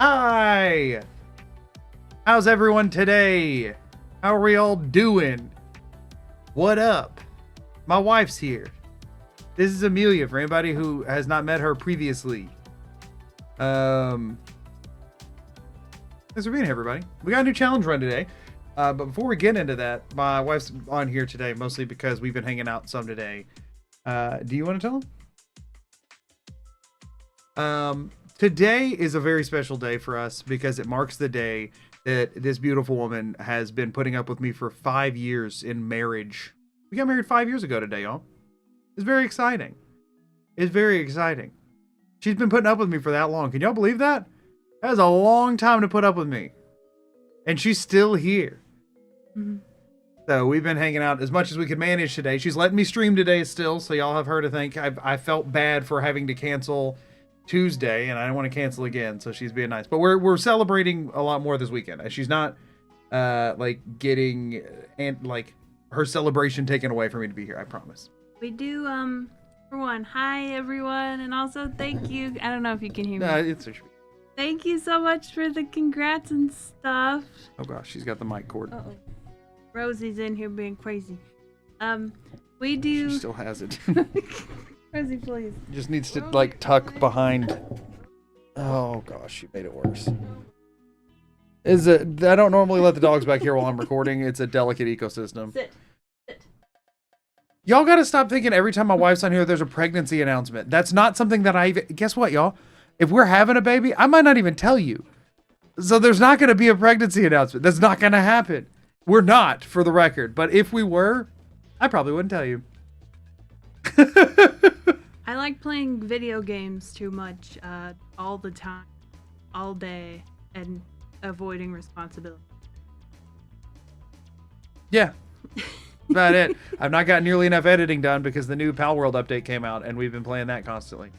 Hi! How's everyone today? How are we all doing? What up? My wife's here. This is Amelia, for anybody who has not met her previously. Thanks for being here, everybody. We got a new challenge run today. But before we get into that, my wife's on here today, mostly because we've been hanging out some today. Do you want to tell them? Today is a very special day for us because it marks the day that this beautiful woman has been putting up with me for 5 years in marriage. We got married 5 years ago today, y'all. It's very exciting. It's very exciting. She's been putting up with me for that long. Can y'all believe that? That is a long time to put up with me. And she's still here. Mm-hmm. So we've been hanging out as much as we could manage today. She's letting me stream today still, so y'all have her to thank. I felt bad for having to cancel Tuesday, and I don't want to cancel again, so she's being nice. But we're celebrating a lot more this weekend. She's not like getting her celebration taken away from me to be here. I promise. We do for one, hi everyone, and also thank you. I don't know if you can hear me. It's a Thank you so much for the congrats and stuff. Oh gosh, she's got the mic cord. Uh-oh. Rosie's in here being crazy. We do. She still has it. Rosie, please. Just needs to like tuck behind. Oh gosh, you made it worse. I don't normally let the dogs back here while I'm recording. It's a delicate ecosystem. Sit. Y'all gotta stop thinking every time my wife's on here there's a pregnancy announcement. That's not something that I even... Guess what, y'all? If we're having a baby, I might not even tell you. So there's not gonna be a pregnancy announcement. That's not gonna happen. We're not, for the record. But if we were, I probably wouldn't tell you. I like playing video games too much all the time, all day, and avoiding responsibility. Yeah, about it. I've not got nearly enough editing done because the new Pal World update came out, and we've been playing that constantly.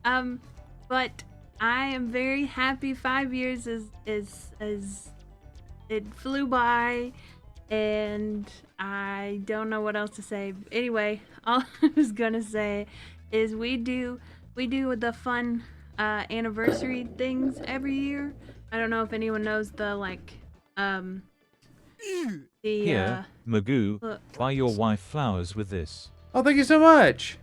But I am very happy. 5 years is it flew by, and I don't know what else to say. Anyway, all I was gonna say is we do the fun anniversary things every year. I don't know if anyone knows the Here, Magoo, buy your wife flowers with this. Oh, thank you so much.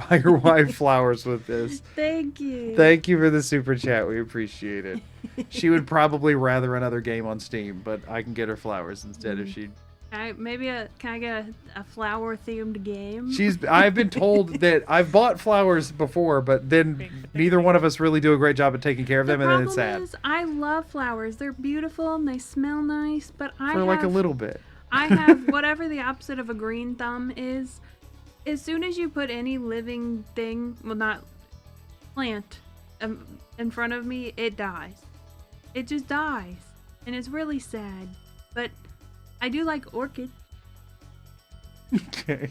Buy your wife flowers with this. Thank you. Thank you for the super chat. We appreciate it. She would probably rather another game on Steam, but I can get her flowers instead if she... Can I get a flower themed game? I've been told that I've bought flowers before, but then neither one of us really do a great job at taking care of them, and then it's sad. Is, I love flowers. They're beautiful and they smell nice, but like a little bit. I have whatever the opposite of a green thumb is. As soon as you put any living thing, well, not plant, in front of me, it dies. It just dies, and it's really sad. But I do like orchids. Okay.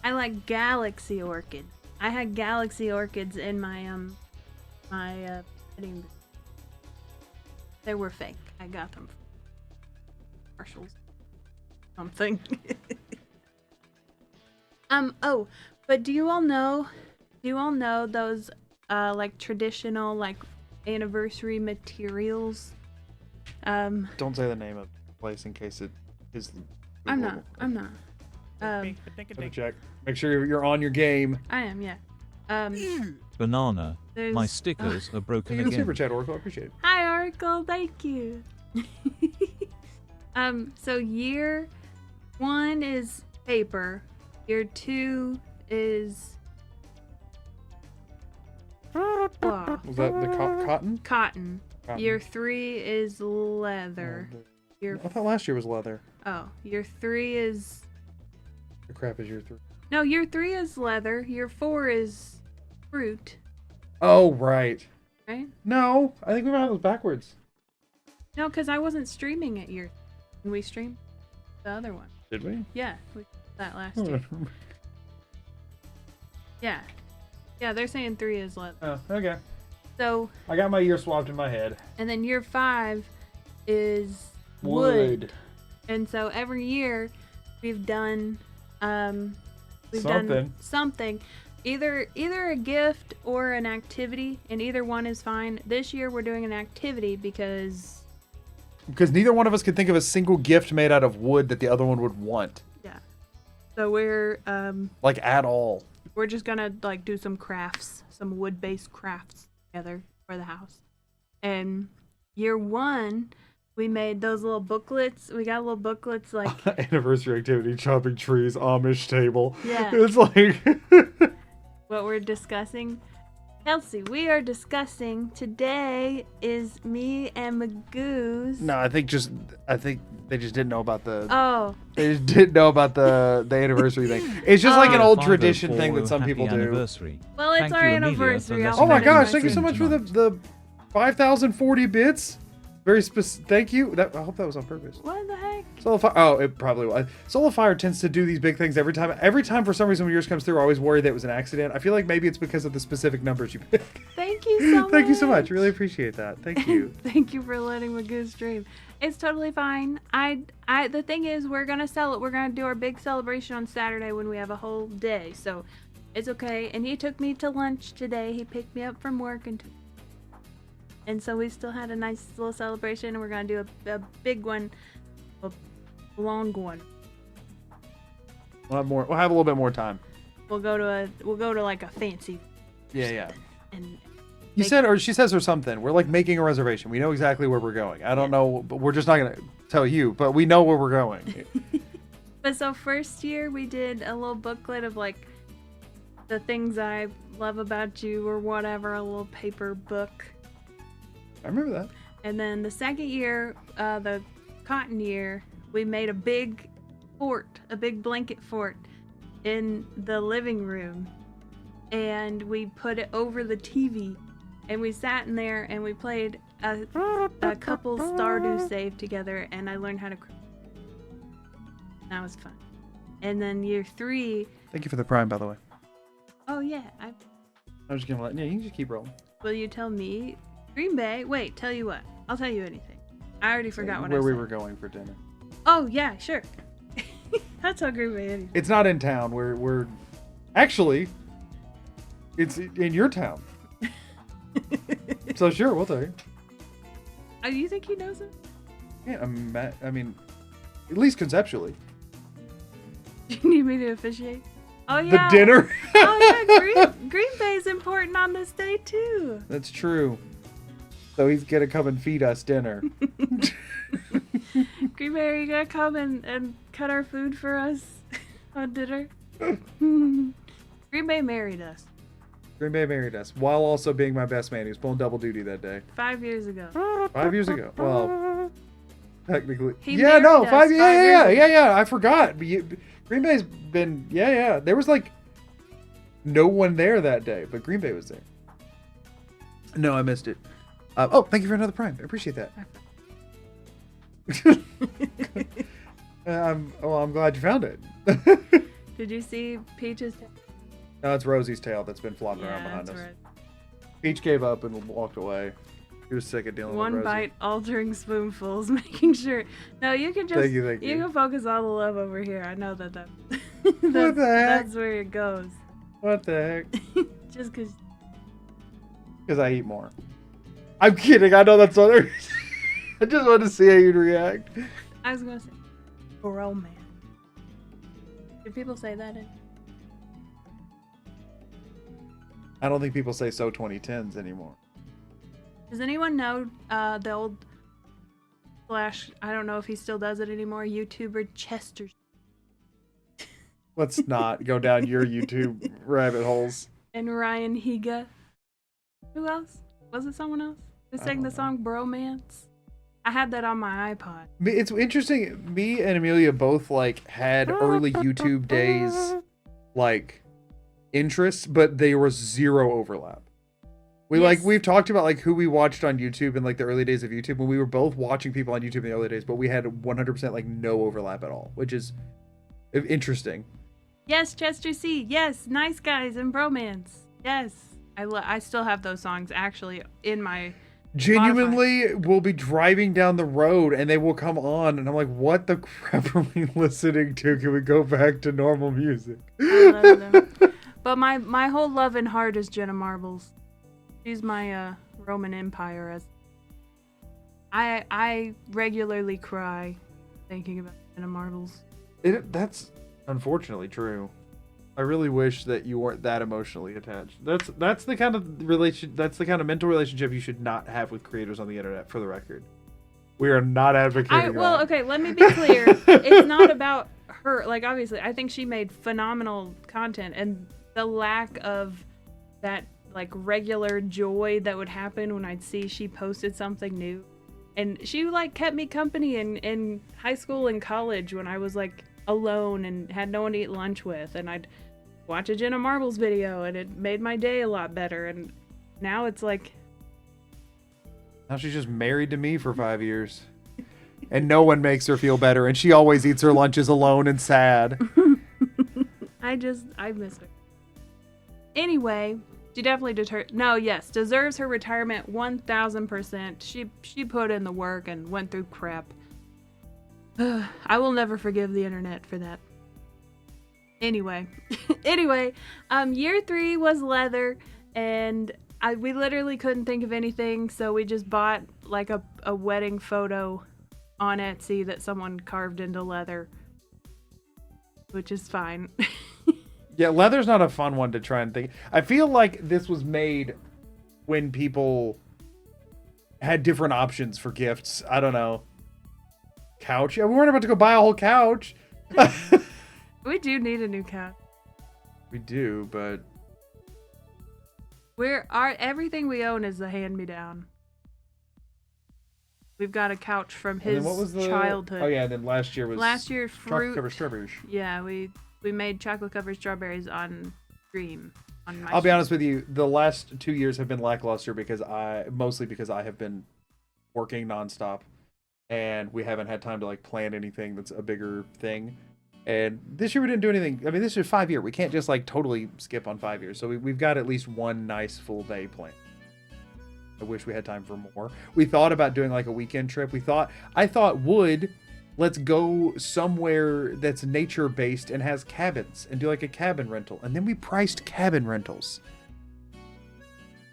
I like galaxy orchids. I had galaxy orchids in my wedding. They were fake. I got them from Marshalls. Something. Oh, but do you all know those like traditional like anniversary materials? Don't say the name of the place in case it is. I'm not. Check. Make sure you're on your game. I am, yeah. Banana. My stickers are broken again. Super chat, Oracle. I appreciate it. Hi, Oracle. Thank you. So year 1 is paper. Year 2 is... Was that the cotton? Cotton. Year 3 is leather. I thought last year was leather. Oh, year 3 is... The crap is year 3. No, year 3 is leather. Year 4 is fruit. Oh, right. Right? No, I think we might have those backwards. No, because I wasn't streaming it year. We streamed the other one. Did we? Yeah, we did that last year. Yeah. Yeah, they're saying 3 is leather. Oh, okay. So... I got my year swapped in my head. And then year 5 is wood. And so every year we've done something. Either a gift or an activity, and either one is fine. This year we're doing an activity because neither one of us could think of a single gift made out of wood that the other one would want. yeah. So we're Like at all. we're just gonna like do some crafts, some wood-based crafts together for the house. And year one, we made those little booklets. We got little booklets like Anniversary activity, chopping trees, Amish table. Yeah. It's like what we're discussing. Kelsey, we are discussing today is me and Magoo's. No, I think they just didn't know about the Oh, they just didn't know about the anniversary thing. It's just like an old 504 tradition thing that some happy people do. Anniversary. well, it's Thank our you, Amelia, anniversary. for I'll Oh my letting put it in gosh, thank you so much for the 5,040 bits. Very specific. Thank you. I hope that was on purpose. What the heck? Soul of Fire. Oh, it probably was. Soul of Fire tends to do these big things every time. Every time, for some reason, when yours comes through, I always worry that it was an accident. I feel like maybe it's because of the specific numbers you pick. Thank you so much. Thank you so much. Really appreciate that. Thank you. Thank you for letting Magoo's stream. It's totally fine. The thing is, we're gonna sell it. We're gonna do our big celebration on Saturday when we have a whole day. So it's okay. And he took me to lunch today. He picked me up from work and so we still had a nice little celebration. And we're gonna do a big one, a long one. We'll have more. We'll have a little bit more time. We'll go to like a fancy. Yeah. And You said, or she says, or something. We're like making a reservation. We know exactly where we're going. I don't know, but we're just not gonna tell you. But we know where we're going. But so first year we did a little booklet of like the things I love about you or whatever, a little paper book. I remember that. And then the second year, the cotton year, we made a big fort, a big blanket fort in the living room. And we put it over the TV. And we sat in there and we played a couple Stardew save together. And I learned how to craft. That was fun. And then year 3. Thank you for the prime, by the way. Oh, yeah. I'm just gonna let. Yeah, you can just keep rolling. Will you tell me? Green Bay? Wait, tell you what. I'll tell you anything. I already forgot what I where said. we were going for dinner. Oh, yeah, sure. That's how Green Bay is. It's not in town. We're actually. It's in your town. So sure, we'll tell you. Oh, you think he knows it? Yeah, I mean, at least conceptually. Do you need me to officiate? Oh, The yeah. dinner. Oh, yeah. Green Bay is important on this day, too. That's true. So he's gonna come and feed us dinner. Green Bay, are you going to come and cut our food for us on dinner? Green Bay married us Green Bay married us while also being my best man. He was pulling double duty that day. 5 years ago. 5 years ago. Well, technically. He Yeah, no, married us 5 5 years yeah. I forgot. Green Bay's been yeah. There was like no one there that day, but Green Bay was there. No, I missed it. Oh, thank you for another prime. I appreciate that. I'm glad you found it. Did you see Peach's tail? No, it's Rosie's tail that's been flopping around behind us. Peach gave up and walked away. He was sick of dealing with One Rosie. bite altering spoonfuls, making sure. No, you can just. Thank you. You can focus all the love over here. I know that. What the heck? That's where it goes. What the heck? Just because. Because I eat more. I'm kidding. I know that's other. I just wanted to see how you'd react. I was gonna say, bro, man. Do people say that? I don't think people say so 2010s anymore. Does anyone know the old Flash? I don't know if he still does it anymore. YouTuber Chester. Let's not go down your YouTube rabbit holes. And Ryan Higa. Who else? Was it someone else who sang the song Bromance? I had that on my iPod. It's interesting. Me and Amelia both like had early YouTube days, like interests, but there was zero overlap. We've talked about like who we watched on YouTube in like the early days of YouTube when we were both watching people on YouTube in the early days, but we had 100% like no overlap at all, which is interesting. Yes, Chester C. Yes, Nice Guys and Bromance. Yes. I still have those songs actually in my Genuinely, we'll be driving down the road and they will come on and I'm like, what the crap are we listening to? Can we go back to normal music? I love them. But my whole love and heart is Jenna Marbles. She's my Roman Empire. As I regularly cry thinking about Jenna Marbles. That's unfortunately true. I really wish that you weren't that emotionally attached. That's the kind of mental relationship you should not have with creators on the internet, for the record. We are not advocating that. Okay, let me be clear. It's not about her. Like, obviously, I think she made phenomenal content, and the lack of that, like, regular joy that would happen when I'd see she posted something new. And she, like, kept me company in high school and college when I was, like, alone and had no one to eat lunch with, and I'd watch a Jenna Marbles video, and it made my day a lot better. And now it's like, now she's just married to me for 5 years, and no one makes her feel better, and she always eats her lunches alone and sad. I miss her. Anyway, she definitely deserves her retirement 1000%. She put in the work and went through crap. I will never forgive the internet for that. Anyway, year 3 was leather, and we literally couldn't think of anything, so we just bought like a wedding photo on Etsy that someone carved into leather, which is fine. Yeah, leather's not a fun one to try and think. I feel like this was made when people had different options for gifts. I don't know. Couch? Yeah, we weren't about to go buy a whole couch. We do need a new couch. We do, but everything we own is a hand-me-down. We've got a couch from his childhood. Oh yeah, and then last year fruit. Chocolate covered strawberries. Yeah, we made chocolate covered strawberries on stream. I'll be honest with you, the last 2 years have been lackluster mostly because I have been working nonstop, and we haven't had time to like plan anything that's a bigger thing. And this year we didn't do anything. I mean, this is 5 year. We can't just like totally skip on 5 years. So we've got at least one nice full day planned. I wish we had time for more. We thought about doing like a weekend trip. Let's go somewhere that's nature based and has cabins and do like a cabin rental. And then we priced cabin rentals.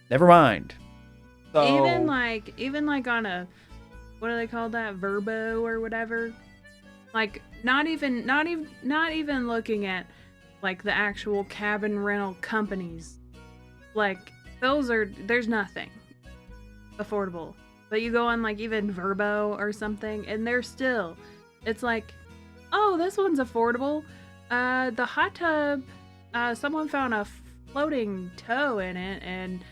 Never mind. So, even like on a, what do they call that? Verbo or whatever. Like not even looking at like the actual cabin rental companies. Like there's nothing affordable. But you go on like even Verbo or something, and it's like, oh, this one's affordable. The hot tub, someone found a floating toe in it, and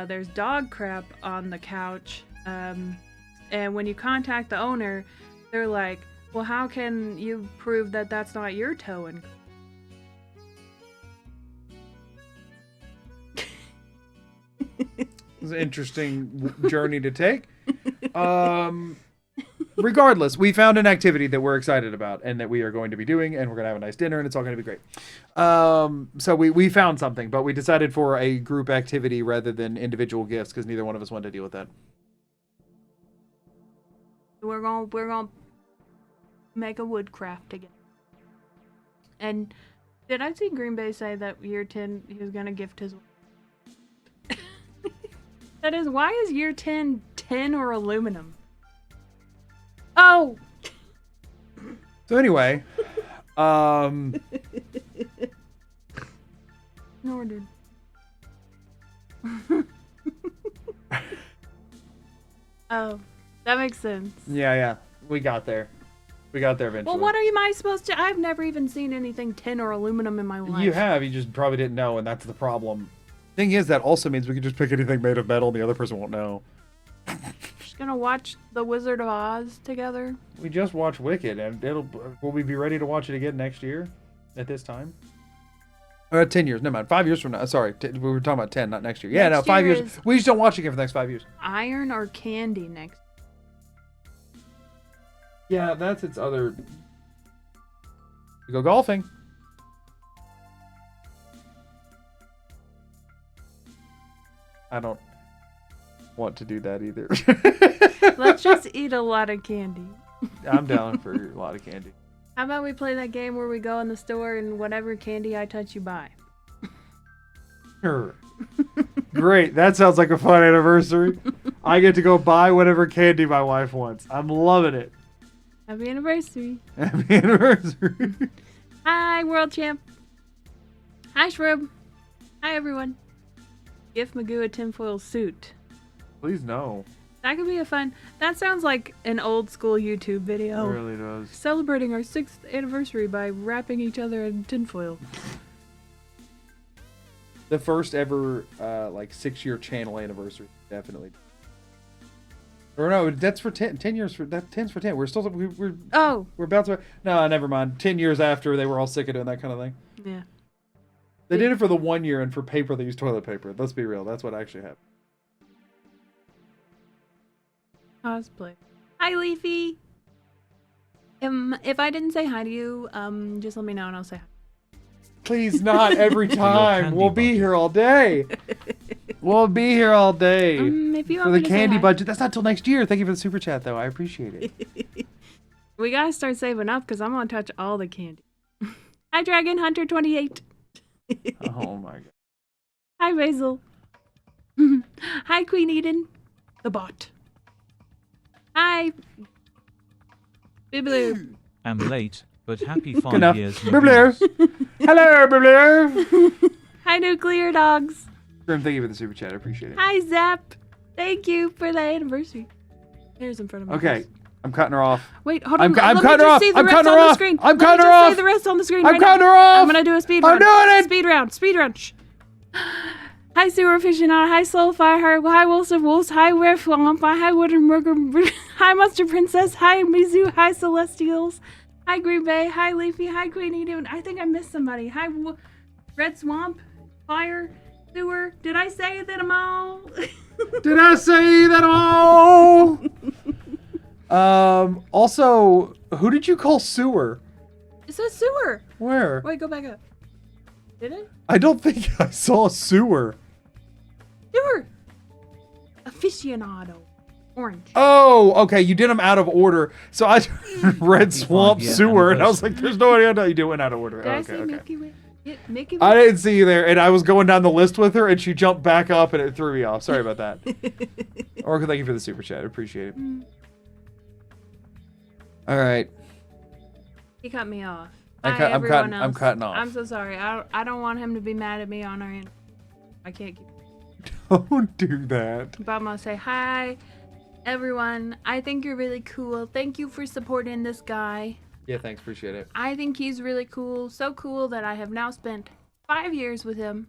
there's dog crap on the couch. And when you contact the owner, they're like, well, how can you prove that that's not your toe? And it's an interesting journey to take. Regardless, we found an activity that we're excited about and that we are going to be doing, and we're going to have a nice dinner, and it's all going to be great. So we found something, but we decided for a group activity rather than individual gifts because neither one of us wanted to deal with that. We're gonna make a woodcraft together. And did I see Green Bay say that year 10 he was gonna gift his That is, why is year 10 tin or aluminum? Oh! So anyway, Ordered. Oh, that makes sense. Yeah. We got there eventually. Well, what am I supposed to? I've never even seen anything tin or aluminum in my life. You have, you just probably didn't know, and that's the problem. Thing is, that also means we can just pick anything made of metal and the other person won't know. Just gonna watch The Wizard of Oz together. We just watched Wicked, and will we be ready to watch it again next year at this time? 10 years, never mind. 5 years from now. Sorry, we were talking about 10, not next year. Yeah, next 5 year years. We just don't watch it again for the next 5 years. Iron or candy next. Yeah, that's its other. We go golfing. I don't want to do that either. Let's just eat a lot of candy. I'm down for a lot of candy. How about we play that game where we go in the store and whatever candy I touch, you buy? Sure. Great. That sounds like a fun anniversary. I get to go buy whatever candy my wife wants. I'm loving it. Happy anniversary. Happy anniversary. Hi, world champ. Hi, Shrub. Hi, everyone. Give Magoo a tinfoil suit. Please no. That could be a fun. That sounds like an old school YouTube It video. really does. Celebrating our 6th anniversary by wrapping each other in tinfoil. The first ever 6-year channel anniversary, definitely. Or no, that's for 10 years. That 10's for 10. We're still we're about to. No, never mind. 10 years after they were all sick of doing that kind of thing. Yeah. They did it for the 1 year, and for paper they used toilet paper. Let's be real. That's what actually happened. Cosplay. Hi, Leafy. If I didn't say hi to you, just let me know and I'll say hi. Please not every time. candy We'll be budget. here all day. We'll be here all day. If you For want the me to say candy hi. budget. That's not till next year. Thank you for the super chat, though. I appreciate it. We gotta start saving up because I'm gonna touch all the candy. Hi, Dragon Hunter 28. Oh my god. Hi, Basil. Hi, Queen Eden. The bot. Hi. Bibloo. I'm late, but happy 5 enough. years. Bibloo. Magoos. Hello, Bibloo. Hi, Nuclear Dogs. Grim, thank you for the super chat. I appreciate it. Hi, Zap. Thank you for the anniversary. Here's in front of me. Okay, I'm cutting her off. Wait, hold I'm on. cutting Let me her just off. see the I'm rest cutting on her the off. screen. I'm Let me cutting her just off. see the rest on the screen I'm right cutting now. her off. I'm gonna do a speed I'm run. doing it. Speed round. Speed run. Shh. Hi, Sewer Aficionado. Hi, Soulfire. Hi, Wilson Wolves. Hi, Werfwomp. Hi, Woodenburger. Hi, Monster Princess. Hi, Mizu. Hi, Celestials. Hi, Green Bay. Hi, Leafy. Hi, Queen Eden. I think I missed somebody. Hi, Red Swamp. Fire. Sewer. Did I say them all? Did I say that all? Also, who did you call Sewer? It says Sewer. Where? Wait, go back up. Did it? I don't think I saw Sewer. Sewer. Aficionado. Orange. Oh, okay. You did them out of order. So I Red Swamp Yeah, Sewer, and I was like, "There's no idea how you do it out of order." Did I Okay, say okay. Milky Way? Yeah, Milky Way. I didn't see you there, and I was going down the list with her, and she jumped back up, and it threw me off. Sorry about that. Oracle, thank you for the super chat. I appreciate it. All right. He cut me off. I'm Hi, cut- I'm everyone cutting- I'm else. cutting off. I'm so sorry. I don't want him to be mad at me on our end. I can't keep. Don't do that. But I'm gonna say hi, everyone. I think you're really cool. Thank you for supporting this guy. Yeah, thanks. Appreciate it. I think he's really cool. So cool that I have now spent 5 years with him.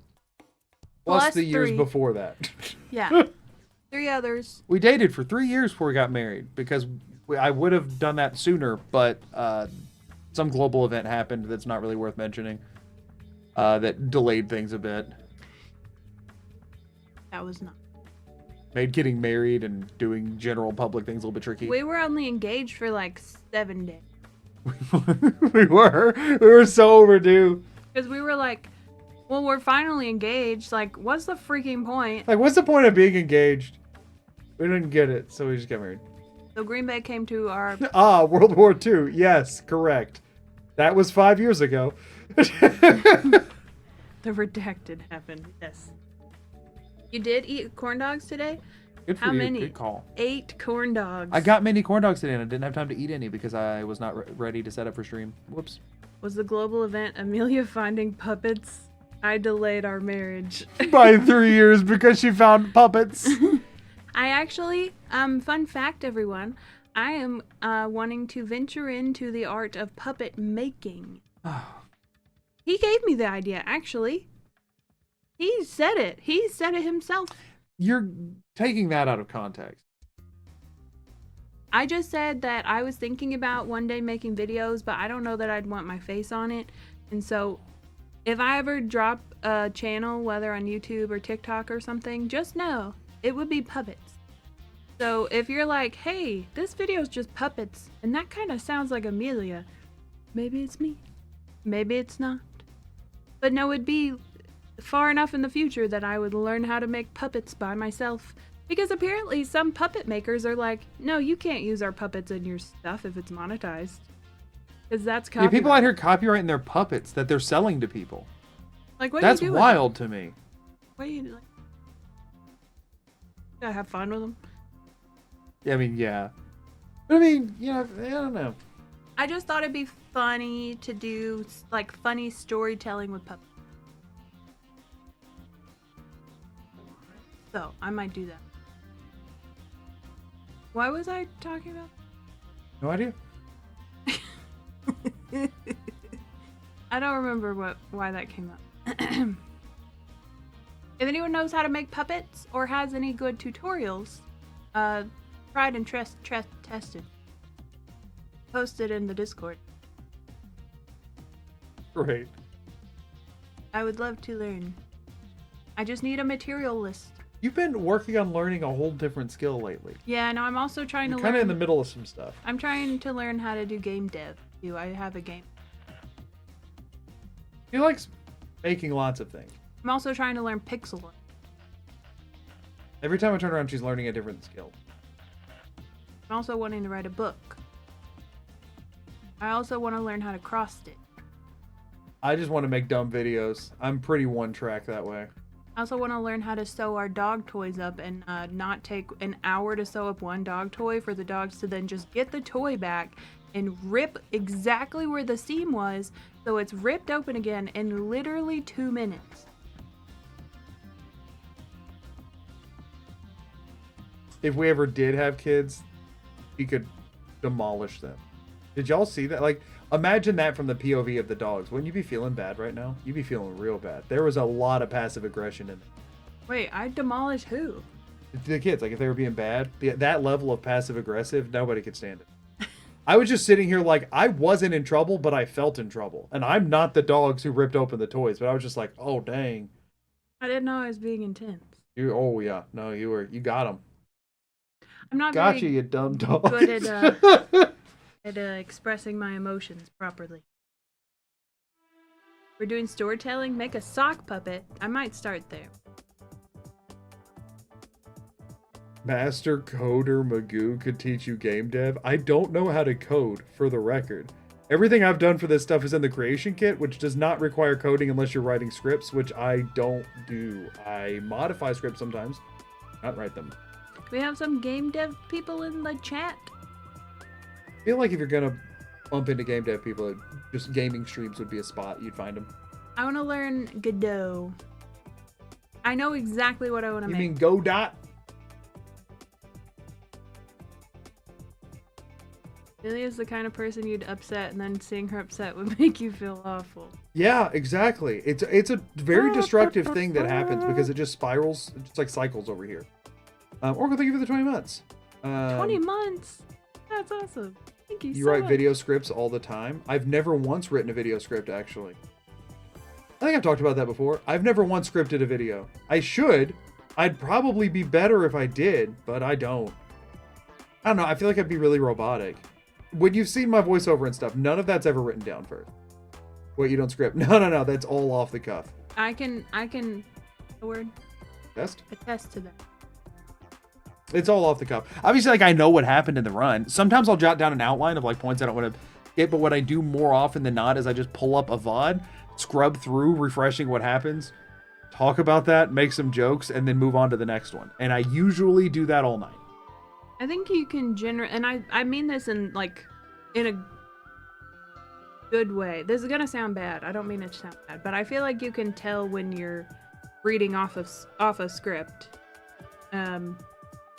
Plus the years 3. before that. Yeah. 3 others. We dated for 3 years before we got married because I would have done that sooner, but some global event happened that's not really worth mentioning that delayed things a bit. That was not. Made getting married and doing general public things a little bit tricky. We were only engaged for like 7 days. we were so overdue. Because we were like, well, we're finally engaged. Like, what's the freaking point? Like, what's the point of being engaged? We didn't get it, so we just got married. So Green Bay came to our... World War II. Yes, correct. That was 5 years ago. The redacted happened. Yes. You did eat corn dogs today? Good for How you. many? Good call. 8 corn dogs. I got many corn dogs today and I didn't have time to eat any because I was not ready to set up for stream. Whoops. Was the global event Amelia finding puppets? I delayed our marriage. By 3 years because she found puppets. I actually, fun fact everyone, I am wanting to venture into the art of puppet making. He gave me the idea, actually. He said it. He said it himself. You're taking that out of context. I just said that I was thinking about one day making videos, but I don't know that I'd want my face on it. And so if I ever drop a channel, whether on YouTube or TikTok or something, just know it would be puppets. So if you're like, hey, this video is just puppets, and that kind of sounds like Amelia, maybe it's me. Maybe it's not. But no, it'd be far enough in the future that I would learn how to make puppets by myself. Because apparently some puppet makers are like, no, you can't use our puppets in your stuff if it's monetized. Because that's Yeah, copyright. people out here copyrighting their puppets that they're selling to people. Like, what That's are you doing? wild to me. What you like? Gotta have fun with them. Yeah, I mean, yeah. But I mean, you know, I don't know. I just thought it'd be funny to do like funny storytelling with puppets. So I might do that. Why was I talking about? No idea. I don't remember why that came up. If anyone knows how to make puppets or has any good tutorials, tried and tested, post it in the Discord. Great. I would love to learn. I just need a material list. You've been working on learning a whole different skill lately. Yeah, no, I'm also trying to learn. Kind of in the middle of some stuff. I'm trying to learn how to do game dev. Do I have a game? He likes making lots of things. I'm also trying to learn pixel art. Every time I turn around, she's learning a different skill. I'm also wanting to write a book. I also want to learn how to cross stitch. I just want to make dumb videos. I'm pretty one track that way. I also want to learn how to sew our dog toys up and not take an hour to sew up one dog toy for the dogs to then just get the toy back and rip exactly where the seam was so it's ripped open again in literally 2 minutes. If we ever did have kids, he could demolish them. Did y'all see that? Like, imagine that from the POV of the dogs. Wouldn't you be feeling bad right now? You'd be feeling real bad. There was a lot of passive aggression in it. Wait, I demolish who? The kids, like if they were being bad, that level of passive aggressive, nobody could stand it. I was just sitting here like I wasn't in trouble, but I felt in trouble. And I'm not the dogs who ripped open the toys, but I was just like, oh, dang. I didn't know I was being intense. Oh, yeah. No, you got them. I'm not Gotcha, very you dumb dog. good at expressing my emotions properly. We're doing storytelling. Make a sock puppet. I might start there. Master Coder Magoo could teach you game dev. I don't know how to code, for the record. Everything I've done for this stuff is in the creation kit, which does not require coding unless you're writing scripts, which I don't do. I modify scripts sometimes, not write them. We have some game dev people in the chat. I feel like if you're gonna bump into game dev people, just gaming streams would be a spot you'd find them. I want to learn Godot. I know exactly what I want to You make. mean Godot? Amelia's the kind of person you'd upset, and then seeing her upset would make you feel awful. Yeah, exactly. It's a very destructive thing that happens because it just spirals, it just like cycles over here. Oracle, thank you for the 20 months. 20 months? That's awesome. Thank you You so write much. video scripts all the time? I've never once written a video script, actually. I think I've talked about that before. I've never once scripted a video. I should. I'd probably be better if I did, but I don't. I don't know. I feel like I'd be really robotic. When you've seen my voiceover and stuff, none of that's ever written down first. Wait, you don't script? No. That's all off the cuff. I can the word Best? attest to that. It's all off the cuff. Obviously, like, I know what happened in the run. Sometimes I'll jot down an outline of, like, points I don't want to get, but what I do more often than not is I just pull up a VOD, scrub through, refreshing what happens, talk about that, make some jokes, and then move on to the next one. And I usually do that all night. I think you can and I mean this in a good way. This is gonna sound bad. I don't mean it to sound bad, but I feel like you can tell when you're reading off a script.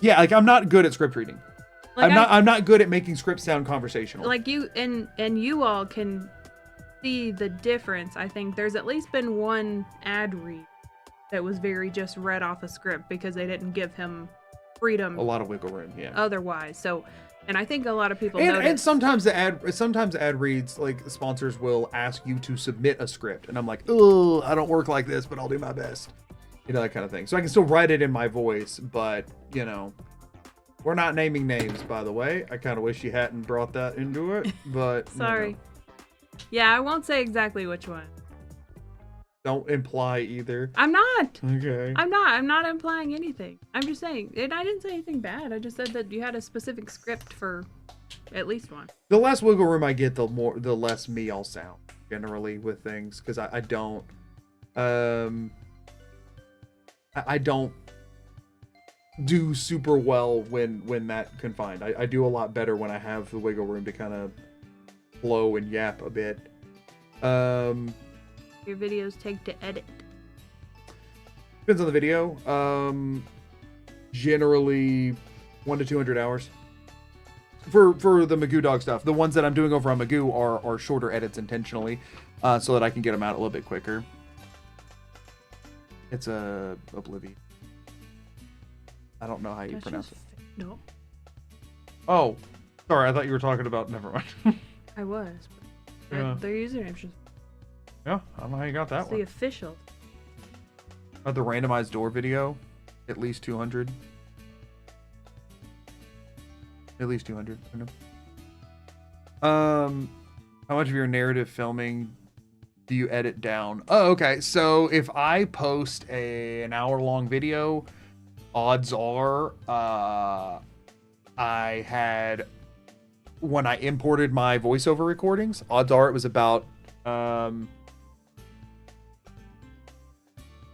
Yeah, like, I'm not good at script reading. Like I'm not good at making scripts sound conversational. like you and you all can see the difference. I think there's at least been one ad read that was very just read off a script because they didn't give him freedom A lot of wiggle room, yeah. otherwise. So, and I think a lot of people And notice. sometimes the ad reads, like, sponsors will ask you to submit a script, and I'm like, oh, I don't work like this, but I'll do my best. You know, that kind of thing. So I can still write it in my voice, but, you know, we're not naming names, by the way. I kind of wish you hadn't brought that into it, but Sorry. you know, Yeah, I won't say exactly which one. don't imply either. I'm not. Okay. I'm not implying anything. I'm just saying, and I didn't say anything bad. I just said that you had a specific script for at least one. The less wiggle room I get, the less me I'll sound generally with things, because I don't. I don't do super well when that confined. I do a lot better when I have the wiggle room to kind of flow and yap a bit. Your videos take to edit? Depends on the video. Generally 1 to 200 hours. For the Magoo Dog stuff. The ones that I'm doing over on Magoo are shorter edits intentionally, so that I can get them out a little bit quicker. It's a Oblivion. I don't know how you pronounce it. No. Oh, sorry. I thought you were talking about. Never mind. I was. But Yeah. their username's just Yeah, I don't know how you got that the one. official. The randomized door video, at least 200. At least 200. I know. How much of your narrative filming do you edit down? Oh, okay. So if I post an hour-long video, odds are I had, when I imported my voiceover recordings, odds are it was about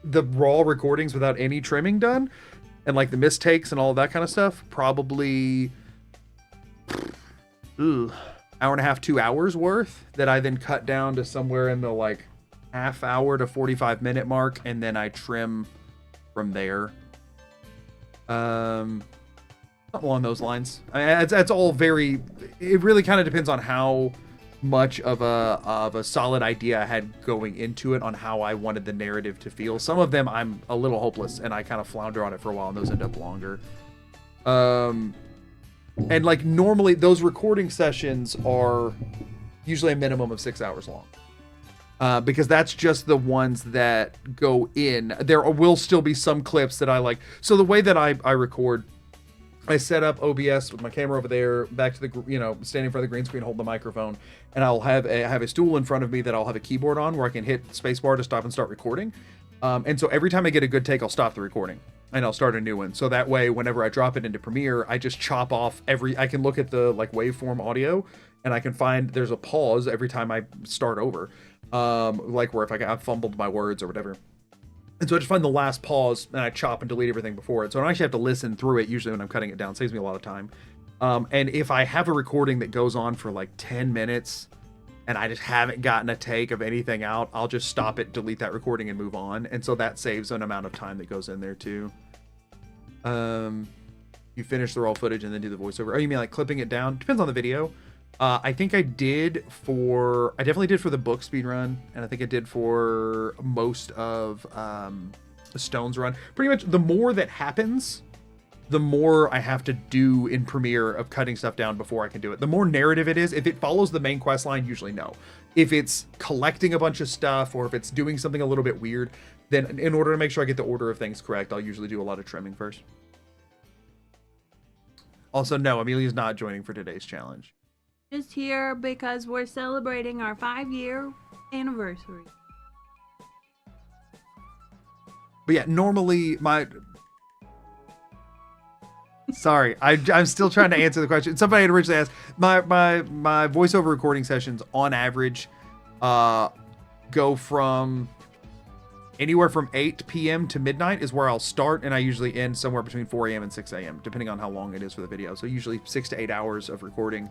the raw recordings without any trimming done, and like the mistakes and all of that kind of stuff, probably hour and a half, 2 hours worth, that I then cut down to somewhere in the like half hour to 45-minute mark, and then I trim from there. Something along those lines. I mean, that's all very. It really kind of depends on how much of a solid idea I had going into it, on how I wanted the narrative to feel. Some of them I'm a little hopeless, and I kind of flounder on it for a while, and those end up longer. And like normally those recording sessions are usually a minimum of 6 hours long. Because that's just the ones that go in. There will still be some clips that I like. So the way that I record, I set up OBS with my camera over there, back to the, standing in front of the green screen, holding the microphone, and I'll have a stool in front of me that I'll have a keyboard on where I can hit spacebar to stop and start recording. And so every time I get a good take, I'll stop the recording and I'll start a new one. So that way, whenever I drop it into Premiere, I just chop off I can look at the like waveform audio, and I can find there's a pause every time I start over. Like where if I've fumbled my words or whatever. And so I just find the last pause and I chop and delete everything before it. So I don't actually have to listen through it usually when I'm cutting it down. It saves me a lot of time. And if I have a recording that goes on for like 10 minutes and I just haven't gotten a take of anything out, I'll just stop it, delete that recording, and move on. And so that saves an amount of time that goes in there too. You finish the raw footage and then do the voiceover. Oh, you mean like clipping it down? Depends on the video. I think I definitely did for the book speed run, and I think I did for most of the Stones run. Pretty much the more that happens, the more I have to do in Premiere of cutting stuff down before I can do it. The more narrative it is, if it follows the main quest line, usually no. If it's collecting a bunch of stuff, or if it's doing something a little bit weird, then in order to make sure I get the order of things correct, I'll usually do a lot of trimming first. Also, no, Amelia's not joining for today's challenge. Just here because we're celebrating our 5-year anniversary. But yeah, normally sorry, I'm still trying to answer the question. Somebody had originally asked, my voiceover recording sessions on average go from anywhere from 8 p.m. to midnight is where I'll start, and I usually end somewhere between 4 a.m. and 6 a.m. depending on how long it is for the video. So usually 6 to 8 hours of recording.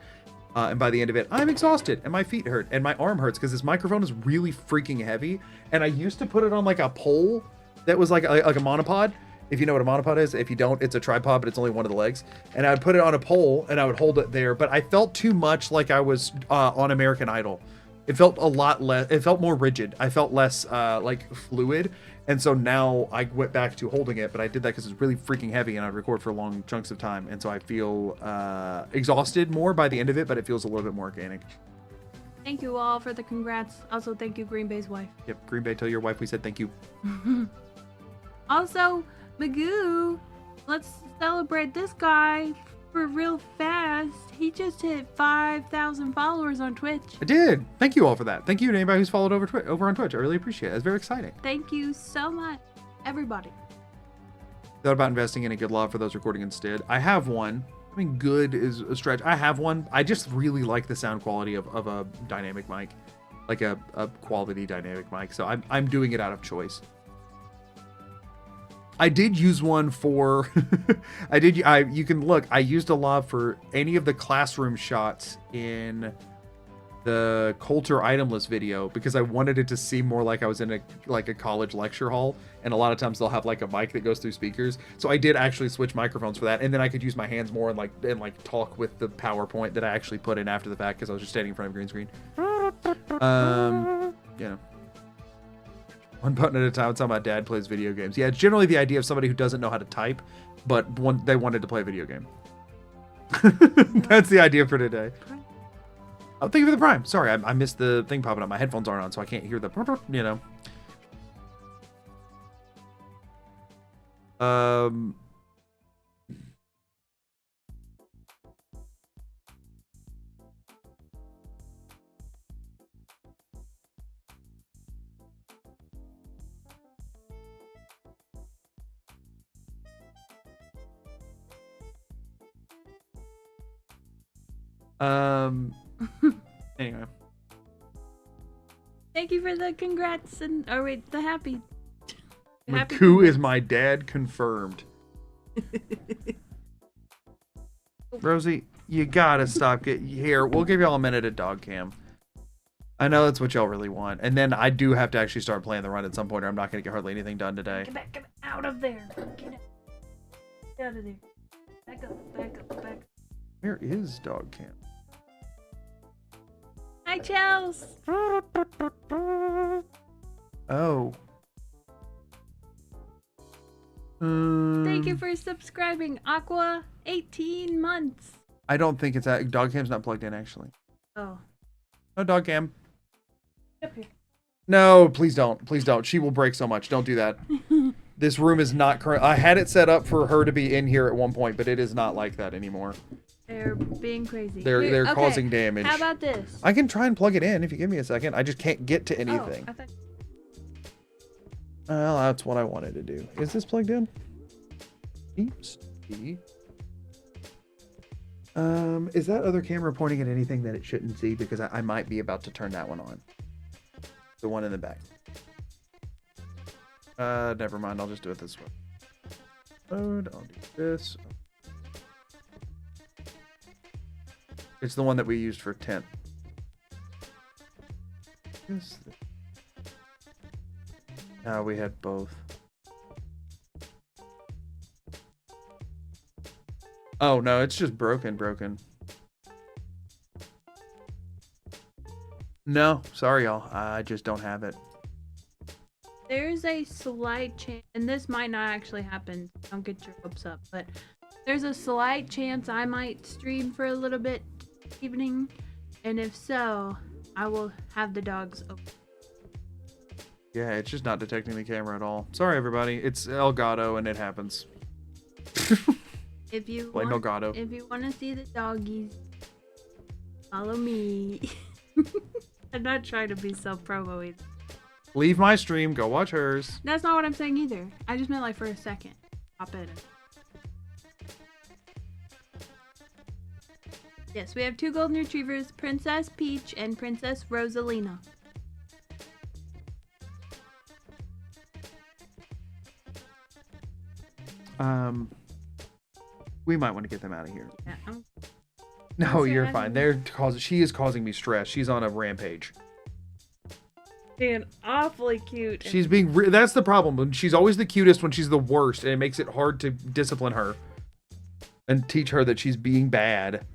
And by the end of it, I'm exhausted and my feet hurt and my arm hurts because this microphone is really freaking heavy. And I used to put it on like a pole that was like a monopod. If you know what a monopod is. If you don't, it's a tripod, but it's only one of the legs. And I would put it on a pole and I would hold it there. But I felt too much like I was on American Idol. It felt a lot less, it felt more rigid. I felt less like fluid. And so now I went back to holding it, but I did that because it's really freaking heavy and I'd record for long chunks of time. And so I feel exhausted more by the end of it, but it feels a little bit more organic. Thank you all for the congrats. Also, thank you, Green Bay's wife. Yep, Green Bay, tell your wife we said thank you. Also, Magoo, let's celebrate this guy for real fast. He just hit 5,000 followers on Twitch. I did. Thank you all for that. Thank you to anybody who's followed over on Twitch. I really appreciate it. It's very exciting. Thank you so much, everybody. Thought about investing in a good law for those recording instead. I have one. I mean, good is a stretch. I have one. I just really like the sound quality of a dynamic mic, like a quality dynamic mic. So I'm doing it out of choice. I did use one for, you can look, I used a lob for any of the classroom shots in the Coulter itemless video because I wanted it to seem more like I was in a college lecture hall, and a lot of times they'll have like a mic that goes through speakers. So I did actually switch microphones for that, and then I could use my hands more and like talk with the PowerPoint that I actually put in after the fact because I was just standing in front of a green screen. Yeah. One button at a time. That's how my dad plays video games. Yeah, it's generally the idea of somebody who doesn't know how to type, but they wanted to play a video game. That's the idea for today. Oh, thank you for the Prime. Sorry, I missed the thing popping up. My headphones aren't on, so I can't hear the, you know. Anyway. Thank you for the congrats and the happy. Maku is my dad confirmed. Rosie, you gotta stop here. We'll give y'all a minute at dog cam. I know that's what y'all really want. And then I do have to actually start playing the run at some point or I'm not gonna get hardly anything done today. Get out of there. Get out of there. Back up. Where is dog cam? Hi, Chels. Oh. Thank you for subscribing, Aqua. 18 months. I don't think it's that. Dog cam's not plugged in, actually. Oh. No dog cam. Up here. No, please don't. Please don't. She will break so much. Don't do that. This room is not current. I had it set up for her to be in here at one point, but it is not like that anymore. They're being crazy. They're okay. causing damage. How about this? I can try and plug it in if you give me a second. I just can't get to anything. Oh, I thought... Well, that's what I wanted to do. Is this plugged in? Oops. Is that other camera pointing at anything that it shouldn't see? Because I might be about to turn that one on. The one in the back. Never mind. I'll just do it this way. I'll do this. It's the one that we used for 10th. We had both. Oh, no, it's just broken. No, sorry, y'all. I just don't have it. There's a slight chance, and this might not actually happen. Don't get your hopes up, but there's a slight chance I might stream for a little bit this evening, and if so, I will have the dogs open. Yeah, it's just not detecting the camera at all. Sorry, everybody. It's Elgato, and it happens. If you Blame want, Elgato. if you want to see the doggies, follow me. I'm not trying to be self-promo either. Leave my stream, go watch hers. That's not what I'm saying either. I just meant like for a second. Pop it in. Yes, we have 2 golden retrievers, Princess Peach and Princess Rosalina. We might want to get them out of here. Yeah, No, you're fine. She is causing me stress. She's on a rampage. being awfully cute. She's being that's the problem. She's always the cutest when she's the worst, and it makes it hard to discipline her and teach her that she's being bad.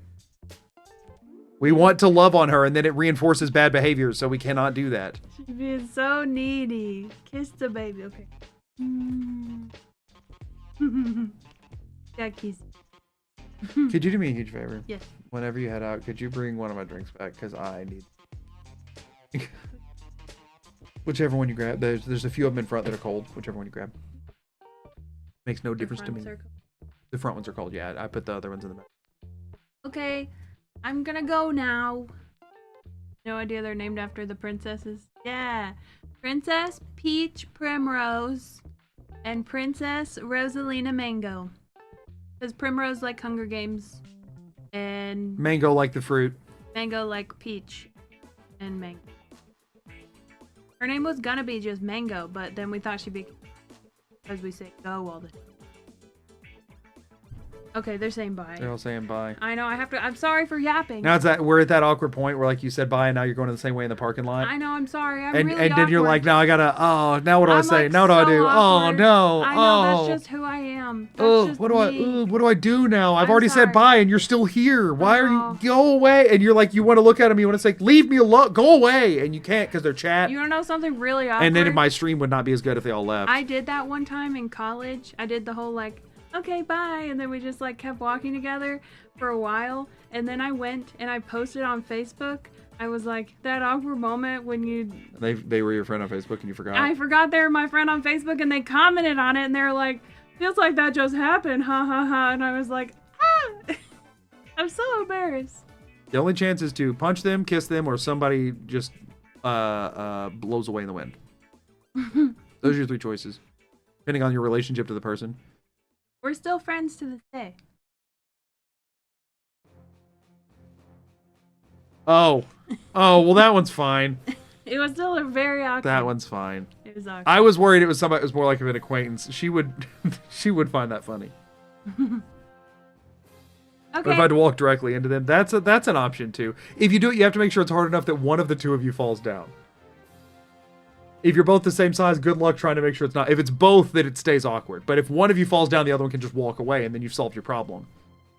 We want to love on her, and then it reinforces bad behavior, so we cannot do that. She's being so needy. Kiss the baby. Okay. Got kiss. Could you do me a huge favor? Yes. Whenever you head out, could you bring one of my drinks back? Because I need... Whichever one you grab. There's a few of them in front that are cold. Whichever one you grab. Makes no difference to me. The front ones are cold, yeah. I put the other ones in the back. Okay. I'm gonna go now. No idea they're named after the princesses. Yeah. Princess Peach Primrose and Princess Rosalina Mango. Because Primrose like Hunger Games and Mango like the fruit. Mango like Peach and Mango. Her name was gonna be just Mango, but then we thought she'd be... because we say go all the time. Okay, they're saying bye. They're all saying bye. I know, I'm sorry for yapping. Now we're at that awkward point where like you said bye and now you're going the same way in the parking lot. I know, I'm sorry. I'm and really then you're awkward. like, now I gotta, now what do I I'm, say? like, Now what do I so do? awkward. Oh no. I know, that's just who I am. That's just what me. do I do now? I've I'm already sorry. said bye and you're still here. Why are know. you, go away? And you're like, you want to look at them, you want to say, leave me alone, go away. And you can't because they're chat. You wanna know something really awkward? And then my stream would not be as good if they all left. I did that one time in college. I did the whole like, okay, bye. And then we just like kept walking together for a while. And then I went and I posted on Facebook. I was like, that awkward moment when you... They were your friend on Facebook and you forgot. I forgot they were my friend on Facebook and they commented on it and they're like, feels like that just happened, ha ha ha. And I was like, ah! I'm so embarrassed. The only chance is to punch them, kiss them, or somebody just blows away in the wind. Those are your three choices, depending on your relationship to the person. We're still friends to this day. Oh, well, that one's fine. It was still a very awkward. That one's fine. It was awkward. I was worried it was somebody. It was more like an acquaintance. She would, she would find that funny. Okay. But if I had to walk directly into them, that's an option too. If you do it, you have to make sure it's hard enough that one of the two of you falls down. If you're both the same size, good luck trying to make sure it's not. If it's both, that it stays awkward. But if one of you falls down, the other one can just walk away, and then you've solved your problem.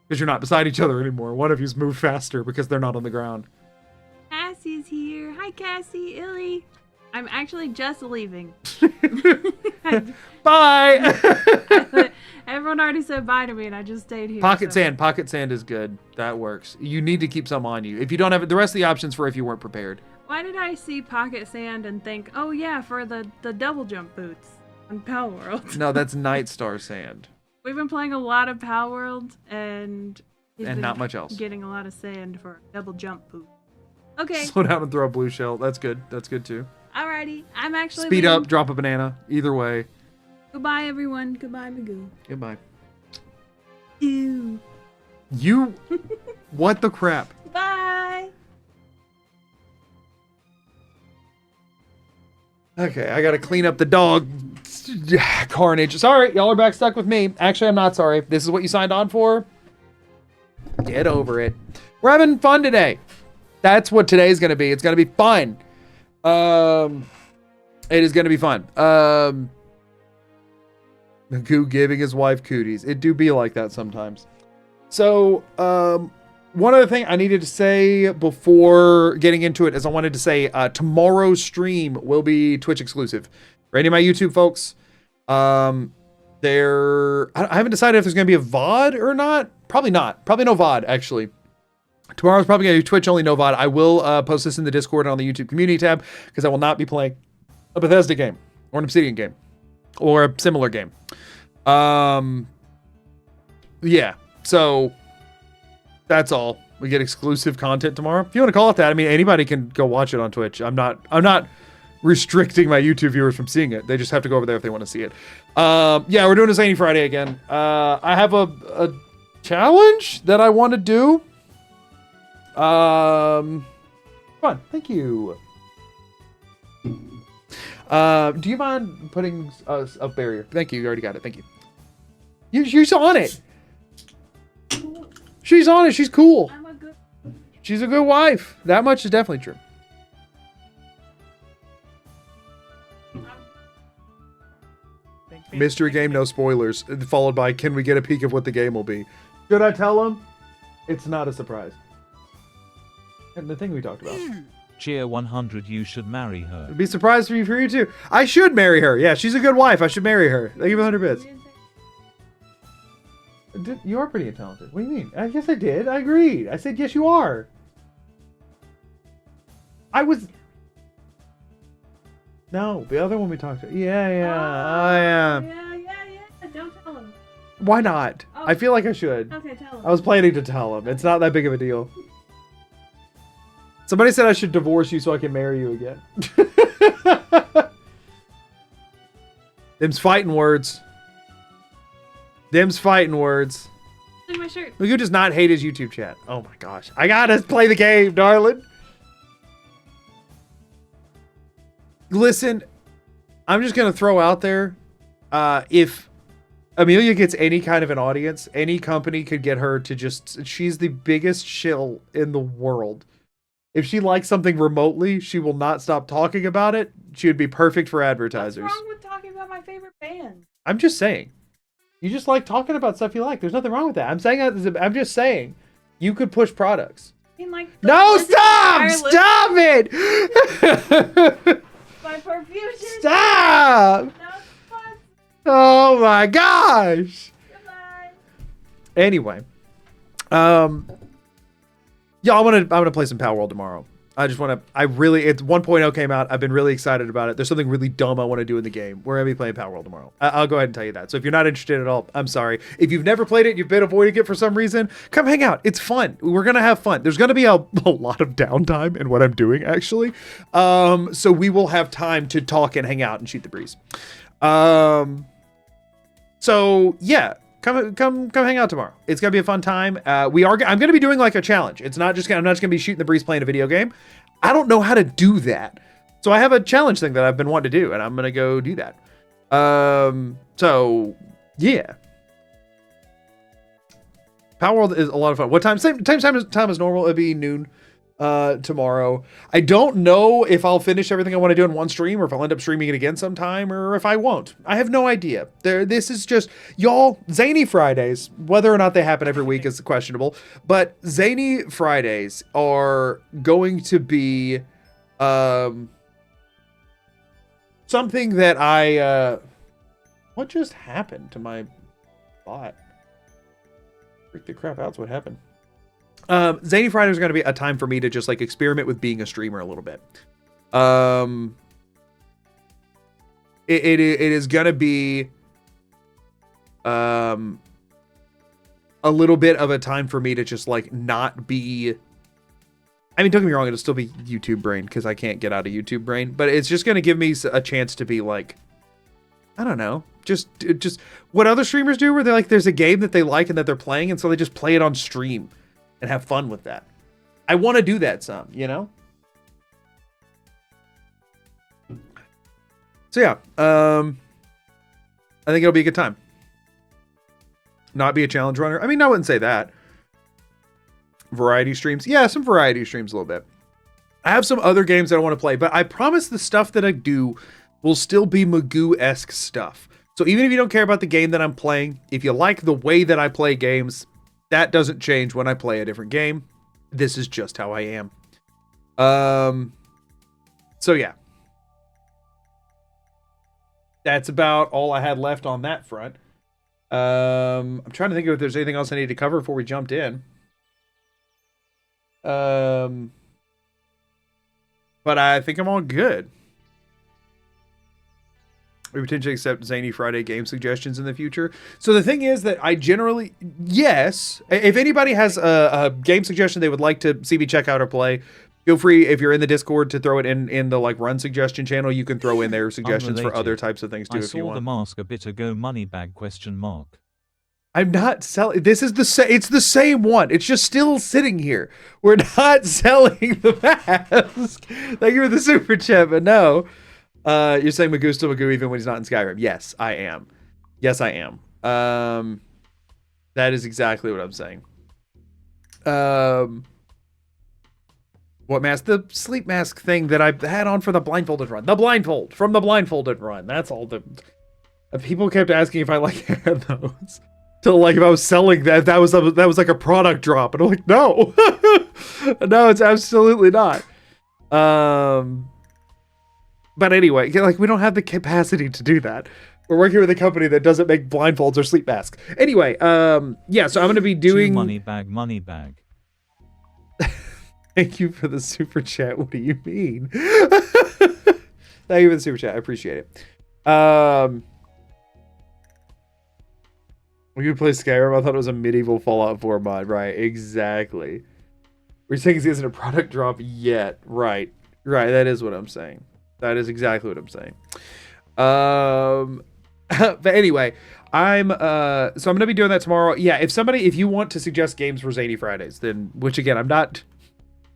Because you're not beside each other anymore. One of you's moved faster because they're not on the ground. Cassie's here. Hi, Cassie. Illy. I'm actually just leaving. Bye! Everyone already said bye to me, and I just stayed here. Pocket sand. Pocket sand is good. That works. You need to keep some on you. If you don't have it, the rest of the options for if you weren't prepared. Why did I see pocket sand and think, oh yeah, for the double jump boots on Pal World? No, that's Night Star sand. We've been playing a lot of Pal World, and he's been not much else. Getting a lot of sand for double jump boot. Okay. Slow down and throw a blue shell. That's good. That's good too. Alrighty. I'm actually Speed leaving. up, drop a banana. Either way. Goodbye, everyone. Goodbye, Magoo. Goodbye. Ew. You... What the crap? Bye. Okay, I gotta clean up the dog carnage. Sorry, y'all are back stuck with me. Actually, I'm not sorry. This is what you signed on for. Get over it. We're having fun today. That's what today's gonna be. It's gonna be fun. It is gonna be fun. Magoo giving his wife cooties. It do be like that sometimes. So, one other thing I needed to say before getting into it is I wanted to say tomorrow's stream will be Twitch exclusive. For any of my YouTube folks, I haven't decided if there's going to be a VOD or not. Probably not. Probably no VOD, actually. Tomorrow's probably going to be Twitch only, no VOD. I will post this in the Discord and on the YouTube community tab because I will not be playing a Bethesda game or an Obsidian game or a similar game. Yeah, so... That's all. We get exclusive content tomorrow. If you want to call it that, I mean, anybody can go watch it on Twitch. I'm not restricting my YouTube viewers from seeing it. They just have to go over there if they want to see it. Yeah, we're doing a Zany Friday again. I have a challenge that I want to do. Fun. Thank you. Do you mind putting a barrier? Thank you. You already got it. Thank you. You're on it. She's on it. She's cool. She's a good wife. That much is definitely true. Mystery game, no spoilers. Followed by, can we get a peek of what the game will be? Should I tell him? It's not a surprise. And the thing we talked about. Cheer 100, you should marry her. It'd be surprised for you too. I should marry her. Yeah, she's a good wife. I should marry her. They give 100 bits. You are pretty talented. What do you mean? I guess I did. I agreed. I said, yes, you are. I was... No, the other one we talked to. Yeah. Yeah. Don't tell him. Why not? Oh. I feel like I should. Okay, tell him. I was planning to tell him. It's not that big of a deal. Somebody said I should divorce you so I can marry you again. Them's fighting words. Them's fighting words. Look at my shirt. Magoo does not hate his YouTube chat. Oh my gosh. I gotta play the game, darling. Listen, I'm just gonna throw out there. if Amelia gets any kind of an audience, any company could get her to just, she's the biggest shill in the world. If she likes something remotely, she will not stop talking about it. She would be perfect for advertisers. What's wrong with talking about my favorite band? I'm just saying. You just like talking about stuff you like. There's nothing wrong with that. I'm just saying. You could push products. I mean, like, No, stop! Stop it! My perfusion. Stop! No, fun. Oh my gosh! Goodbye. Anyway, yeah, I'm gonna play some Power World tomorrow. It's 1.0 came out. I've been really excited about it. There's something really dumb I want to do in the game. We're gonna be playing Power World tomorrow. I'll go ahead and tell you that. So if you're not interested at all, I'm sorry. If you've never played it, you've been avoiding it for some reason, come hang out. It's fun. We're gonna have fun. There's gonna be a lot of downtime in what I'm doing, actually. So we will have time to talk and hang out and shoot the breeze. So yeah. Come hang out tomorrow. It's gonna be a fun time. I'm gonna be doing like a challenge. I'm not just gonna be shooting the breeze playing a video game. I don't know how to do that. So I have a challenge thing that I've been wanting to do, and I'm gonna go do that. So yeah. Power World is a lot of fun. What time? Same time as normal. It'll be noon tomorrow. I don't know if I'll finish everything I want to do in one stream, or if I'll end up streaming it again sometime, or if I won't. I have no idea. This is just, y'all, Zany Fridays, whether or not they happen every week is questionable, but Zany Fridays are going to be something that what just happened to my bot? Freak the crap out, that's what happened. Zany Friday is going to be a time for me to just like experiment with being a streamer a little bit. It is going to be a little bit of a time for me to just like not be, I mean, don't get me wrong, it'll still be YouTube brain because I can't get out of YouTube brain, but it's just going to give me a chance to be like, I don't know, just what other streamers do, where they're like, there's a game that they like and that they're playing, and so they just play it on stream and have fun with that. I want to do that some, you know? So yeah, I think it'll be a good time. Not be a challenge runner. I mean, I wouldn't say that. Variety streams. Yeah, some variety streams a little bit. I have some other games that I want to play, but I promise the stuff that I do will still be Magoo-esque stuff. So even if you don't care about the game that I'm playing, if you like the way that I play games, that doesn't change when I play a different game. This is just how I am. So yeah. That's about all I had left on that front. I'm trying to think of if there's anything else I need to cover before we jumped in. But I think I'm all good. We potentially accept Zany Friday game suggestions in the future. So the thing is that I generally, yes, if anybody has a game suggestion they would like to see me check out or play, feel free, if you're in the Discord, to throw it in the like run suggestion channel. You can throw in their suggestions for other types of things too if you want. I saw the mask a bit ago. Moneybag ? I'm not selling. This is it's the same one. It's just still sitting here. We're not selling the mask. Thank you for the super chat, but no. You're saying Magoo's still Magoo even when he's not in Skyrim. Yes, I am. Yes, I am. That is exactly what I'm saying. What mask? The sleep mask thing that I had on for the blindfolded run. The blindfold from the blindfolded run. That's all. People kept asking if I like had those. So like if I was selling that was like a product drop, and I'm like, no, no, it's absolutely not. But anyway, like we don't have the capacity to do that. We're working with a company that doesn't make blindfolds or sleep masks. Anyway, yeah, so I'm going to be doing Moneybag. Thank you for the super chat. What do you mean? Thank you for the super chat. I appreciate it. We could play Skyrim. I thought it was a medieval Fallout 4 mod. Right, exactly. We're saying it isn't a product drop yet. Right, that is what I'm saying. That is exactly what I'm saying. But anyway, so I'm gonna be doing that tomorrow. Yeah, if you want to suggest games for Zany Fridays, then, which again, I'm not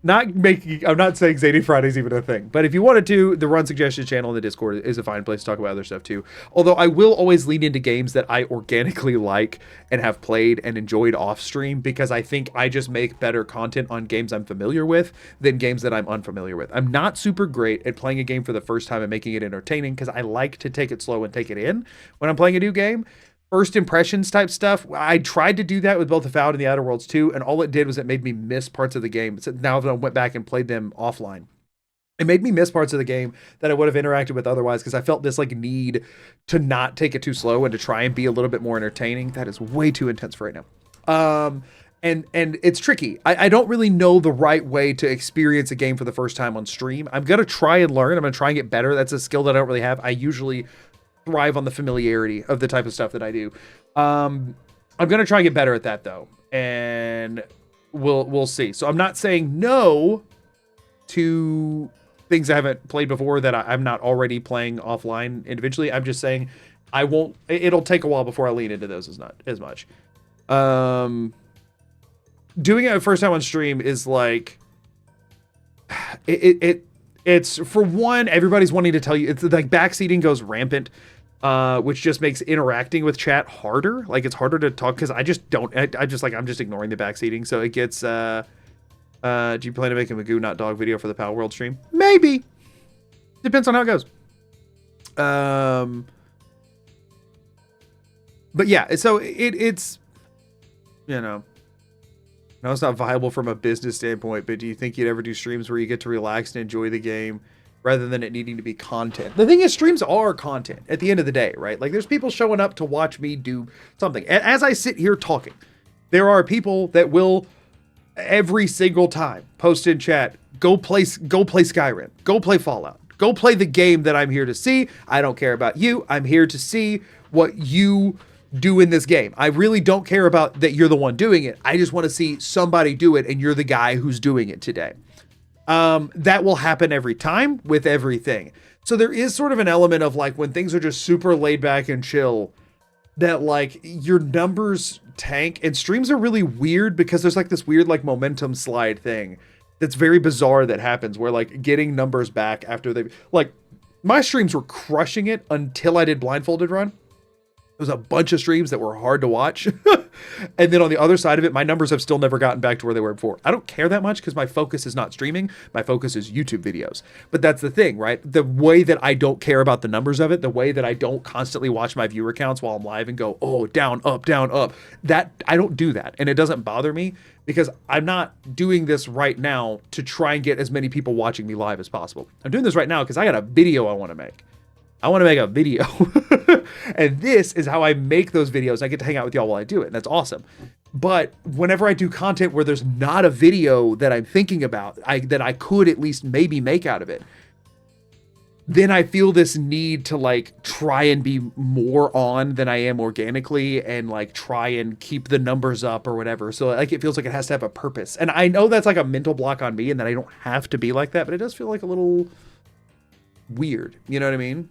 I'm not saying Zany Friday's even a thing, but if you wanted to, the Run Suggestions channel in the Discord is a fine place to talk about other stuff too. Although I will always lean into games that I organically like and have played and enjoyed off stream, because I think I just make better content on games I'm familiar with than games that I'm unfamiliar with. I'm not super great at playing a game for the first time and making it entertaining, because I like to take it slow and take it in when I'm playing a new game. First impressions type stuff, I tried to do that with both the Avowed and the Outer Worlds 2, and all it did was it made me miss parts of the game. So now that I went back and played them offline, it made me miss parts of the game that I would have interacted with otherwise, because I felt this like need to not take it too slow and to try and be a little bit more entertaining. That is way too intense for right now. And it's tricky. I don't really know the right way to experience a game for the first time on stream. I'm going to try and learn. I'm going to try and get better. That's a skill that I don't really have. I usually thrive on the familiarity of the type of stuff that I do. I'm gonna try and get better at that though, and we'll see. So I'm not saying no to things I haven't played before that I'm not already playing offline individually. I'm just saying I won't. It'll take a while before I lean into those as much. Doing it first time on stream is like it's, for one, everybody's wanting to tell you. It's like backseating goes rampant. Which just makes interacting with chat harder. Like, it's harder to talk because I just don't. I'm just ignoring the backseating. So it gets. Do you plan to make a Magoo not dog video for the Pal World stream? Maybe. Depends on how it goes. But yeah, so it's, no, it's not viable from a business standpoint. But do you think you'd ever do streams where you get to relax and enjoy the game, rather than it needing to be content? The thing is, streams are content at the end of the day, right? Like, there's people showing up to watch me do something. As I sit here talking, there are people that will every single time post in chat, go play Skyrim, go play Fallout, go play the game that I'm here to see. I don't care about you. I'm here to see what you do in this game. I really don't care about that you're the one doing it. I just want to see somebody do it, and you're the guy who's doing it today. That will happen every time with everything. So there is sort of an element of like, when things are just super laid back and chill, that like your numbers tank. And streams are really weird because there's like this weird like momentum slide thing that's very bizarre that happens, where like getting numbers back after like, my streams were crushing it until I did Blindfolded Run. There was a bunch of streams that were hard to watch. And then on the other side of it, my numbers have still never gotten back to where they were before. I don't care that much because my focus is not streaming. My focus is YouTube videos. But that's the thing, right? The way that I don't care about the numbers of it, the way that I don't constantly watch my viewer counts while I'm live and go, oh, down, up, that I don't do that. And it doesn't bother me because I'm not doing this right now to try and get as many people watching me live as possible. I'm doing this right now because I got a video I want to make. I want to make a video. And this is how I make those videos. I get to hang out with y'all while I do it. And that's awesome. But whenever I do content where there's not a video that I'm thinking about, that I could at least maybe make out of it, then I feel this need to like try and be more on than I am organically, and like try and keep the numbers up or whatever. So like, it feels like it has to have a purpose. And I know that's like a mental block on me, and that I don't have to be like that, but it does feel like a little weird. You know what I mean?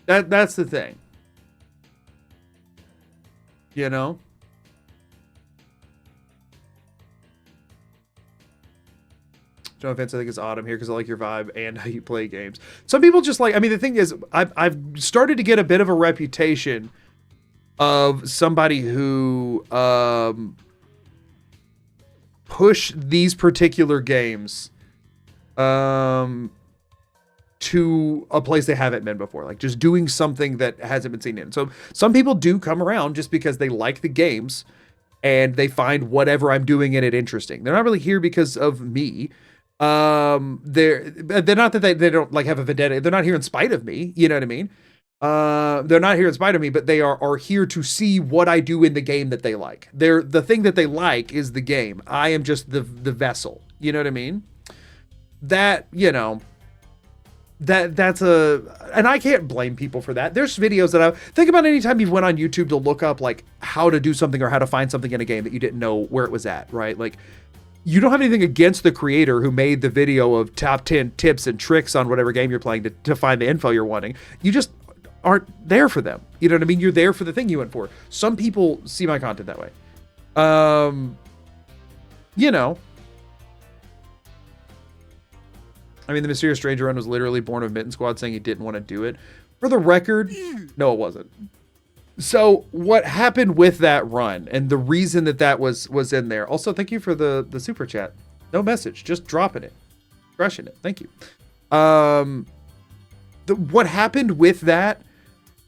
That's the thing. You know? John Fence, I think it's autumn here because I like your vibe and how you play games. Some people just like, I mean, the thing is, I've started to get a bit of a reputation of somebody who push these particular games to a place they haven't been before, like just doing something that hasn't been seen in. So some people do come around just because they like the games and they find whatever I'm doing in it interesting. They're not really here because of me. They're not that they don't like have a vendetta. They're not here in spite of me. You know what I mean? They're not here in spite of me, but they are here to see what I do in the game that they like. The thing that they like is the game. I am just the vessel. You know what I mean? That, you know, that's and I can't blame people for that. There's videos that I think about anytime you went on YouTube to look up like how to do something or how to find something in a game that you didn't know where it was at, right? Like, you don't have anything against the creator who made the video of top 10 tips and tricks on whatever game you're playing to find the info you're wanting. You just aren't there for them. You know what I mean? You're there for the thing you went for. Some people see my content that way. You know, I mean, the Mysterious Stranger run was literally born of Mitten Squad saying he didn't want to do it. For the record, no, it wasn't. So what happened with that run and the reason that was in there. Also, thank you for the super chat. No message, just dropping it, crushing it. Thank you. What happened with that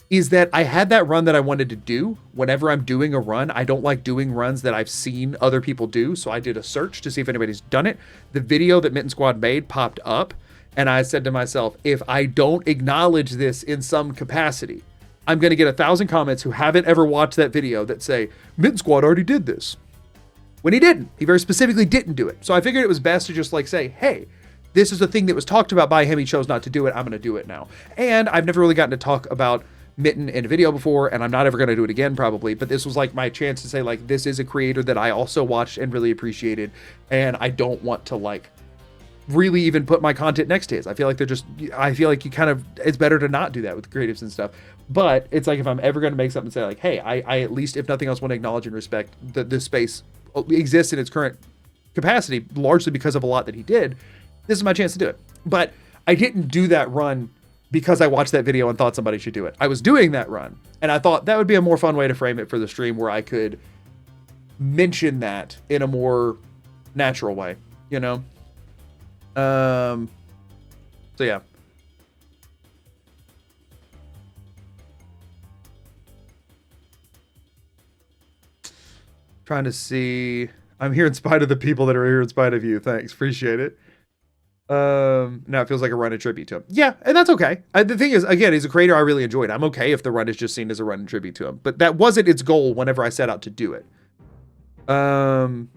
is that I had that run that I wanted to do. Whenever I'm doing a run, I don't like doing runs that I've seen other people do. So I did a search to see if anybody's done it. The video that Mitten Squad made popped up. And I said to myself, if I don't acknowledge this in some capacity, I'm going to get 1,000 comments who haven't ever watched that video that say, Mitten Squad already did this. When he didn't. He very specifically didn't do it. So I figured it was best to just like say, hey, this is a thing that was talked about by him. He chose not to do it. I'm going to do it now. And I've never really gotten to talk about Mitten in a video before, and I'm not ever going to do it again probably, but this was like my chance to say like, this is a creator that I also watched and really appreciated, and I don't want to like really even put my content next to his. I feel like you kind of, it's better to not do that with creatives and stuff. But it's like, if I'm ever going to make something and say like, hey, I at least, if nothing else, want to acknowledge and respect that this space exists in its current capacity, largely because of a lot that he did, this is my chance to do it. But I didn't do that run because I watched that video and thought somebody should do it. I was doing that run, and I thought that would be a more fun way to frame it for the stream, where I could mention that in a more natural way, you know? So yeah. Trying to see. I'm here in spite of the people that are here in spite of you. Thanks. Appreciate it. Now it feels like a run in tribute to him. Yeah, and that's okay. The thing is, again, he's a creator I really enjoyed. I'm okay if the run is just seen as a run in tribute to him. But that wasn't its goal whenever I set out to do it. You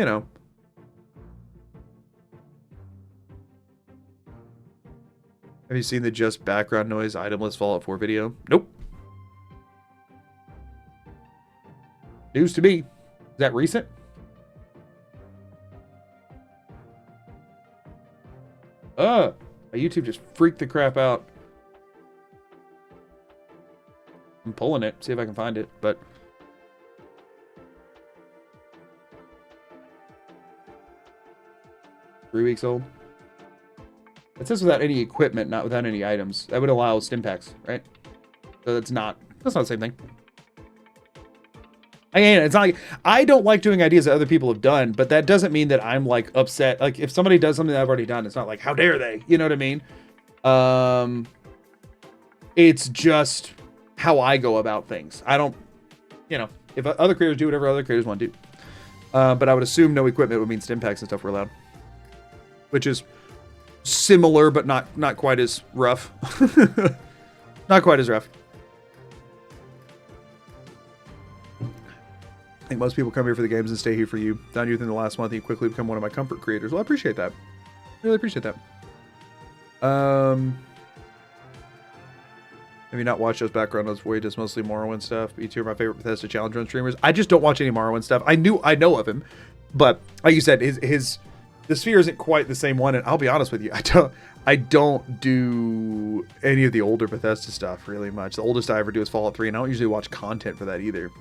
know. Have you seen the just background noise itemless Fallout 4 video? Nope. News to me. Is that recent? My YouTube just freaked the crap out. I'm pulling it, see if I can find it, but... $3 old. It says without any equipment, not without any items. That would allow stim packs, right? So that's not the same thing. Again, it's not like, I don't like doing ideas that other people have done, but that doesn't mean that I'm like upset. Like if somebody does something that I've already done, it's not like, how dare they? You know what I mean? It's just how I go about things. I don't, you know, if other creators do whatever other creators want to do. But I would assume no equipment would mean stim packs and stuff were allowed. Which is similar, but not quite as rough. Not quite as rough. I think most people come here for the games and stay here for you. Found you within the last month, you quickly become one of my comfort creators. Well, I appreciate that. Really appreciate that. Have you not watched those background notes where he does mostly Morrowind stuff? B2 are my favorite Bethesda Challenge Run streamers. I just don't watch any Morrowind stuff. I know of him, but like you said, the sphere isn't quite the same one. And I'll be honest with you, I don't do any of the older Bethesda stuff really much. The oldest I ever do is Fallout 3, and I don't usually watch content for that either.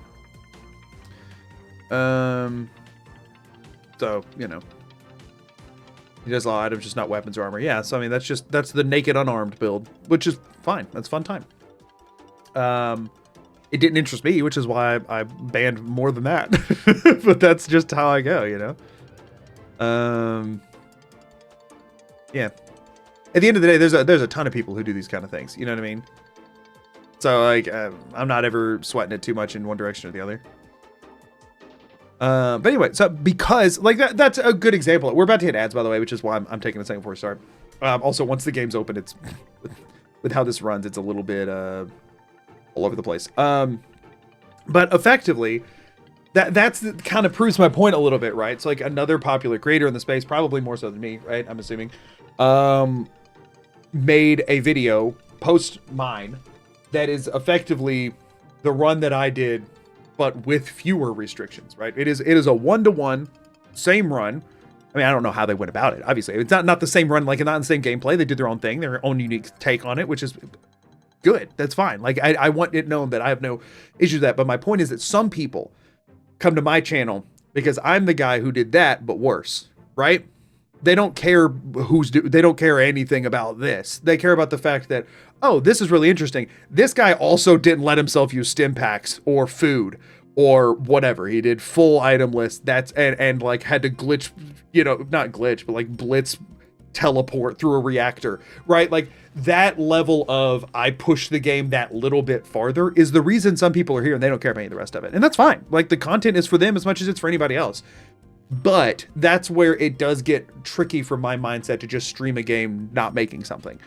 So, you know, he does a lot of items, just not weapons or armor. Yeah, so I mean, that's the naked unarmed build, which is fine. That's a fun time. It didn't interest me, which is why I banned more than that. But that's just how I go, you know? Yeah. At the end of the day, there's a ton of people who do these kind of things. You know what I mean? So like, I'm not ever sweating it too much in one direction or the other. But anyway, so because like that's a good example. We're about to hit ads, by the way, which is why I'm taking a second before we start. Also, once the game's open, it's with how this runs, it's a little bit all over the place. But effectively, that's kind of proves my point a little bit, right? So like another popular creator in the space, probably more so than me, right? I'm assuming, made a video post mine that is effectively the run that I did, but with fewer restrictions, right? It is a 1-to-1 same run. I mean, I don't know how they went about it. Obviously, it's not the same run, like not in the same gameplay. They did their own thing, their own unique take on it, which is good. That's fine. Like I want it known that I have no issue with that. But my point is that some people come to my channel because I'm the guy who did that, but worse, right? They don't care they don't care anything about this. They care about the fact that, oh, this is really interesting. This guy also didn't let himself use stim packs or food or whatever. He did full item list. And like had to glitch, not glitch, but like blitz teleport through a reactor, right? Like that level of I push the game that little bit farther is the reason some people are here and they don't care about any of the rest of it. And that's fine. Like the content is for them as much as it's for anybody else. But that's where it does get tricky for my mindset to just stream a game not making something,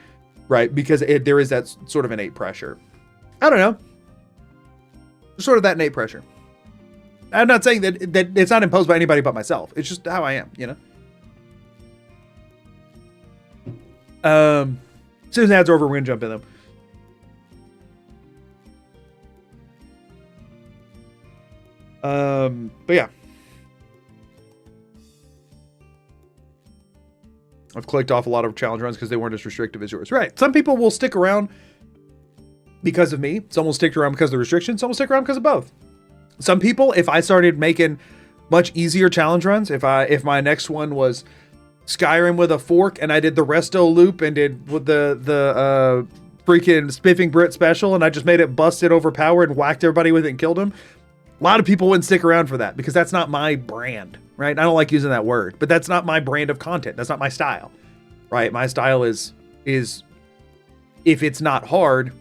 right? Because there is that sort of innate pressure. I don't know. Sort of that innate pressure. I'm not saying that it's not imposed by anybody but myself. It's just how I am, As soon as ads are over, we're gonna jump in them. But yeah. I've clicked off a lot of challenge runs because they weren't as restrictive as yours. Right. Some people will stick around because of me. Some will stick around because of the restrictions. Some will stick around because of both. Some people, if I started making much easier challenge runs, if my next one was Skyrim with a fork and I did the resto loop and did with the freaking spiffing Brit special and I just made it busted, overpowered, and whacked everybody with it and killed them, a lot of people wouldn't stick around for that because that's not my brand, right? I don't like using that word, but that's not my brand of content. That's not my style, right? My style is if it's not hard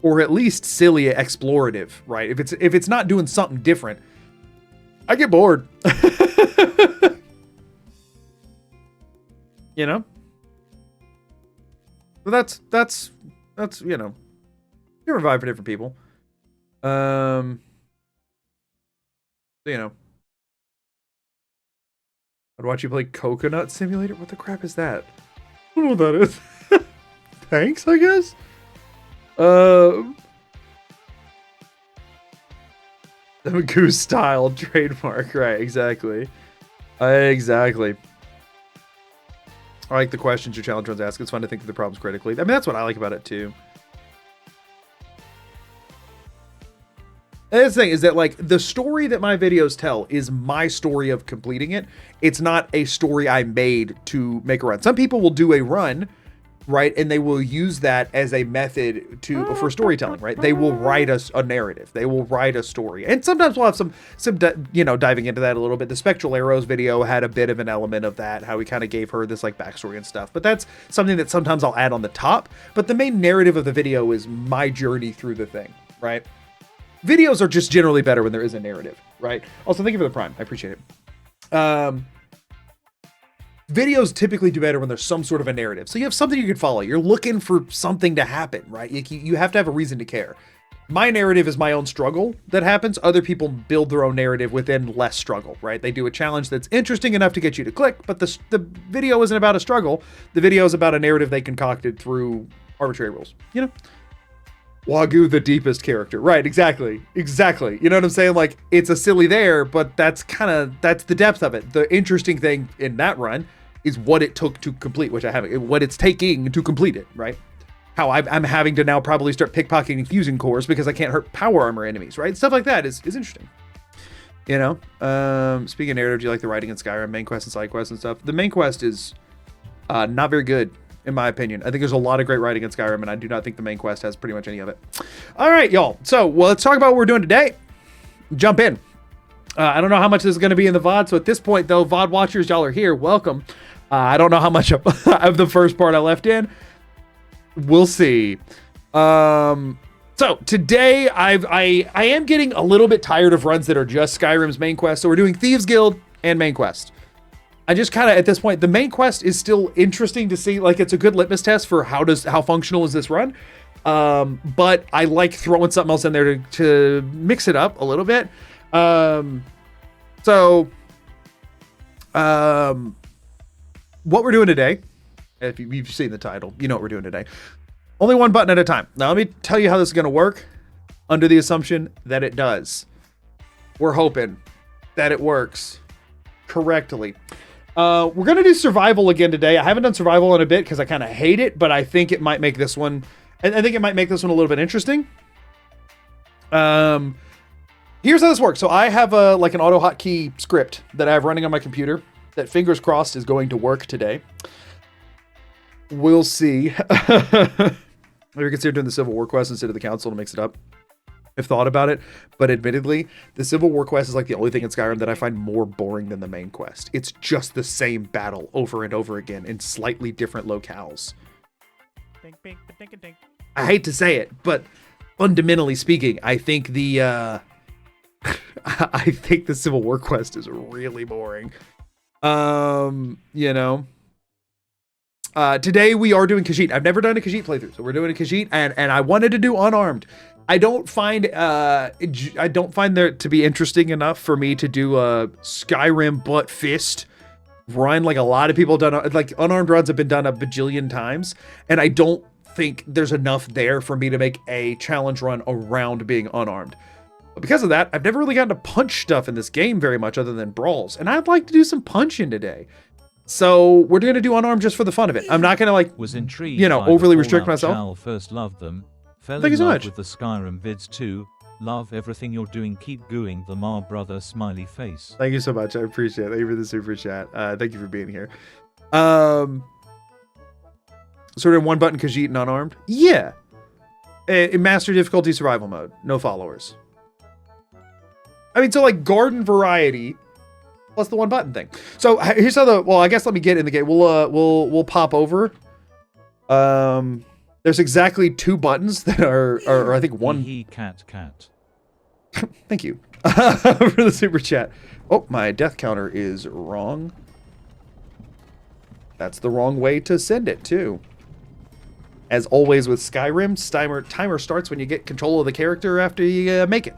or at least silly explorative, right? If it's not doing something different, I get bored. But that's different vibe for different people. I'd watch you play Coconut Simulator. What the crap is that? I don't know what that is. Thanks, I guess. The Goose style trademark, right? Exactly. Exactly. I like the questions your challenge runs ask. It's fun to think of the problems critically. I mean, that's what I like about it too. And the thing is that, like, the story that my videos tell is my story of completing it. It's not a story I made to make a run. Some people will do a run, right, and they will use that as a method for storytelling, right? They will write a narrative. They will write a story. And sometimes we'll have some diving into that a little bit. The Spectral Arrows video had a bit of an element of that, how we kind of gave her this like backstory and stuff. But that's something that sometimes I'll add on the top. But the main narrative of the video is my journey through the thing, right? Videos are just generally better when there is a narrative, right? Also, thank you for the Prime. I appreciate it. Videos typically do better when there's some sort of a narrative. So you have something you can follow. You're looking for something to happen, right? You have to have a reason to care. My narrative is my own struggle that happens. Other people build their own narrative within less struggle, right? They do a challenge that's interesting enough to get you to click, but the video isn't about a struggle. The video is about a narrative they concocted through arbitrary rules, Wagyu, the deepest character. Right, exactly. You know what I'm saying? Like, it's a silly there, but that's the depth of it. The interesting thing in that run is what it took to complete, which I haven't, what it's taking to complete it, right? How I'm having to now probably start pickpocketing fusion cores because I can't hurt power armor enemies, right? Stuff like that is interesting. Speaking of narrative, do you like the writing in Skyrim, main quest and side quests and stuff? The main quest is not very good, in my opinion. I think there's a lot of great writing in Skyrim, and I do not think the main quest has pretty much any of it. All right, y'all. So, let's talk about what we're doing today. Jump in. I don't know how much this is going to be in the VOD, so at this point, though, VOD watchers, y'all are here. Welcome. I don't know how much of the first part I left in. We'll see. So, today, I am getting a little bit tired of runs that are just Skyrim's main quest, so we're doing Thieves Guild and main quest. I just kind of, at this point, the main quest is still interesting to see. Like, it's a good litmus test for how functional is this run. But I like throwing something else in there to mix it up a little bit. What we're doing today, if you've seen the title, you know what we're doing today. Only one button at a time. Now, let me tell you how this is going to work under the assumption that it does. We're hoping that it works correctly. We're going to do survival again today. I haven't done survival in a bit because I kind of hate it, but I think it might make this one, I think it might make this one a little bit interesting. Here's how this works. So I have an auto hotkey script that I have running on my computer. that fingers crossed is going to work today. We'll see. Maybe consider doing the Civil War quest instead of the council to mix it up. I've thought about it, but admittedly, the Civil War quest is like the only thing in Skyrim that I find more boring than the main quest. It's just the same battle over and over again in slightly different locales. I hate to say it, but fundamentally speaking, I think the I think the Civil War quest is really boring. You know. Today we are doing Khajiit. I've never done a Khajiit playthrough, so we're doing a Khajiit, and I wanted to do Unarmed. I don't find there to be interesting enough for me to do a Skyrim butt fist run like a lot of people have done. Like Unarmed runs have been done a bajillion times, and I don't think there's enough there for me to make a challenge run around being unarmed. But because of that, I've never really gotten to punch stuff in this game very much other than brawls, and I'd like to do some punching today. So we're going to do Unarmed just for the fun of it. I'm not going to Was intrigued overly restrict myself. Chal first loved them. Fell Thank you in so love much. with the Skyrim vids too. Love everything you're doing. Keep going. The Mar brother smiley face. Thank you so much. I appreciate it. Thank you for the super chat. Thank you for being here. Sort of one button Khajiit and Unarmed. Yeah. In master difficulty survival mode. No followers. I mean, so like garden variety plus the one button thing. So here's how I guess let me get in the game. We'll pop over. There's exactly 2 buttons that are I think one. Cat. Thank you for the super chat. Oh, my death counter is wrong. That's the wrong way to send it too. As always with Skyrim, timer starts when you get control of the character after you make it.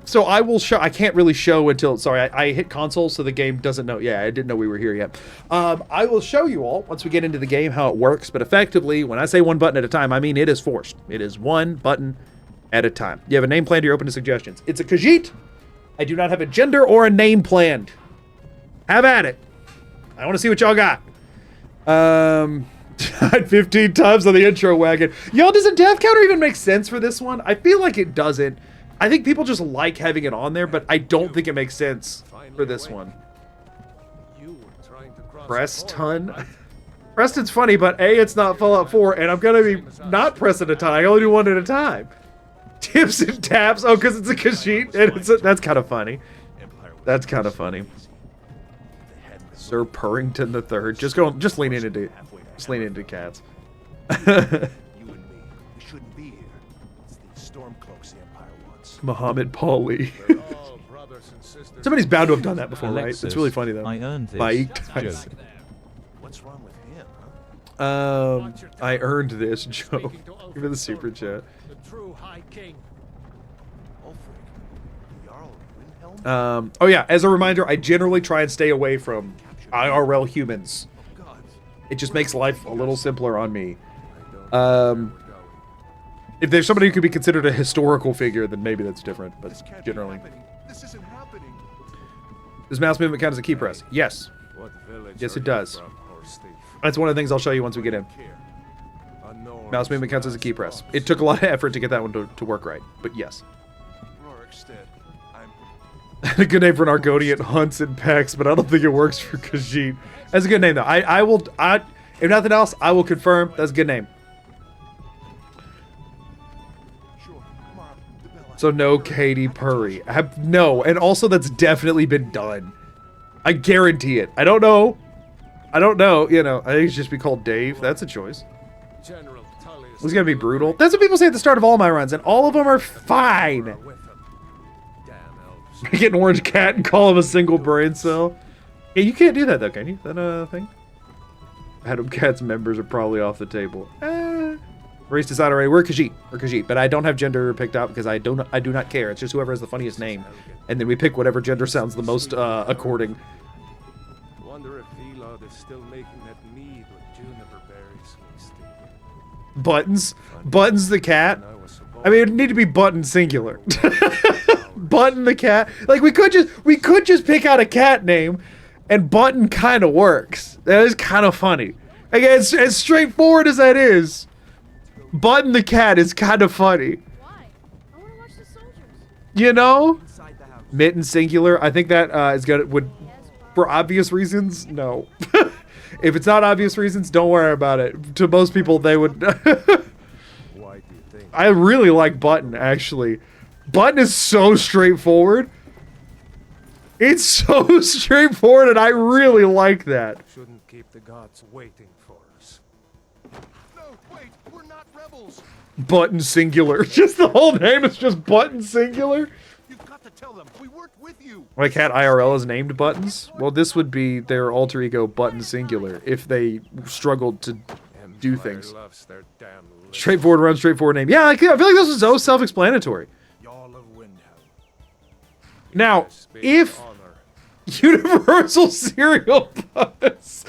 So I will show. I can't really show until. Sorry, I hit console, so the game doesn't know. Yeah, I didn't know we were here yet. I will show you all once we get into the game how it works. But effectively, when I say one button at a time, I mean it is forced. It is one button at a time. You have a name planned. You're open to suggestions. It's a Khajiit. I do not have a gender or a name planned. Have at it. I want to see what y'all got. Died 15 times on the intro wagon. Y'all, does a death counter even make sense for this one? I feel like it doesn't. I think people just like having it on there, but I don't think it makes sense for this one. Preston. Preston's funny, but A, it's not Fallout 4, and I'm gonna be not pressing a time. I only do one at a time. Tips and taps. Oh, because it's a Khajiit, and that's kind of funny. That's kind of funny. Sir Purrington the Third. Just lean into cats. Muhammad Pauly. Somebody's bound to have done that before, Alexis, right? It's really funny though. I earned this. Joke. What's wrong with him, huh? I earned this, Joe. Give me the super chat. The true High King. Jarl Windhelm? Oh yeah, as a reminder, I generally try and stay away from IRL humans. It just makes life a little simpler on me. If there's somebody who could be considered a historical figure, then maybe that's different, but generally. This isn't happening. Does mouse movement count as a key press? Yes. Yes, it does. That's one of the things I'll show you once we get in. Mouse movement counts as a key press. It took a lot of effort to get that one to work right, but yes. A good name for an Argonian, hunts and pecks, but I don't think it works for Khajiit. That's a good name though. If nothing else, I will confirm that's a good name. So no Katy Perry. No, and also that's definitely been done. I guarantee it. I don't know. You know, I think it should just be called Dave. That's a choice. It's gonna be brutal. That's what people say at the start of all my runs, and all of them are fine. Get an orange cat and call him a single brain cell. Yeah, you can't do that though, can you? Is that a thing? Adam Cat's members are probably off the table. Race design already. We're Khajiit, but I don't have gender picked out because I do not care. It's just whoever has the funniest name, and then we pick whatever gender sounds the most according. Wonder if Elod is still making that mead with juniper berries. Buttons the cat. I mean, it'd need to be Button singular. Button the cat. Like we could just pick out a cat name, and Button kind of works. That is kind of funny. Again, as straightforward as that is. Button the cat is kind of funny. Why? I want to watch the soldiers. You know? Mitten singular. I think that is gonna for obvious reasons. No. If it's not obvious reasons, don't worry about it. To most people, they would. Why do you think? I really like button, actually. Button is so straightforward. It's so straightforward, and I really like that. Shouldn't keep the gods waiting for us. No, wait, we're not rebels. Button singular. Just the whole name is just button singular. You've got to tell them we worked with you. My cat IRL is named Buttons. Well, this would be their alter ego Button Singular if they struggled to do Empire things. loves their damn lips. Straightforward run, straightforward name. Yeah, I feel like this was so self-explanatory. Y'all of Windhelm. Now, Speak if honor. Universal Serial Bus.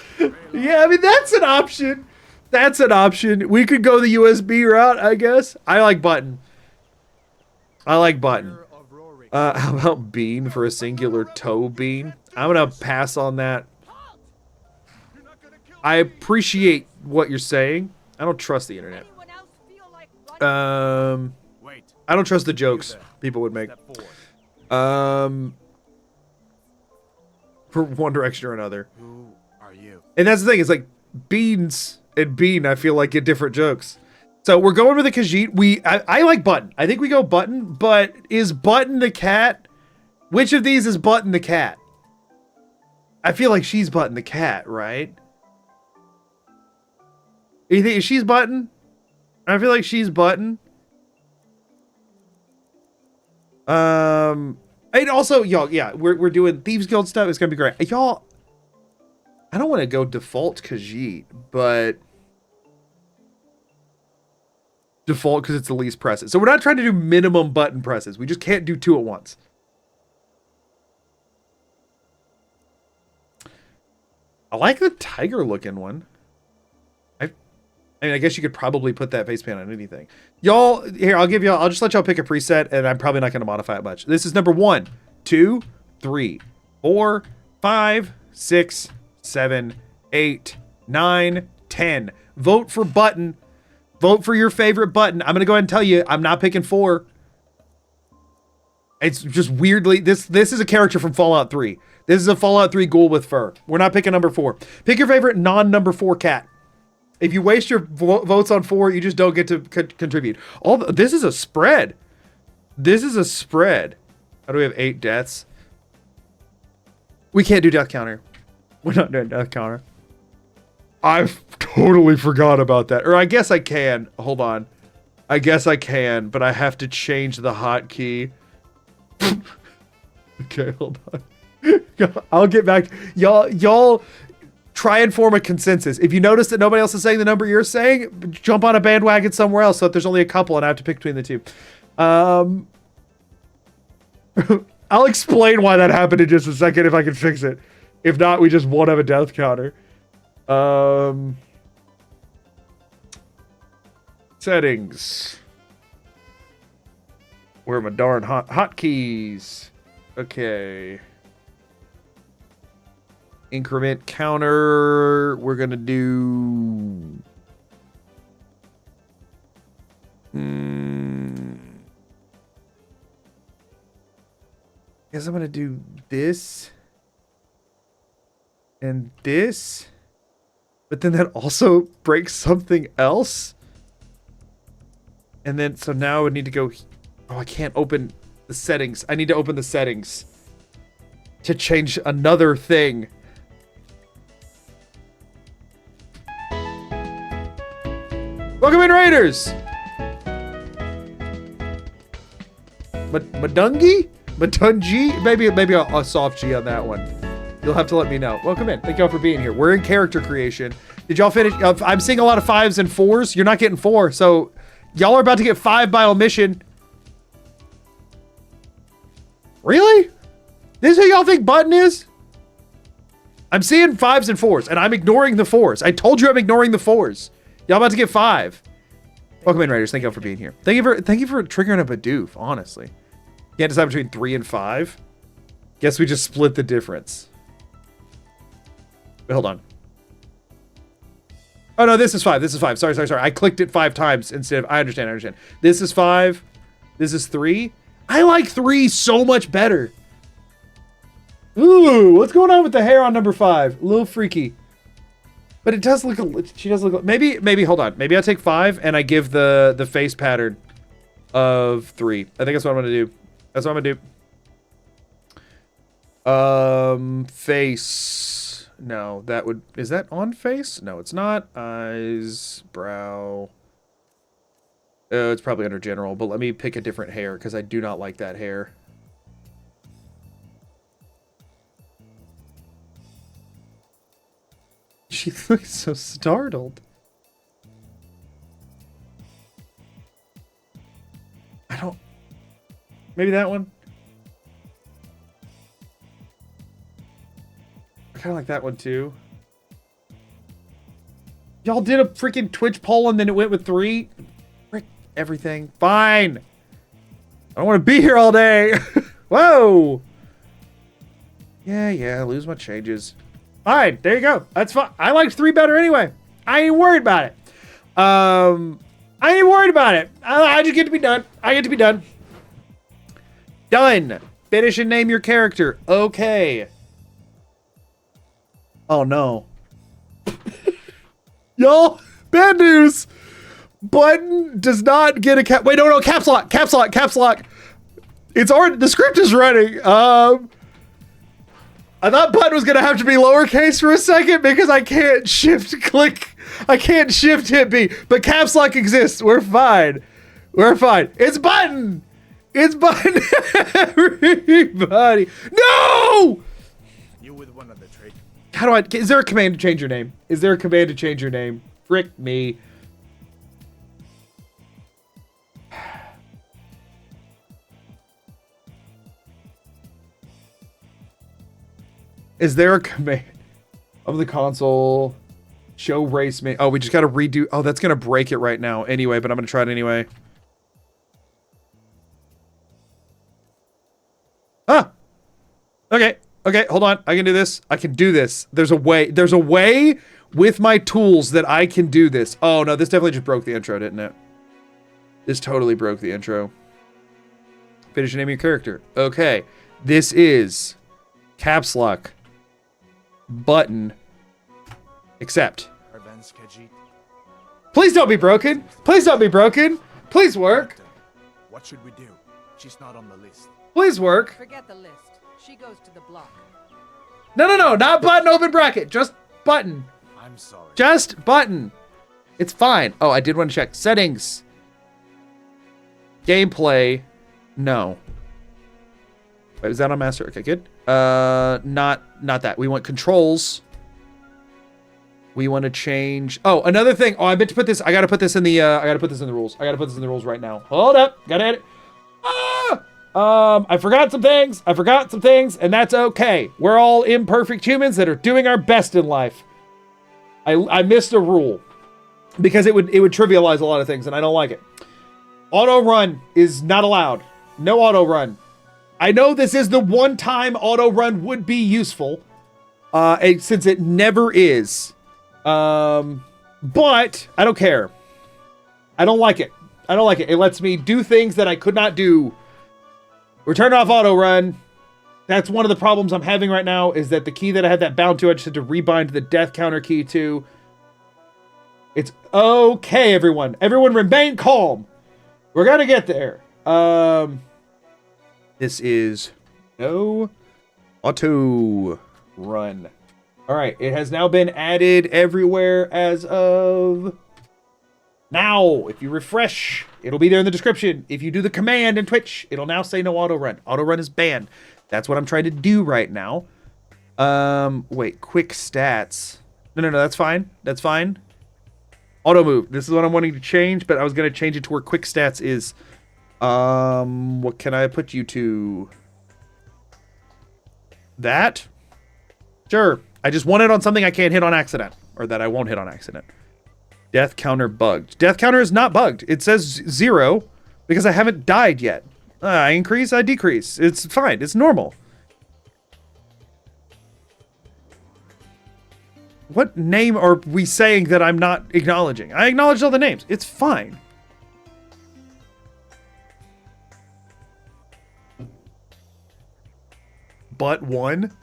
Yeah, I mean, that's an option. That's an option. We could go the USB route, I guess. I like Button. I like Button. How about bean for a singular toe bean? I'm gonna pass on that. I appreciate what you're saying. I don't trust the internet. I don't trust the jokes people would make. For one direction or another. Who are you? And that's the thing, it's like beans and bean, I feel like, get different jokes. So we're going with the Khajiit. I like Button. I think we go Button, but is Button the cat? Which of these is Button the cat? I feel like she's Button the cat, right? You think she's Button? I feel like she's Button. And also, y'all, yeah, we're doing Thieves Guild stuff. It's gonna be great. Y'all, I don't want to go default Khajiit, but default because it's the least presses. So we're not trying to do minimum button presses. We just can't do two at once. I like the tiger looking one. I mean, I guess you could probably put that face paint on anything. Y'all, here, I'll just let y'all pick a preset, and I'm probably not going to modify it much. This is number 1, 2, 3, 4, 5, 6, 7, 8, 9, 10. Vote for Button. Vote for your favorite Button. I'm going to go ahead and tell you, I'm not picking 4. It's just weirdly, this is a character from Fallout 3. This is a Fallout 3 ghoul with fur. We're not picking number 4. Pick your favorite non-number 4 cat. If you waste your votes on 4, you just don't get to contribute. This is a spread. This is a spread. How do we have 8 deaths? We can't do death counter. We're not doing death counter. I totally forgot about that. Or I guess I can. Hold on. I guess I can, but I have to change the hotkey. Okay, hold on. I'll get back. Y'all try and form a consensus. If you notice that nobody else is saying the number you're saying, jump on a bandwagon somewhere else so that there's only a couple and I have to pick between the two. I'll explain why that happened in just a second if I can fix it. If not, we just won't have a death counter. Settings. Where are my darn hotkeys? Okay. Increment counter. We're gonna do. Guess I'm gonna do this and this, but then that also breaks something else. And then so now I would need to go. Oh, I can't open the settings. I need to open the settings to change another thing. Welcome in, Raiders! Madungi? Matungi? Maybe a soft G on that one. You'll have to let me know. Welcome in. Thank y'all for being here. We're in character creation. Did y'all finish? I'm seeing a lot of 5s and 4s. You're not getting 4, so y'all are about to get 5 by omission. Really? This is who y'all think Button is? I'm seeing 5s and 4s, and I'm ignoring the 4s. I told you I'm ignoring the 4s. Y'all about to get 5. Welcome in, Raiders. Thank you all for being here. Thank you for triggering up a doof, honestly. Can't decide between 3 and 5. Guess we just split the difference. Wait, hold on. Oh no, this is 5. This is 5. Sorry. I clicked it 5 times instead of. I understand. This is 5. This is 3. I like 3 so much better. Ooh, what's going on with the hair on number 5? A little freaky. But it does look, she does look, maybe, hold on. Maybe I take 5 and I give the face pattern of 3. I think that's what I'm going to do. That's what I'm going to do. Face. No, that would, is that on face? No, it's not. Eyes, brow. Oh, it's probably under general, but let me pick a different hair because I do not like that hair. She looks so startled. I don't... Maybe that one? I kind of like that one too. Y'all did a freaking Twitch poll and then it went with 3? Frick everything. Fine. I don't want to be here all day. Whoa. Yeah, lose my changes. Fine, there you go. That's fine. I liked 3 better anyway. I ain't worried about it. I ain't worried about it. I just get to be done. I get to be done. Done. Finish and name your character. Okay. Oh no. Y'all, bad news. Button does not get a cap. Wait, no, caps lock, caps lock, caps lock. It's already, the script is running. I thought button was gonna have to be lowercase for a second because I can't shift click. I can't shift hit B, but caps lock exists. We're fine. We're fine. It's button. It's button. Everybody. No! You with one of the trade. How do I, is there a command to change your name? Is there a command to change your name? Frick me. Is there a command of the console? Show race me. Oh, we just got to redo. Oh, that's going to break it right now anyway, but I'm going to try it anyway. Ah! Okay. Okay, hold on. I can do this. I can do this. There's a way. There's a way with my tools that I can do this. Oh, no, this definitely just broke the intro, didn't it? This totally broke the intro. Finish the name of your character. Okay. This is caps lock. Button. Accept. Please don't be broken. Please don't be broken. Please work. What should we do? She's not on the list. Please work. Forget the list. She goes to the block. No, not button open bracket. Just button. I'm sorry. Just button. It's fine. Oh, I did want to check. Settings. Gameplay. No. Wait, is that on master? Okay, good. Not that. We want controls. We want to change. Oh, another thing. Oh, I meant to put this. I gotta put this in the. I gotta put this in the rules. I gotta put this in the rules right now. Hold up. Gotta edit. I forgot some things. And that's okay. We're all imperfect humans that are doing our best in life. I missed a rule because it would trivialize a lot of things, and I don't like it. Auto run is not allowed. No auto run. I know this is the one time auto run would be useful, since it never is. But I don't care. I don't like it. It lets me do things that I could not do. We're turning off auto run. That's one of the problems I'm having right now, is that the key that I had that bound to, I just had to rebind the death counter key to. It's okay, everyone. Everyone remain calm. We're gonna get there. This is no auto run. All right, it has now been added everywhere as of now. If you refresh, it'll be there in the description. If you do the command in Twitch, it'll now say no auto run. Auto run is banned. That's what I'm trying to do right now. Wait, quick stats. No, that's fine. That's fine. Auto move. This is what I'm wanting to change, but I was going to change it to where quick stats is. What can I put you to? That? Sure. I just want it on something I can't hit on accident, or that I won't hit on accident. Death counter bugged. Death counter is not bugged. It says 0 because I haven't died yet. I increase, I decrease. It's fine. It's normal. What name are we saying that I'm not acknowledging? I acknowledged all the names. It's fine. but one?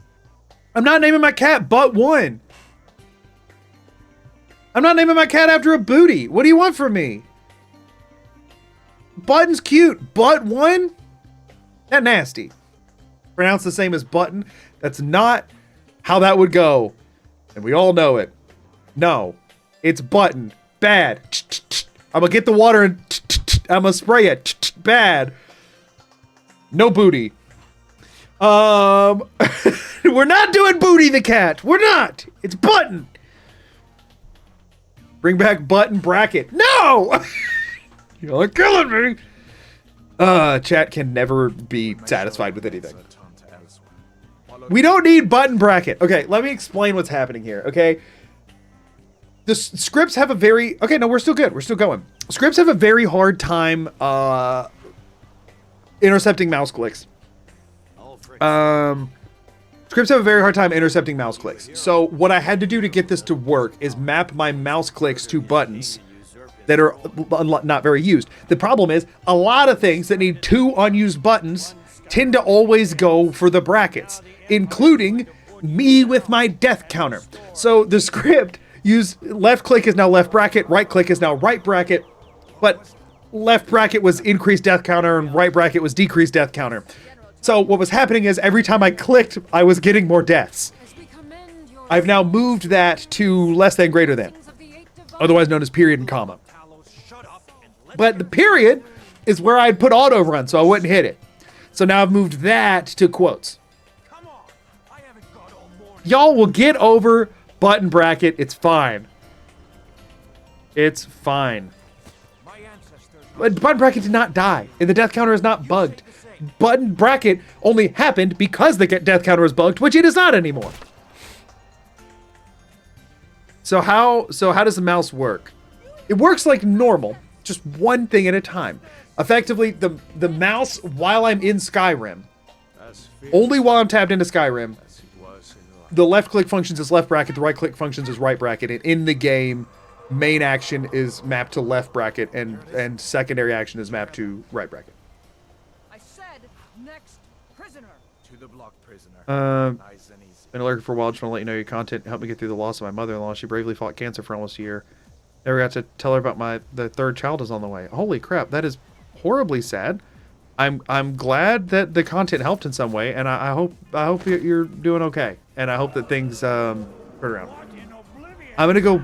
I'm not naming my cat but one. I'm not naming my cat after a booty. What do you want from me? Button's cute. But one? That nasty. Pronounced the same as button. That's not how that would go. And we all know it. No. It's button. Bad. I'm gonna get the water and I'm gonna spray it. Bad. No booty. We're not doing Booty the cat. We're not. It's Button. Bring back Button Bracket. No! You're killing me. Chat can never be satisfied with anything. We don't need Button Bracket. Okay, let me explain what's happening here, okay? The scripts have a very... Okay, no, we're still good. We're still going. Scripts have a very hard time intercepting mouse clicks. Scripts have a very hard time intercepting mouse clicks. So what I had to do to get this to work is map my mouse clicks to buttons that are not very used. The problem is a lot of things that need 2 unused buttons tend to always go for the brackets, including me with my death counter. So the script used left click is now left bracket, right click is now right bracket, but left bracket was increased death counter and right bracket was decreased death counter. So what was happening is every time I clicked, I was getting more deaths. I've now moved that to less than greater than, otherwise known as period and comma. But the period is where I'd put auto run so I wouldn't hit it. So now I've moved that to quotes. Y'all will get over button bracket. It's fine. It's fine. But button bracket did not die, and the death counter is not bugged. Button bracket only happened because the death counter was bugged, which it is not anymore. So how does the mouse work? It works like normal, just one thing at a time. Effectively, the mouse while I'm in Skyrim, only while I'm tabbed into Skyrim, the left click functions as left bracket, the right click functions as right bracket, and in the game, main action is mapped to left bracket and secondary action is mapped to right bracket. Next prisoner. To the block, prisoner. Nice and easy. Been lurking for a while. Just want to let you know your content helped me get through the loss of my mother-in-law. She bravely fought cancer for almost a year. Never got to tell her about the third child is on the way. Holy crap, that is horribly sad. I'm glad that the content helped in some way, and I hope you're doing okay, and I hope that things turn around. I'm gonna go,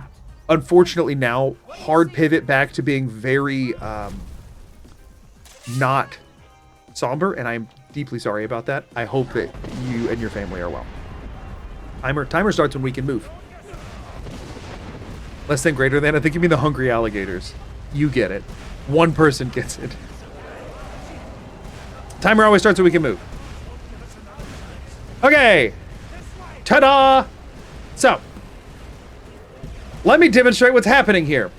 unfortunately now, hard pivot back to being very not somber, and I'm deeply sorry about that. I hope that you and your family are well. Timer starts when we can move. Less than greater than, I think you mean the hungry alligators. You get it. One person gets it. Timer always starts when we can move. Okay. Ta-da! So, let me demonstrate what's happening here.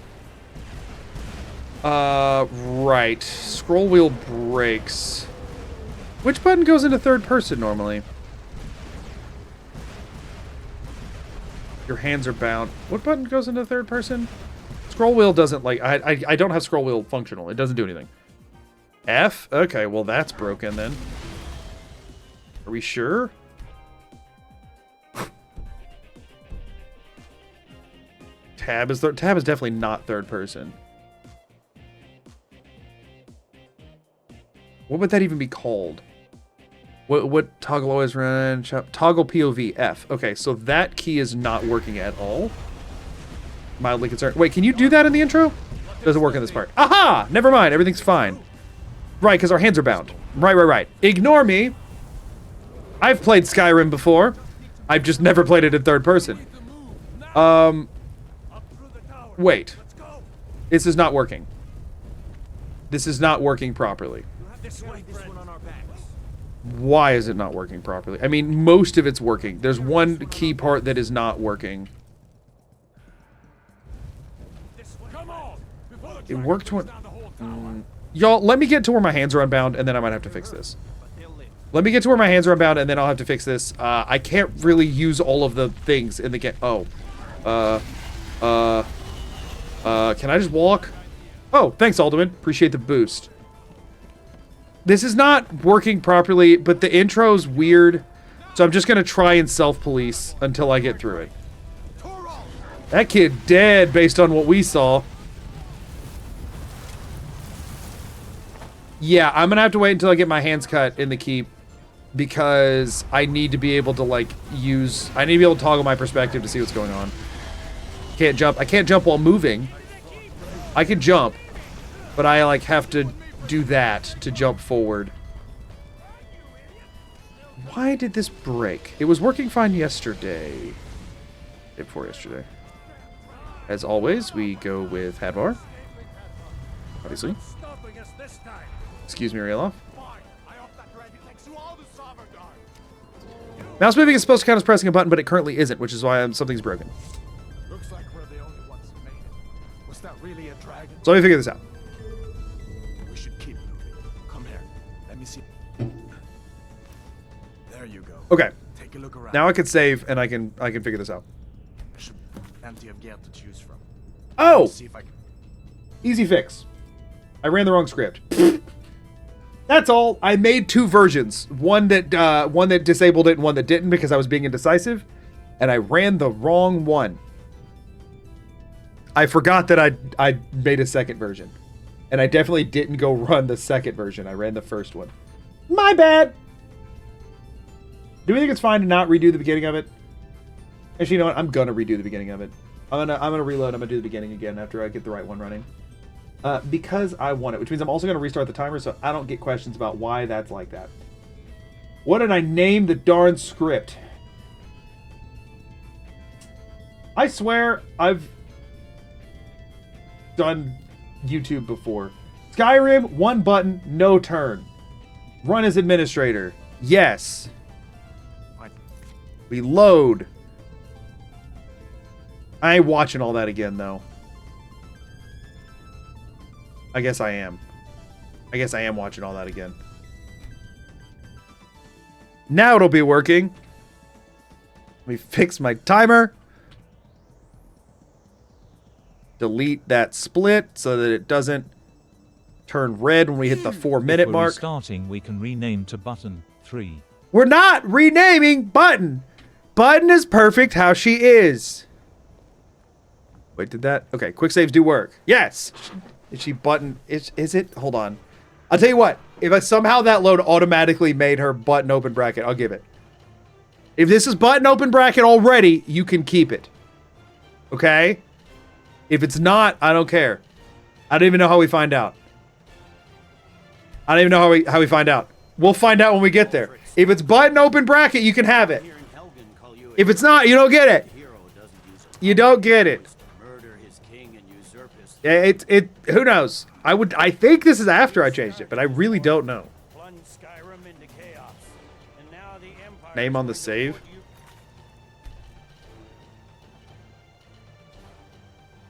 Right. Scroll wheel breaks. Which button goes into third person normally? Your hands are bound. What button goes into third person? Scroll wheel doesn't like... I don't have scroll wheel functional. It doesn't do anything. F? Okay, well that's broken then. Are we sure? Tab is definitely not third person. What would that even be called? What toggle always run? Toggle POV F. Okay, so that key is not working at all. Mildly concerned. Wait, can you do that in the intro? Doesn't work in this part. Aha! Never mind. Everything's fine. Right, because our hands are bound. Right. Ignore me. I've played Skyrim before. I've just never played it in third person. Wait. This is not working. This is not working properly. Why is it not working properly? I mean, most of it's working. There's one key part that is not working. It worked when... Y'all, let me get to where my hands are unbound, and then I might have to fix this. Let me get to where my hands are unbound, and then I'll have to fix this. I can't really use all of the things in the game. Oh. Can I just walk? Oh, thanks, Alderman. Appreciate the boost. This is not working properly, but the intro's weird. So I'm just gonna try and self-police until I get through it. That kid dead based on what we saw. Yeah, I'm gonna have to wait until I get my hands cut in the keep because I need to be able to like I need to be able to toggle my perspective to see what's going on. Can't jump. I can't jump while moving. I can jump, but I like have to do that to jump forward. Why did this break? It was working fine yesterday. Day before yesterday. As always, we go with Hadvar. Obviously. Excuse me, Rayloff. Mouse moving is supposed to count as pressing a button, but it currently isn't, which is why something's broken. Looks like we're the only ones who made it. Was that really a dragon? So let me figure this out. We should keep moving. Come here. Let me see. There you go. Okay. Take a look around. Now I can save and I can figure this out. There should be plenty of gear to choose from. Oh! Let's see if I can. Easy fix. I ran the wrong script. That's all. I made two versions. One that disabled it and one that didn't because I was being indecisive. And I ran the wrong one. I forgot that I made a second version. And I definitely didn't go run the second version. I ran the first one. My bad! Do we think it's fine to not redo the beginning of it? Actually, you know what? I'm gonna redo the beginning of it. I'm gonna reload. I'm gonna do the beginning again after I get the right one running. Because I want it, which means I'm also gonna restart the timer so I don't get questions about why that's like that. What did I name the darn script? I swear I've done YouTube before. Skyrim, one button, no turn. Run as administrator. Yes. Reload. I ain't watching all that again, though. I guess I am. I guess I am watching all that again. Now it'll be working. Let me fix my timer. Delete that split so that it doesn't turn red when we hit the 4-minute mark. Starting, we can rename to button 3. We're not renaming Button. Button is perfect how she is. Wait, did that? Okay, quick saves do work. Yes. Is she Button? Is it? Hold on. I'll tell you what. If I somehow that load automatically made her Button open bracket, I'll give it. If this is Button open bracket already, you can keep it. Okay? If it's not, I don't care. I don't even know how we find out. I don't even know how we find out. We'll find out when we get there. If it's Button open bracket, you can have it. If it's not, you don't get it. You don't get it. It who knows? I think this is after I changed it, but I really don't know. Name on the save.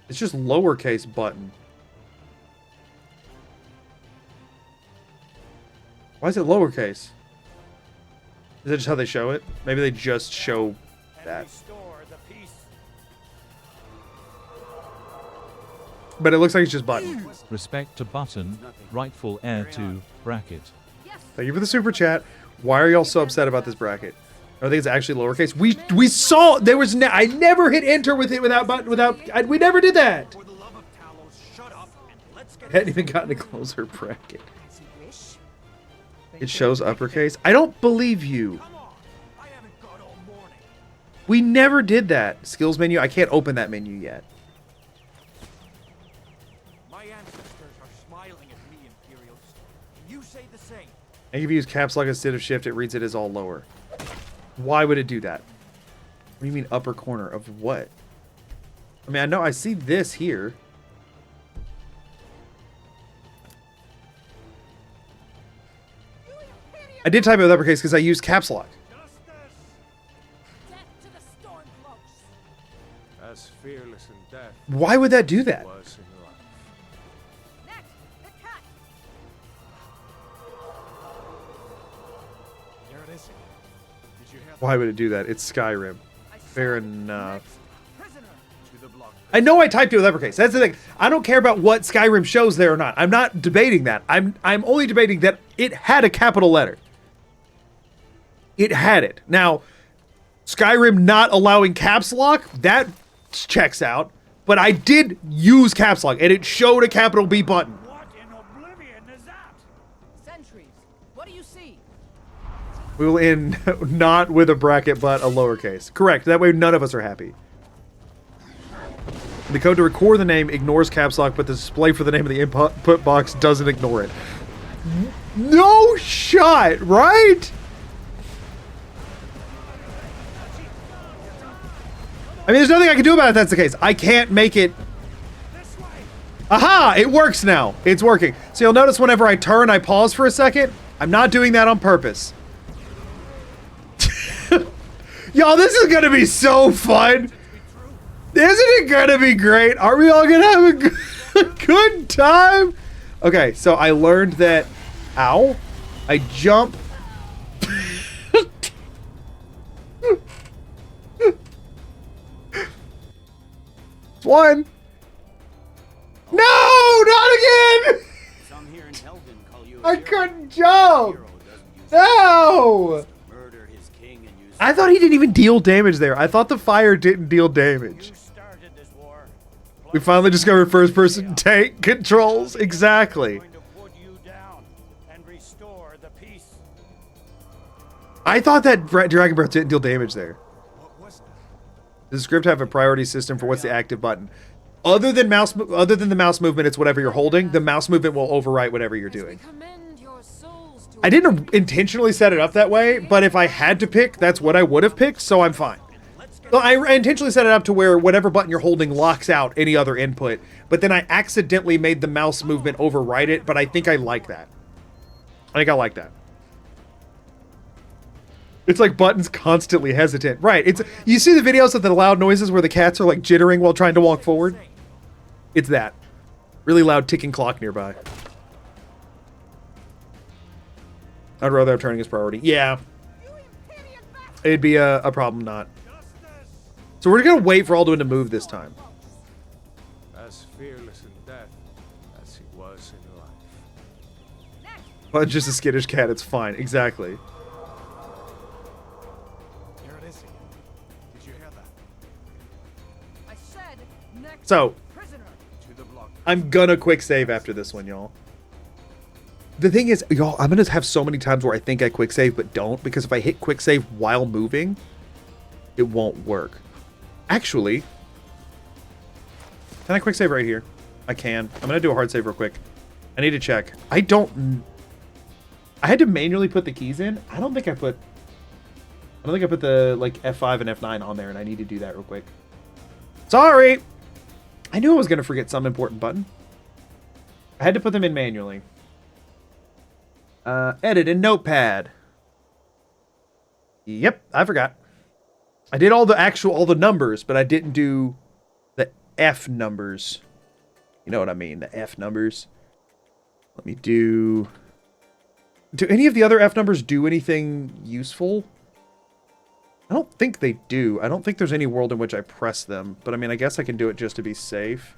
It's just lowercase Button. Why is it lowercase? Is that just how they show it? Maybe they just show that. But it looks like it's just Button. Respect to button, rightful heir to bracket. Thank you for the super chat. Why are y'all so upset about this bracket? I think it's actually lowercase. We saw there was I never hit enter with it without button we never did that. I hadn't even gotten a closer bracket. It shows uppercase. I don't believe you. We never did that. Skills menu. I can't open that menu yet. My ancestors are smiling at me, Imperials. You say the same. And if you use caps lock instead of shift, it reads it as all lower. Why would it do that? What do you mean upper corner of what? I mean, I know I see this here. I did type it with uppercase because I used caps lock. As fearless in death Why would that do that? was in life. There it is. Did you hear that? Why would it do that? It's Skyrim. Fair enough. Prisoner to the block. I know I typed it with uppercase. That's the thing. I don't care about what Skyrim shows there or not. I'm not debating that. I'm only debating that it had a capital letter. it had it. Now, Skyrim not allowing caps lock, that checks out. But I did use caps lock, and it showed a capital B button. What in oblivion is that? Sentries, what do you see? We will end not with a bracket, but a lowercase. Correct. That way none of us are happy. The code to record the name ignores caps lock, but the display for the name of the input box doesn't ignore it. No shot, right? I mean, there's nothing I can do about it if that's the case. I can't make it. Aha! It works now. It's working. So you'll notice whenever I turn, I pause for a second. I'm not doing that on purpose. Y'all, this is gonna be so fun. Isn't it gonna be great? Are we all gonna have a good time? Okay, so I learned that. Ow. I jump. One. No, not again. Some here in Helgen call you I couldn't jump. No. Murder his king and use I thought he didn't even deal damage there. I thought the fire didn't deal damage. You started this war. We finally discovered first-person tank controls. Exactly. Going to put you down and restore the peace. I thought that Dragon Breath didn't deal damage there. What was that? Does the script have a priority system for what's the active button? Other than the mouse movement, it's whatever you're holding. The mouse movement will overwrite whatever you're doing. Commend your souls to I didn't intentionally set it up that way, but if I had to pick, that's what I would have picked, so I'm fine. Well, I intentionally set it up to where whatever button you're holding locks out any other input, but then I accidentally made the mouse movement overwrite it, but I think I like that. I think I like that. It's like buttons constantly hesitant. Right, it's you see the videos of the loud noises where the cats are like jittering while trying to walk forward? It's that. Really loud ticking clock nearby. I'd rather have turning as priority. Yeah. It'd be a problem not. So we're gonna wait for Alduin to move this time. As fearless in death as he was in life. But just a skittish cat, it's fine. Exactly. Here it is again. Did you hear that? I said next So, prisoner. To the block. I'm gonna quick save after this one, y'all. The thing is, y'all, I'm gonna have so many times where I think I quick save but don't, because if I hit quick save while moving, it won't work. Actually, can I quick save right here? I can. I'm gonna do a hard save real quick. I need to check. I had to manually put the keys in. I don't think I put the like F5 and F9 on there, and I need to do that real quick. Sorry. I knew I was gonna forget some important button. I had to put them in manually. Edit in Notepad. Yep, I forgot. I did all the numbers, but I didn't do the F numbers. You know what I mean, the F numbers. Let me do any of the other F numbers do anything useful? I don't think they do. I don't think there's any world in which I press them, but I mean, I guess I can do it just to be safe.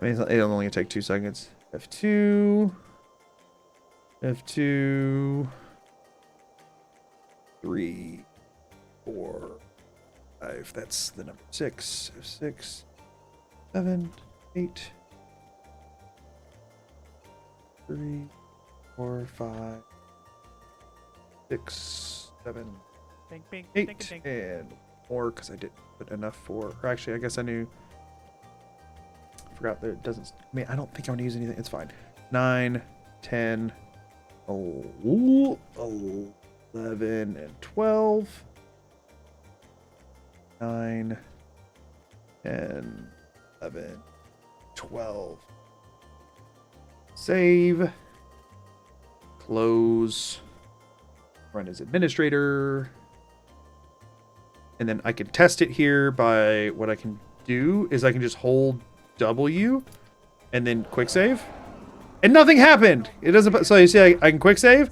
I mean, it'll only take 2 seconds. F2. F2. 3, 4, 5. That's the number 6. F6, 7, 8. 3, 4, 5, 6, 7, Bing, bing, 8, ding, ding. and more because I didn't put enough for. Or actually, I guess I knew. Forgot that it doesn't. I mean, I don't think I'm gonna use anything. It's fine. 9, 10, 11, and 12. 9, 10, 11, 12. Save. Close. Run as administrator. And then I can test it here by what I can do is I can just hold W and then quick save. And nothing happened. It doesn't. So you see, I can quick save.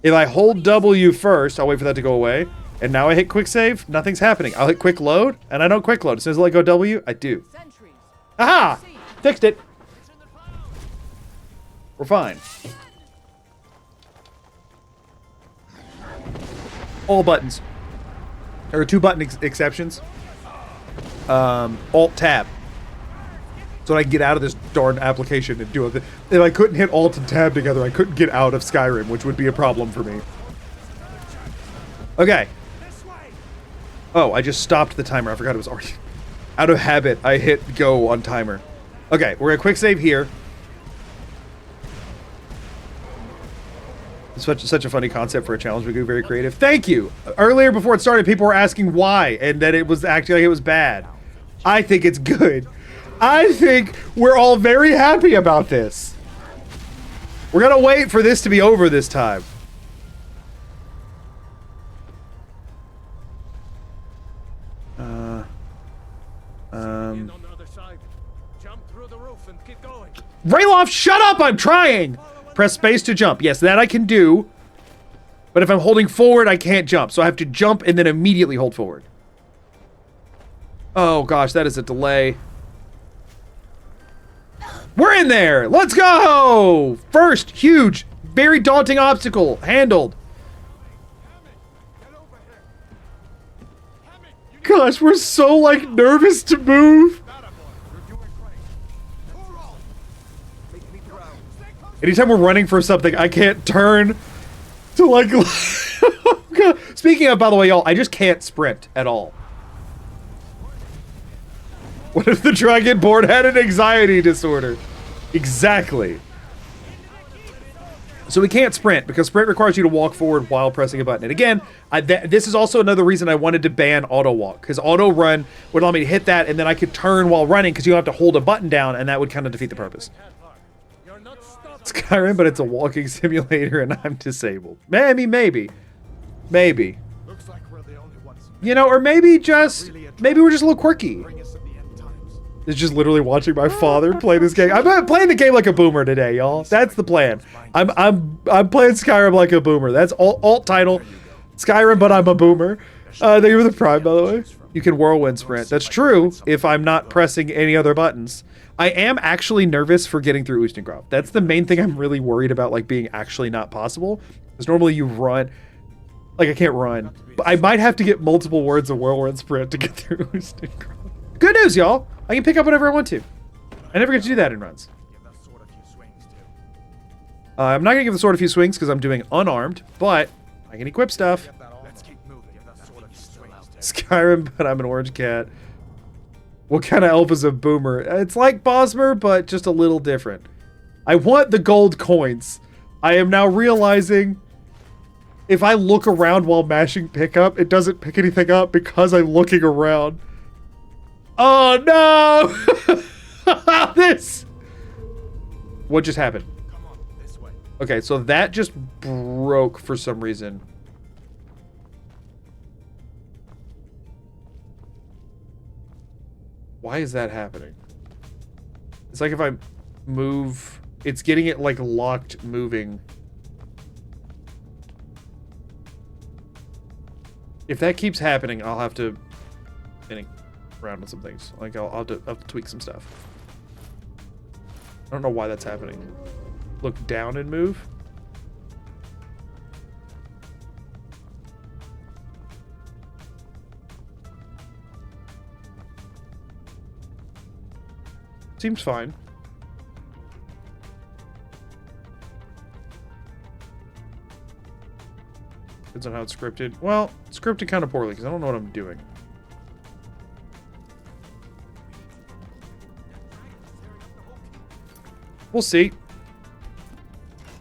If I hold W first, I'll wait for that to go away. And now I hit quick save. Nothing's happening. I'll hit quick load, and I don't quick load. As soon as I let go W, I do. Sentries. Aha! Fixed it. We're fine. all buttons. There are 2 button exceptions. Alt tab. So I can get out of this darn application and do it. If I couldn't hit Alt and Tab together, I couldn't get out of Skyrim, which would be a problem for me. Okay. Oh, I just stopped the timer. I forgot it was already... Out of habit, I hit go on timer. Okay, we're gonna quick save here. Such a funny concept for a challenge. We go very creative. Thank you! Earlier, before it started, people were asking why, and that it was acting like it was bad. I think it's good. I think we're all very happy about this. We're gonna wait for this to be over this time. Rayloff, shut up! I'm trying! Press space to jump. Yes, that I can do. But if I'm holding forward, I can't jump. So I have to jump and then immediately hold forward. Oh gosh, that is a delay. We're in there! Let's go! First, huge, very daunting obstacle. Handled. Gosh, we're so, like, nervous to move. Anytime we're running for something, I can't turn to, like... Speaking of, by the way, y'all, I just can't sprint at all. What if the Dragonborn had an anxiety disorder? Exactly. So we can't sprint, because sprint requires you to walk forward while pressing a button. And again, this is also another reason I wanted to ban auto walk, because auto run would allow me to hit that, and then I could turn while running, because you don't have to hold a button down, and that would kind of defeat the purpose. Skyrim, but it's a walking simulator, and I'm disabled. Maybe. Looks like we're the only ones. You know, or maybe we're just a little quirky. It's just literally watching my father play this game. I'm playing the game like a boomer today, y'all. That's the plan. I'm playing Skyrim like a boomer. That's alt title. Skyrim, but I'm a boomer. Thank you for the prime, by the way. You can whirlwind sprint. That's true if I'm not pressing any other buttons. I am actually nervous for getting through Ustengrav. That's the main thing I'm really worried about, like, being actually not possible. Because normally you run. Like, I can't run. But I might have to get multiple words of whirlwind sprint to get through Ustengrav. Good news, y'all. I can pick up whatever I want to. I never get to do that in runs. I'm not going to give the sword a few swings because I'm doing unarmed, but I can equip stuff. Skyrim, but I'm an orange cat. What kind of elf is a boomer? It's like Bosmer, but just a little different. I want the gold coins. I am now realizing if I look around while mashing pickup, it doesn't pick anything up because I'm looking around. Oh no! This! What just happened? Come on, this way. Okay, so that just broke for some reason. Why is that happening? It's like if I move, it's getting it like locked moving. If that keeps happening, I'll have to spinning around on some things. Like I'll have to tweak some stuff. I don't know why that's happening. Look down and move. Seems fine. Depends on how it's scripted. Well, it's scripted kind of poorly because I don't know what I'm doing. We'll see.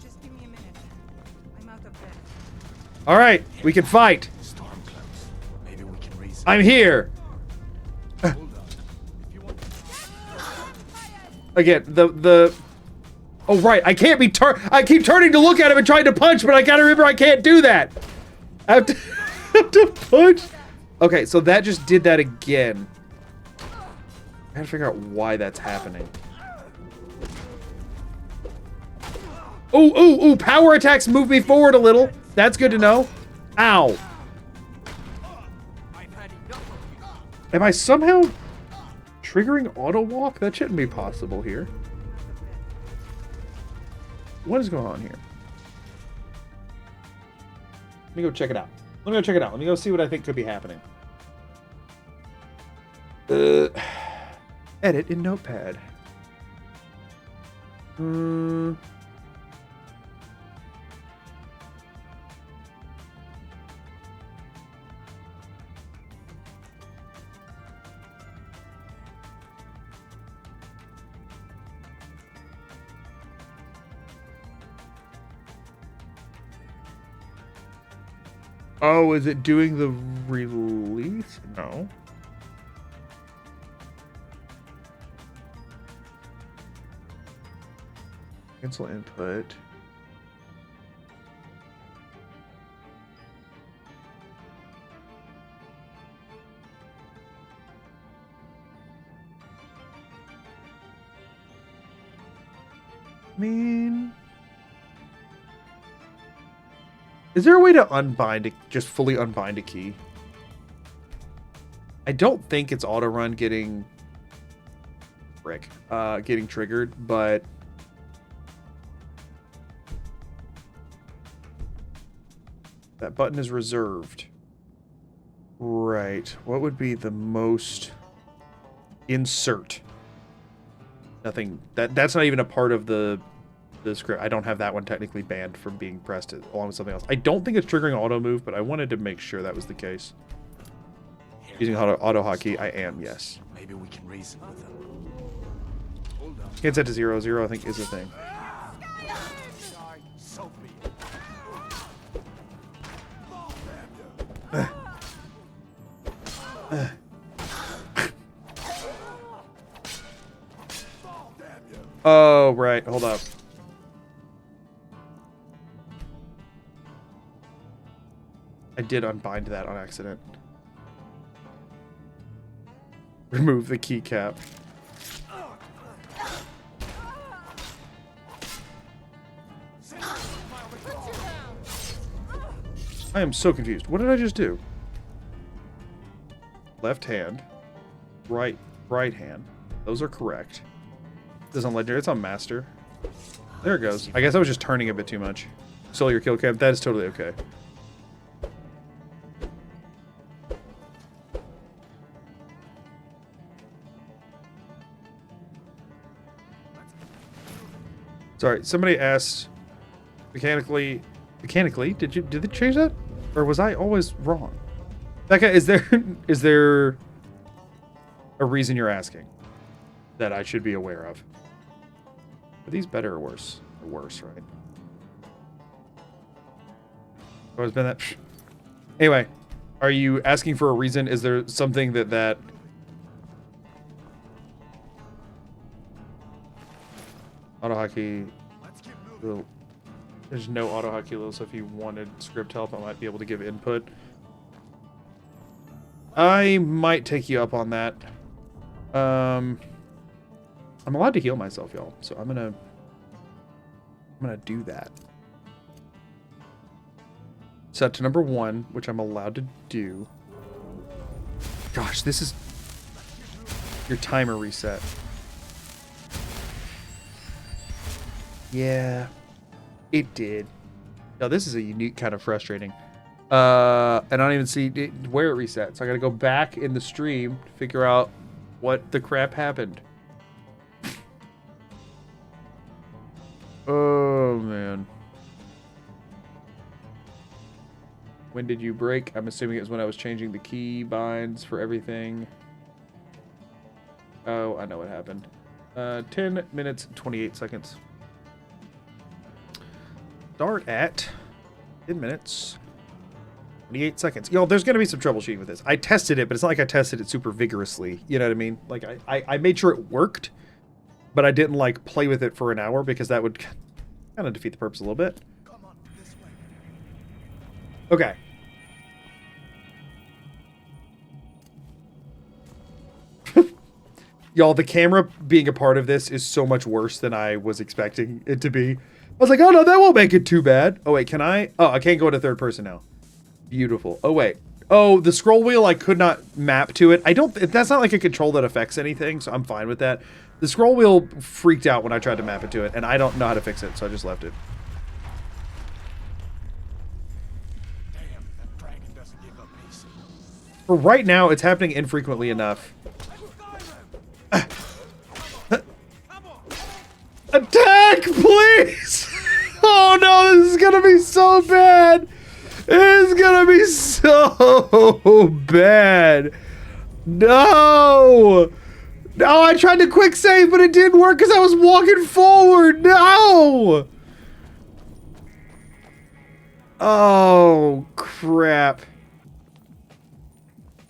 Just give me a minute. I'm out of breath. All right, we can fight. Storm clouds. Maybe we can raise. I'm here. Hold on. If you want. Again, the oh right, I can't be I keep turning to look at him and trying to punch, but I gotta remember I can't do that. I have to, have to punch. Okay, so that just did that again. I gotta figure out why that's happening. Ooh, power attacks move me forward a little. That's good to know. Ow. Am I somehow triggering auto walk? That shouldn't be possible here. What is going on here? Let me go check it out. Let me go check it out. Let me go see what I think could be happening. Edit in Notepad. Oh, is it doing the release? No. Cancel input. I mean, is there a way to unbind it, just fully unbind a key? I don't think it's auto run getting getting triggered, but that button is reserved. Right. What would be the most insert? Nothing. That's not even a part of the script. I don't have that one technically banned from being pressed along with something else. I don't think it's triggering auto move, but I wanted to make sure that was the case. Using auto hotkey, I am, yes. Maybe we can reason with them. Can't set to 0. 0, I think, is a thing. So be it. Oh, right. Hold up. I did unbind that on accident. Remove the keycap. I am so confused. What did I just do? Left hand. Right hand. Those are correct. This is on legendary. It's on master. There it goes. I guess I was just turning a bit too much. Stole your kill cam. That is totally okay. Sorry, somebody asked mechanically, did they change that? Or was I always wrong? Becca, is there a reason you're asking that I should be aware of? Are these better or worse? Or worse, right? Always been that. Anyway, are you asking for a reason? Is there something that auto hotkey? There's no auto hotkey, so if you wanted script help, I might be able to give input. I might take you up on that. I'm allowed to heal myself, y'all, so I'm gonna do that. Set to number 1, which I'm allowed to do. Gosh, this is your timer reset. Yeah, it did. Now this is a unique kind of frustrating. And I don't even see where it resets. So I gotta go back in the stream to figure out what the crap happened. Oh man. When did you break? I'm assuming it was when I was changing the key binds for everything. Oh, I know what happened. 10 minutes, 28 seconds. Start at 10 minutes, 28 seconds. Y'all, there's going to be some troubleshooting with this. I tested it, but it's not like I tested it super vigorously. You know what I mean? Like, I made sure it worked, but I didn't, like, play with it for an hour because that would kind of defeat the purpose a little bit. Come on, this way. Okay. Y'all, the camera being a part of this is so much worse than I was expecting it to be. I was like, oh no, that won't make it too bad. Oh wait, can I? Oh, I can't go into third person now. Beautiful. Oh wait. Oh, the scroll wheel I could not map to it. That's not like a control that affects anything, so I'm fine with that. The scroll wheel freaked out when I tried to map it to it, and I don't know how to fix it, so I just left it. Damn, that dragon For right now, it's happening infrequently enough. Attack, please! Oh no, this is gonna be so bad! This is gonna be so bad! No! No, I tried to quick save, but it didn't work because I was walking forward! No! Oh, crap.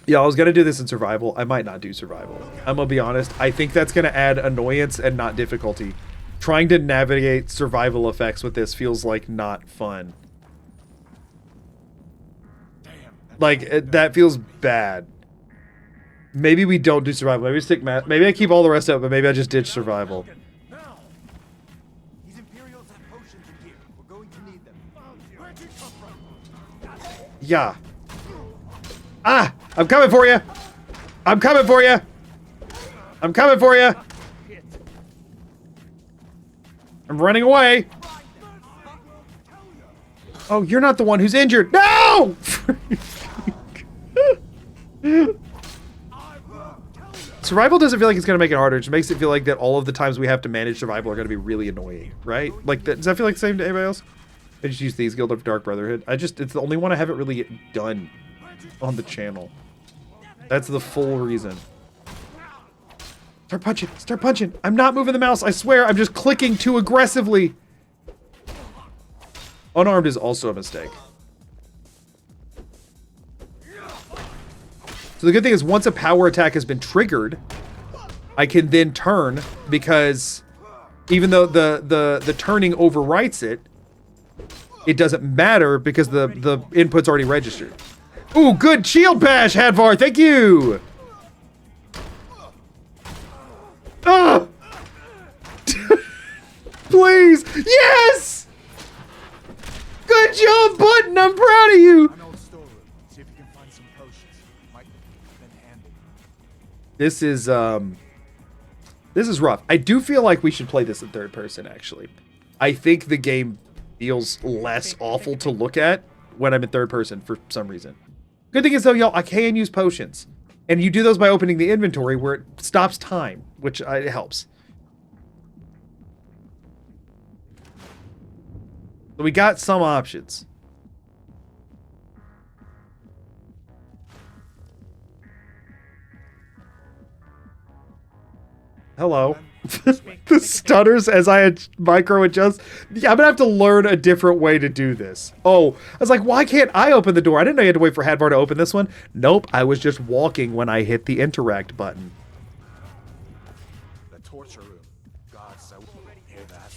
Yeah, I was gonna do this in survival. I might not do survival. I'm gonna be honest. I think that's gonna add annoyance and not difficulty. Trying to navigate survival effects with this feels like not fun. Like, that feels bad. Maybe we don't do survival. Maybe we stick maybe I keep all the rest up, but maybe I just ditch survival. These Imperials have potions in here. We're going to need them. Where'd you come from? Yeah. Ah! I'm coming for you! I'm coming for you! I'm coming for you! I'm running away! Oh, you're not the one who's injured! No! Survival doesn't feel like it's going to make it harder. It just makes it feel like that all of the times we have to manage survival are going to be really annoying, right? Like, does that feel like the same to anybody else? I just use these Guild of Dark Brotherhood. It's the only one I haven't really done on the channel. That's the full reason. Start punching. Start punching. I'm not moving the mouse. I swear. I'm just clicking too aggressively. Unarmed is also a mistake. So the good thing is once a power attack has been triggered, I can then turn because even though the turning overwrites it, it doesn't matter because the input's already registered. Ooh, good shield bash, Hadvar. Thank you. Ah! Please. Yes! Good job, Button. I'm proud of you. An old storeroom. See if you can find some potions. Might have been handy. This is rough. I do feel like we should play this in third person, actually. I think the game feels less awful to look at when I'm in third person for some reason. Good thing is, though, y'all, I can use potions. And you do those by opening the inventory where it stops time, which it helps. So we got some options. Hello. The stutters as I micro adjust. Yeah, I'm gonna have to learn a different way to do this. Oh, I was like, why can't I open the door? I didn't know you had to wait for Hadvar to open this one. Nope, I was just walking when I hit the interact button. The torture room. God, so hear that.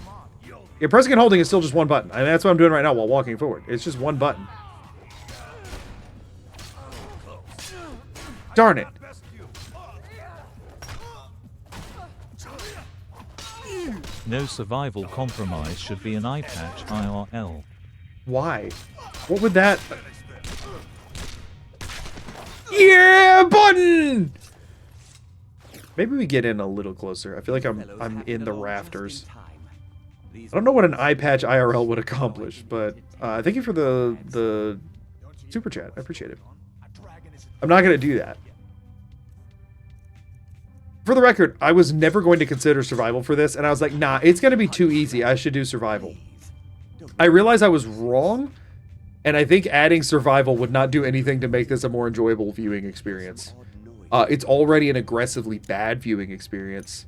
Come on, yo. Yeah, pressing and holding is still just one button. I mean, that's what I'm doing right now while walking forward. It's just one button. Darn it. No survival compromise should be an eye patch IRL. Why? What would that... Yeah, button! Maybe we get in a little closer. I feel like I'm in the rafters. I don't know what an eye patch IRL would accomplish, but thank you for the super chat. I appreciate it. I'm not going to do that. For the record, I was never going to consider survival for this, and I was like, nah, it's going to be too easy. I should do survival. I realized I was wrong, and I think adding survival would not do anything to make this a more enjoyable viewing experience. It's already an aggressively bad viewing experience.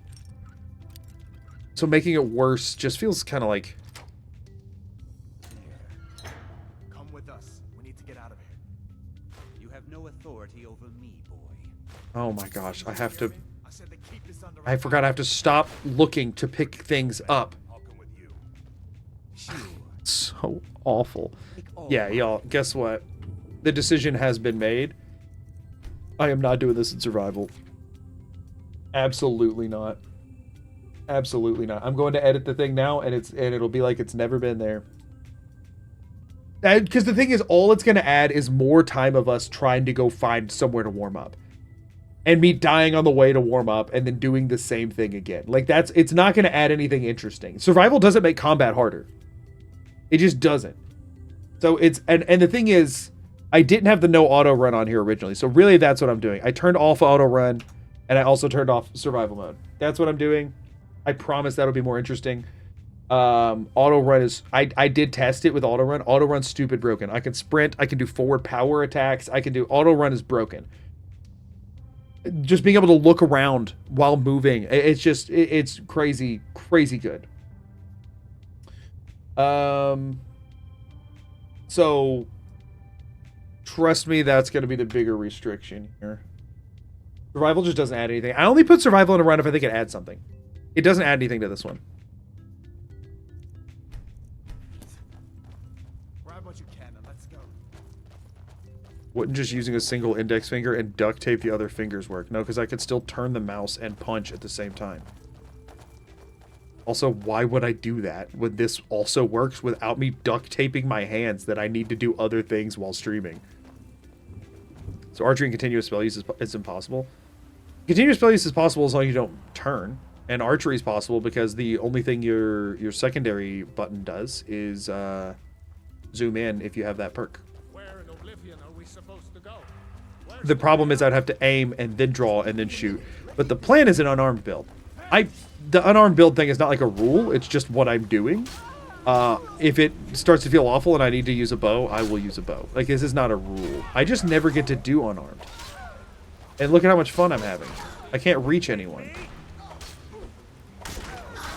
So making it worse just feels kind of like... Come with us. We need to get out of here. You have no authority over me, boy. Oh my gosh, I have to... I said to keep this under I forgot I have to stop looking to pick things up. I'll come with you. So awful. Yeah, y'all, guess what? The decision has been made. I am not doing this in survival. Absolutely not. Absolutely not. I'm going to edit the thing now, and it'll be like it's never been there. Because the thing is, all it's going to add is more time of us trying to go find somewhere to warm up. And me dying on the way to warm up and then doing the same thing again. Like, it's not going to add anything interesting. Survival doesn't make combat harder. It just doesn't. So it's, and the thing is, I didn't have the no auto run on here originally, so really that's what I'm doing. I turned off auto run, and I also turned off survival mode. That's what I'm doing. I promise that'll be more interesting. Auto run is, I did test it with auto run. Auto run's stupid broken. I can sprint, I can do forward power attacks, I can do, auto run is broken. Just being able to look around while moving, it's just, it's crazy, crazy good. So trust me, that's going to be the bigger restriction here. Survival just doesn't add anything. I only put survival in a run if I think it adds something. It doesn't add anything to this one. Grab what you can and let's go. Wouldn't just using a single index finger and duct tape the other fingers work? No, because I could still turn the mouse and punch at the same time. Also, why would I do that when this also works without me duct taping my hands that I need to do other things while streaming? So archery and continuous spell use is impossible. Continuous spell use is possible as long as you don't turn. And archery is possible because the only thing your secondary button does is zoom in if you have that perk. Where in Oblivion are we supposed to go? The problem is I'd have to aim and then draw and then shoot. But the plan is an unarmed build. The unarmed build thing is not like a rule, it's just what I'm doing. If it starts to feel awful and I need to use a bow, I will use a bow. Like, this is not a rule. I just never get to do unarmed. And look at how much fun I'm having. I can't reach anyone.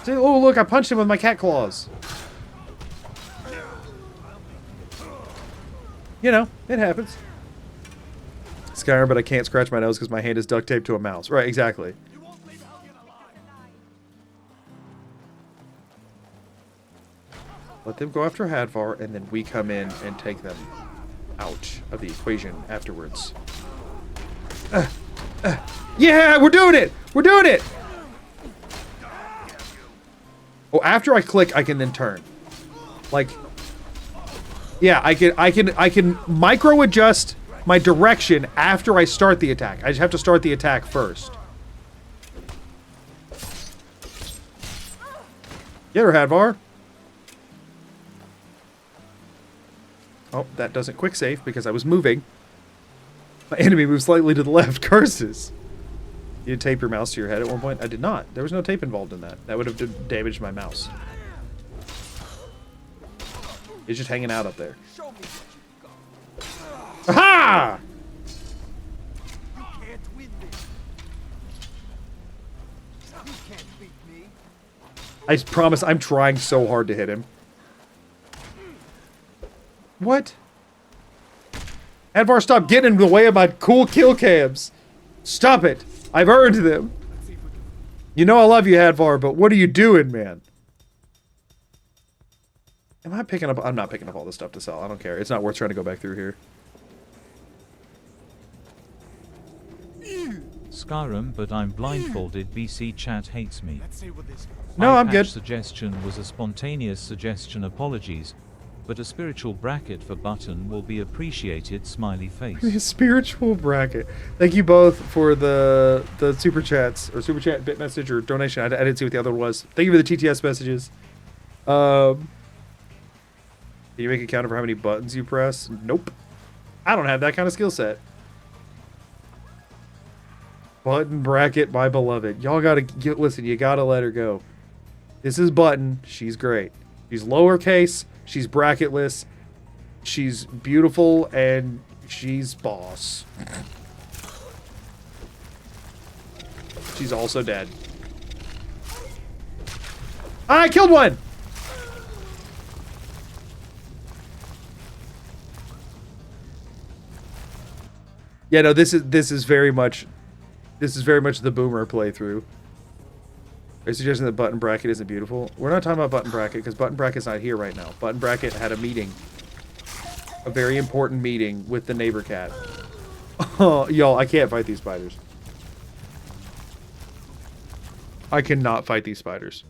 See, oh, look, I punched him with my cat claws. You know, it happens. Skyrim, but I can't scratch my nose because my hand is duct taped to a mouse. Right, exactly. Let them go after Hadvar, and then we come in and take them out of the equation afterwards. Yeah, we're doing it! We're doing it! Oh, after I click, I can then turn. Like, yeah, I can micro adjust my direction after I start the attack. I just have to start the attack first. Get her, Hadvar. Oh, that doesn't quick save because I was moving. My enemy moved slightly to the left. Curses. You tape your mouse to your head at one point? I did not. There was no tape involved in that. That would have damaged my mouse. It's just hanging out up there. Aha! You can't win this. You can't beat me. I promise I'm trying so hard to hit him. What? Hadvar, stop getting in the way of my cool kill cams. Stop it. I've earned them. You know I love you, Hadvar, but what are you doing, man? Am I picking up? I'm not picking up all this stuff to sell. I don't care. It's not worth trying to go back through here. Skyrim, but I'm blindfolded. BC chat hates me. Let's see what this. No, My I'm good. patch suggestion was a spontaneous suggestion. Apologies, but a spiritual bracket for button will be appreciated. Smiley face. Spiritual bracket. Thank you both for the super chats or super chat bit message or donation. I didn't see what the other one was. Thank you for the TTS messages. Can you make a counter for how many buttons you press? Nope. I don't have that kind of skill set. Button bracket, my beloved. Y'all gotta listen. You gotta let her go. This is Button. She's great. She's lowercase. She's bracketless. She's beautiful, and she's boss. She's also dead. I killed one! Yeah, no, this is very much the boomer playthrough. Are you suggesting that button bracket isn't beautiful? We're not talking about button bracket because button bracket's not here right now. Button bracket had a meeting. A very important meeting with the neighbor cat. Oh, y'all, I can't fight these spiders. I cannot fight these spiders.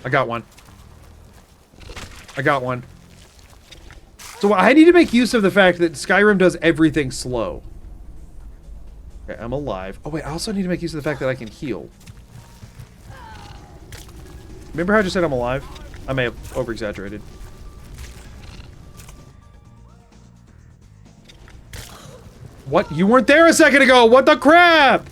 I got one. I got one. So I need to make use of the fact that Skyrim does everything slow. Okay, I'm alive. Oh, wait, I also need to make use of the fact that I can heal. Remember how I just said I'm alive? I may have over-exaggerated. What? You weren't there a second ago! What the crap?!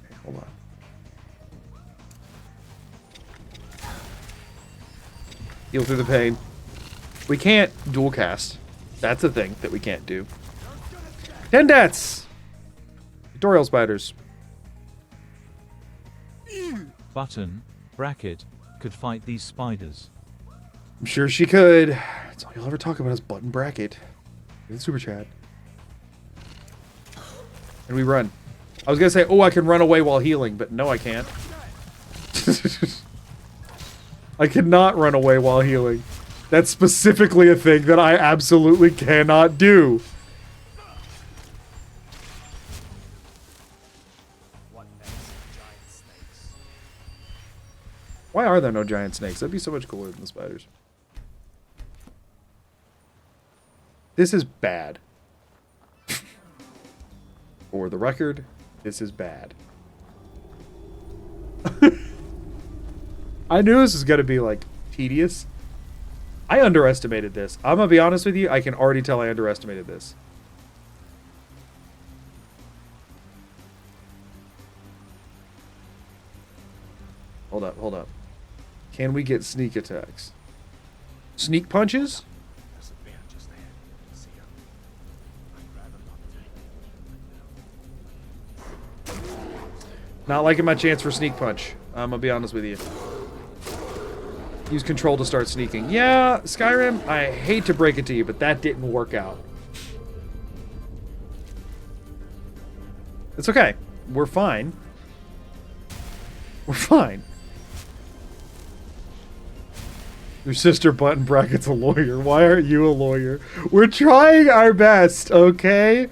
Okay, hold on. Heal through the pain. We can't dual cast. That's the thing that we can't do. Dendats! Tutorial spiders. Button, bracket, could fight these spiders. I'm sure she could. That's all you'll ever talk about is button bracket. In super chat. And we run. I was gonna say, oh, I can run away while healing, but no, I can't. I cannot run away while healing. That's specifically a thing that I absolutely cannot do. Why are there no giant snakes? That'd be so much cooler than the spiders. This is bad. For the record, this is bad. I knew this was gonna be, like, tedious. I underestimated this. I'm gonna be honest with you, I can already tell I underestimated this. Hold up, hold up. Can we get sneak attacks? Sneak punches? Not liking my chance for sneak punch. I'm gonna be honest with you. Use control to start sneaking. Yeah, Skyrim, I hate to break it to you, but that didn't work out. It's okay. We're fine. We're fine. Your sister button bracket's a lawyer. Why aren't you a lawyer? We're trying our best, okay?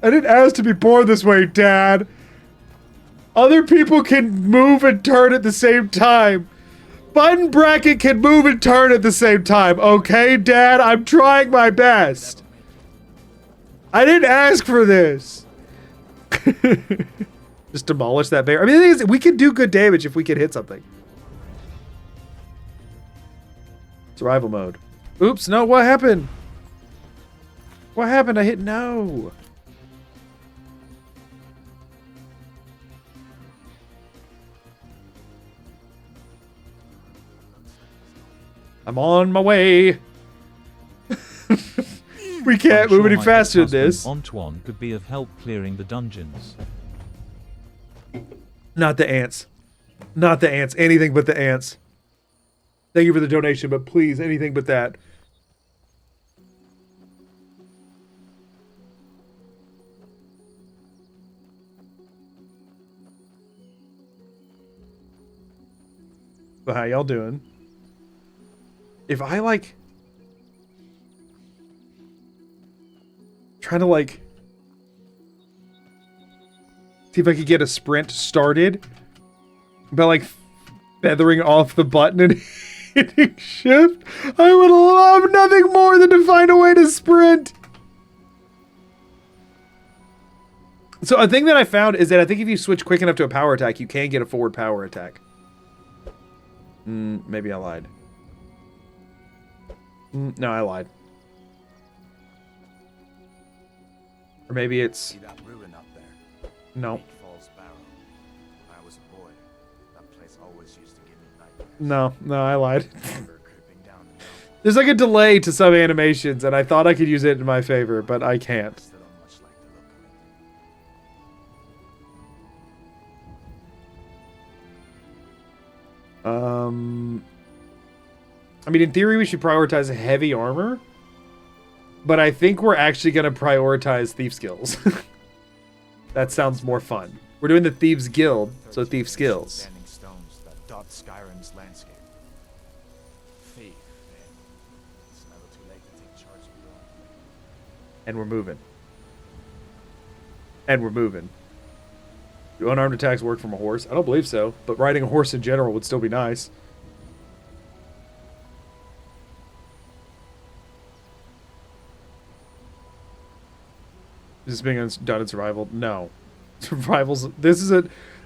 I didn't ask to be born this way, Dad. Other people can move and turn at the same time. Button bracket can move and turn at the same time, okay, Dad? I'm trying my best. I didn't ask for this. Just demolish that bear. I mean, the thing is, we can do good damage if we can hit something. Survival mode. Oops, no, what happened? What happened? I hit no. I'm on my way. We can't move any faster than this. Antoine could be of help clearing the dungeons. Not the ants. Not the ants. Anything but the ants. Thank you for the donation, but please, anything but that. So how y'all doing? If I, like... Trying to, like... See if I could get a sprint started by, like, feathering off the button and hitting shift. I would love nothing more than to find a way to sprint. So a thing that I found is that I think if you switch quick enough to a power attack, you can get a forward power attack. Maybe I lied. No, I lied. Or maybe it's... See that ruin up there? No. Big Falls Barrow. When I was a boy, that place always used to give me nightmares. No, I lied. Remember creeping down the mountain. There's like a delay to some animations, and I thought I could use it in my favor, but I can't. Still don't much like the look of it. I mean, in theory, we should prioritize heavy armor, but I think we're actually going to prioritize thief skills. That sounds more fun. We're doing the Thieves Guild, so thief skills. Standing stones that dot Skyrim's landscape. Thieve, then. It's never too late to take charge of your own fate. And we're moving. And we're moving. Do unarmed attacks work from a horse? I don't believe so, but riding a horse in general would still be nice. Is this being done in survival? No. Survival's... This is a...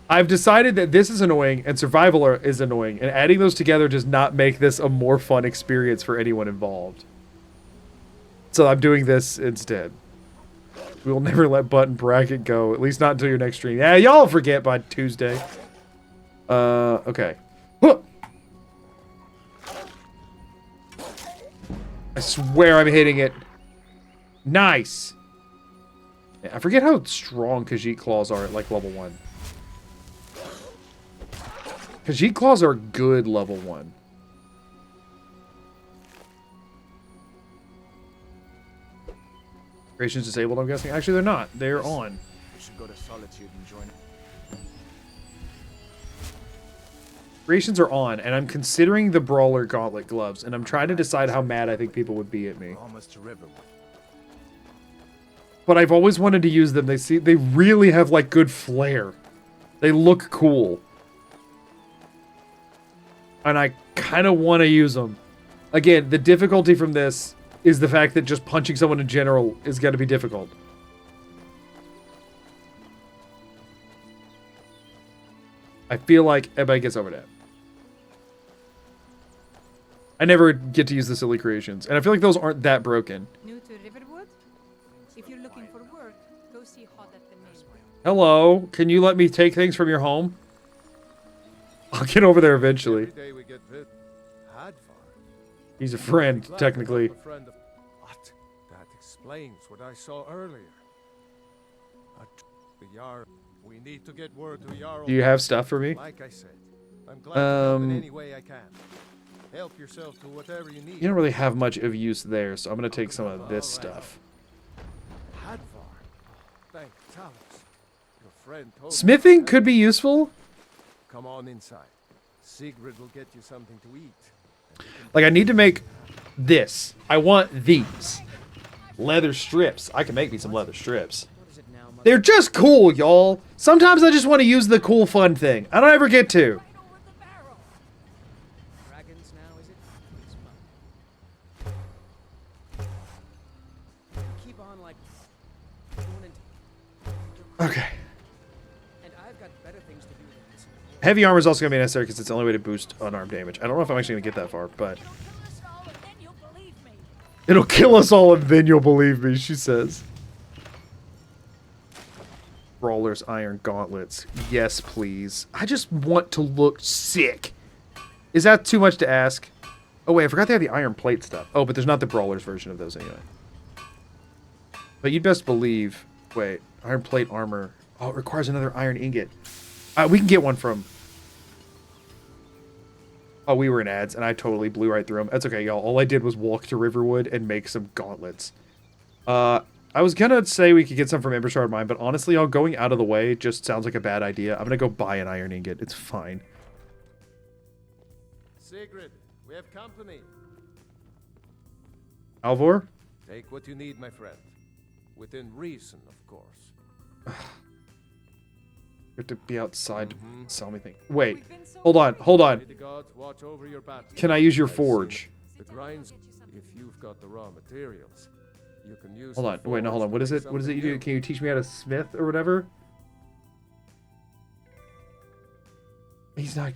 I've decided that this is annoying and survival is annoying, and adding those together does not make this a more fun experience for anyone involved. So I'm doing this instead. We will never let button bracket go, at least not until your next stream. Yeah, y'all forget by Tuesday. Okay. Huh. I swear I'm hitting it. Nice. Yeah, I forget how strong Khajiit claws are at like level 1. Khajiit claws are good level 1. Creation's disabled, I'm guessing. Actually, they're not. They're on. We should go to Solitude and join it. Creations are on, and I'm considering the Brawler Gauntlet gloves, and I'm trying to decide how mad I think people would be at me. Almost to Riverwood. But I've always wanted to use them. They really have like good flair. They look cool. And I kind of want to use them. Again, the difficulty from this is the fact that just punching someone in general is going to be difficult. I feel like everybody gets over that. I never get to use the silly creations. And I feel like those aren't that broken. New to Riverwood? If you're looking for work, go see Hot at the Mill. Hello, can you let me take things from your home? I'll get over there eventually. Every day we get bit. Hadvar. He's a friend, Glad to help technically. a friend of... What? That explains what I saw earlier. The Jarl. We need to get word to Jarl. Do you have stuff for me? Like I said, I'm glad to help in any way I can. Help yourself to whatever you need. You don't really have much of use there, so I'm going to take some of this stuff. Hadvar. Thank Talos. Your friend told me Smithing that. could be useful. Come on inside. Sigrid will get you something to eat. Like, I need to make this. I want these. Leather strips. I can make me some leather strips. They're just cool, y'all. Sometimes I just want to use the cool, fun thing. I don't ever get to. Dragons now, is it? Keep on like doing it. Okay. And I've got better things to do than this. Heavy armor is also going to be necessary because it's the only way to boost unarmed damage. I don't know if I'm actually going to get that far, but... It'll kill us all and then you'll believe me, she says. Brawler's iron gauntlets. Yes, please. I just want to look sick. Is that too much to ask? Oh, wait, I forgot they have the iron plate stuff. Oh, but there's not the Brawler's version of those anyway. But you'd best believe... Wait, iron plate armor. Oh, it requires another iron ingot. We can get one from... Oh, we were in ads, and I totally blew right through them. That's okay, y'all. All I did was walk to Riverwood and make some gauntlets. I was gonna say we could get some from Ember Shard Mine, but honestly, y'all, going out of the way just sounds like a bad idea. I'm gonna go buy an iron ingot. It's fine. Sigrid, we have company. Alvor? Take what you need, my friend. Within reason, of course. You have to be outside to sell me things. Wait, hold on, hold on. May the gods watch over your battle. Can I use your I've seen forge? The grinds, if you've got the raw materials, you can use. Hold on, wait, no, hold on. What is it? What is it you do? Can you teach me how to smith or whatever? He's not.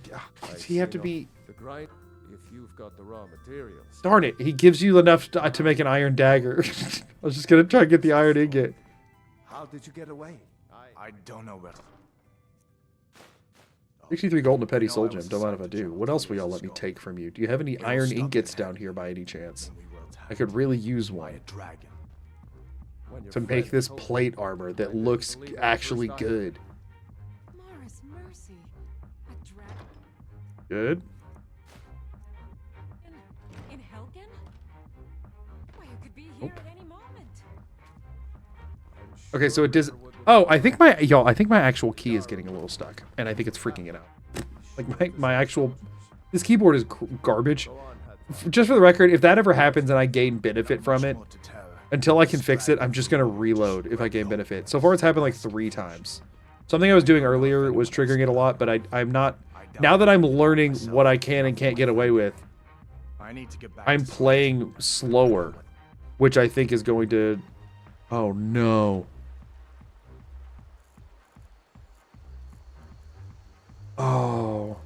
Does he have to be? The grind, if you've got the raw materials. Darn it! He gives you enough to make an iron dagger. I was just gonna try and get the iron ingot. How did you get away? I don't know, Will. 63 gold and a petty soul gem. Don't mind if I do. What else will y'all let me take from you? Do you have any iron ingots down here by any chance? I could really use one Dragon. to make this plate armor that looks actually good. Mara's mercy. A dragon Good? in Helgen? Why, you could be here at any moment. Okay, so it does. Oh, I think my I think my actual key is getting a little stuck, and I think it's freaking it out. Like my actual, this keyboard is garbage. Just for the record, if that ever happens and I gain benefit from it, until I can fix it, I'm just gonna reload if I gain benefit. So far, it's happened like 3 times. Something I was doing earlier was triggering it a lot, but I'm not. Now that I'm learning what I can and can't get away with, I need to get back. I'm playing slower, which I think is going to. Oh no. Oh.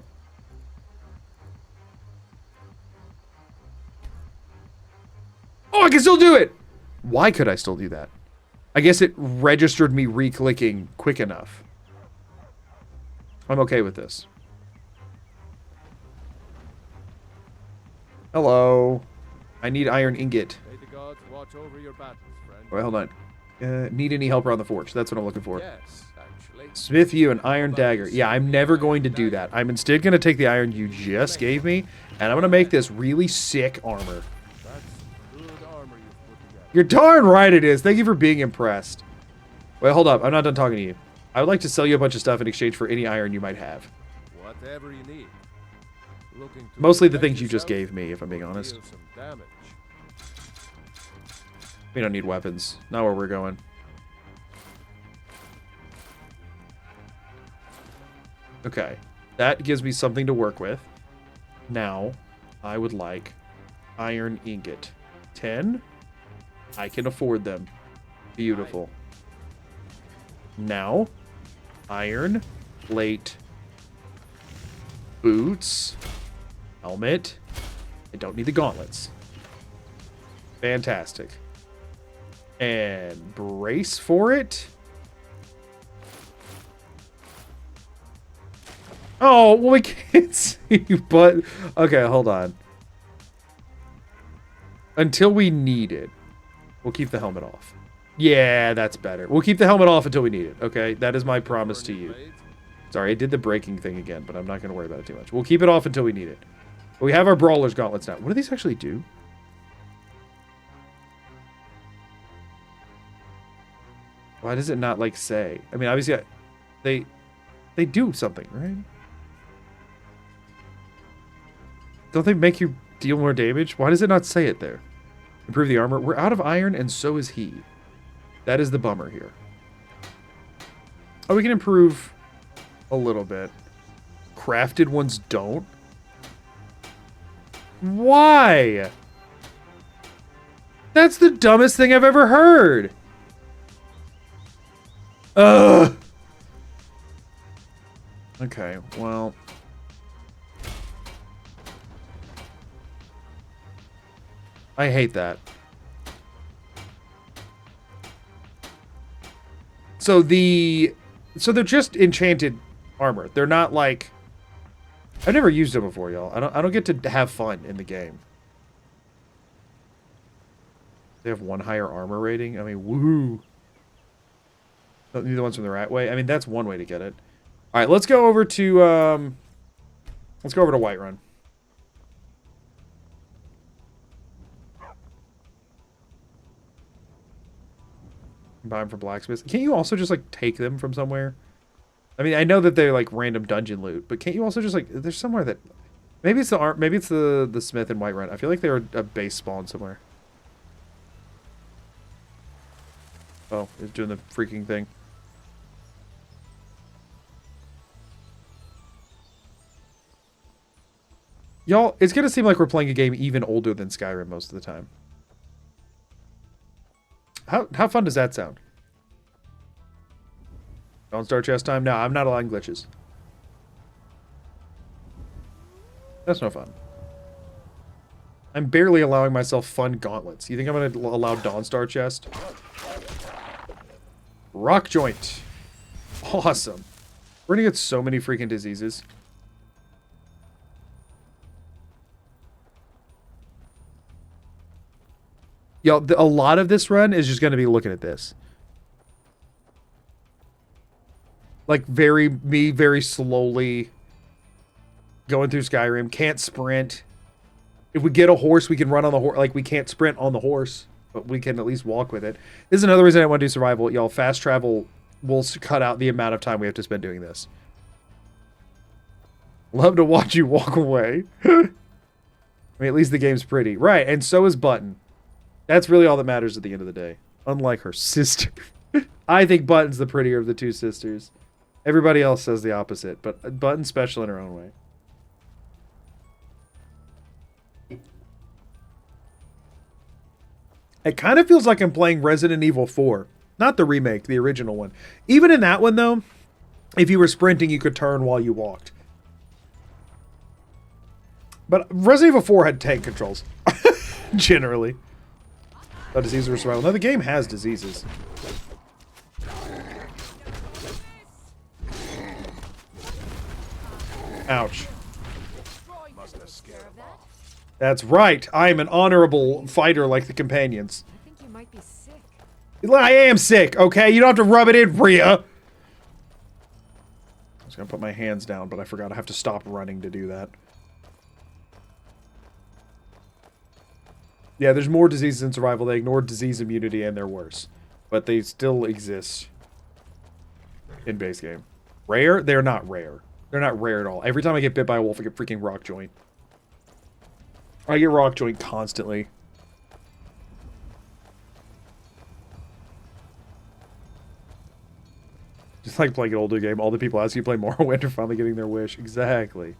Oh, I can still do it! Why could I still do that? I guess it registered me re-clicking quick enough. I'm okay with this. Hello. I need iron ingot. May the gods watch over your battles, friend. Wait, hold on. Need any help around the forge? That's what I'm looking for. Yes, actually. Smith you an iron dagger. Yeah, I'm never going to do that. I'm instead going to take the iron you just gave me, and I'm going to make this really sick armor. That's good armor you've put together. You're darn right it is. Thank you for being impressed. Wait, hold up. I'm not done talking to you. I would like to sell you a bunch of stuff in exchange for any iron you might have. Whatever you need. Looking to Mostly the protect things you just yourself gave me, if I'm being or honest. deal some damage. We don't need weapons. Not where we're going. Okay. That gives me something to work with. Now, I would like iron ingot. 10. I can afford them. Beautiful. Now, iron plate, boots, helmet. I don't need the gauntlets. Fantastic. And brace for it. Oh, well, we can't see, but... Okay, hold on. Until we need it, we'll keep the helmet off. Yeah, that's better. We'll keep the helmet off until we need it, okay? That is my promise to you. Sorry, I did the breaking thing again, but I'm not going to worry about it too much. We'll keep it off until we need it. But we have our Brawler's Gauntlets now. What do these actually do? Why does it not, like, say? I mean, obviously, they do something, right? Don't they make you deal more damage? Why does it not say it there? Improve the armor. We're out of iron, and so is he. That is the bummer here. Oh, we can improve a little bit. Crafted ones don't? Why? That's the dumbest thing I've ever heard. Ugh. Okay, well... I hate that. So they're just enchanted armor. They're not like... I've never used them before, y'all. I don't get to have fun in the game. They have one higher armor rating. I mean, woohoo. Don't need the ones from the right way. I mean, that's one way to get it. All right, let's go over to Whiterun. Buy them from blacksmiths. Can't you also just like take them from somewhere? I mean, I know that they're like random dungeon loot, but can't you also just like there's somewhere that maybe it's the smith in Whiterun. I feel like they're a base spawn somewhere. Oh, it's doing the freaking thing. Y'all, it's gonna seem like we're playing a game even older than Skyrim most of the time. How fun does that sound? Don't start chest time? No, I'm not allowing glitches. That's no fun. I'm barely allowing myself fun gauntlets. You think I'm going to allow Dawnstar chest? Rock joint. Awesome. We're going to get so many freaking diseases. Yo, a lot of this run is just going to be looking at this. Like, very slowly going through Skyrim. Can't sprint. If we get a horse, we can run on the horse. Like, we can't sprint on the horse, but we can at least walk with it. This is another reason I want to do survival. Y'all, fast travel will cut out the amount of time we have to spend doing this. Love to watch you walk away. I mean, at least the game's pretty. Right, and so is Button. That's really all that matters at the end of the day. Unlike her sister. I think Button's the prettier of the two sisters. Everybody else says the opposite, but Button's special in her own way. It kind of feels like I'm playing Resident Evil 4. Not the remake, the original one. Even in that one, though, if you were sprinting, you could turn while you walked. But Resident Evil 4 had tank controls. Generally. A disease or survival. No, the game has diseases. Ouch. That's right. I am an honorable fighter like the companions. I think you might be sick. I am sick, okay? You don't have to rub it in, Rhea. I was gonna put my hands down, but I forgot I have to stop running to do that. Yeah, there's more diseases in survival. They ignored disease immunity and they're worse. But they still exist in base game. Rare? They're not rare. They're not rare at all. Every time I get bit by a wolf, I get freaking rock joint. I get rock joint constantly. Just like playing an older game, all the people ask you to play Morrowind are finally getting their wish. Exactly.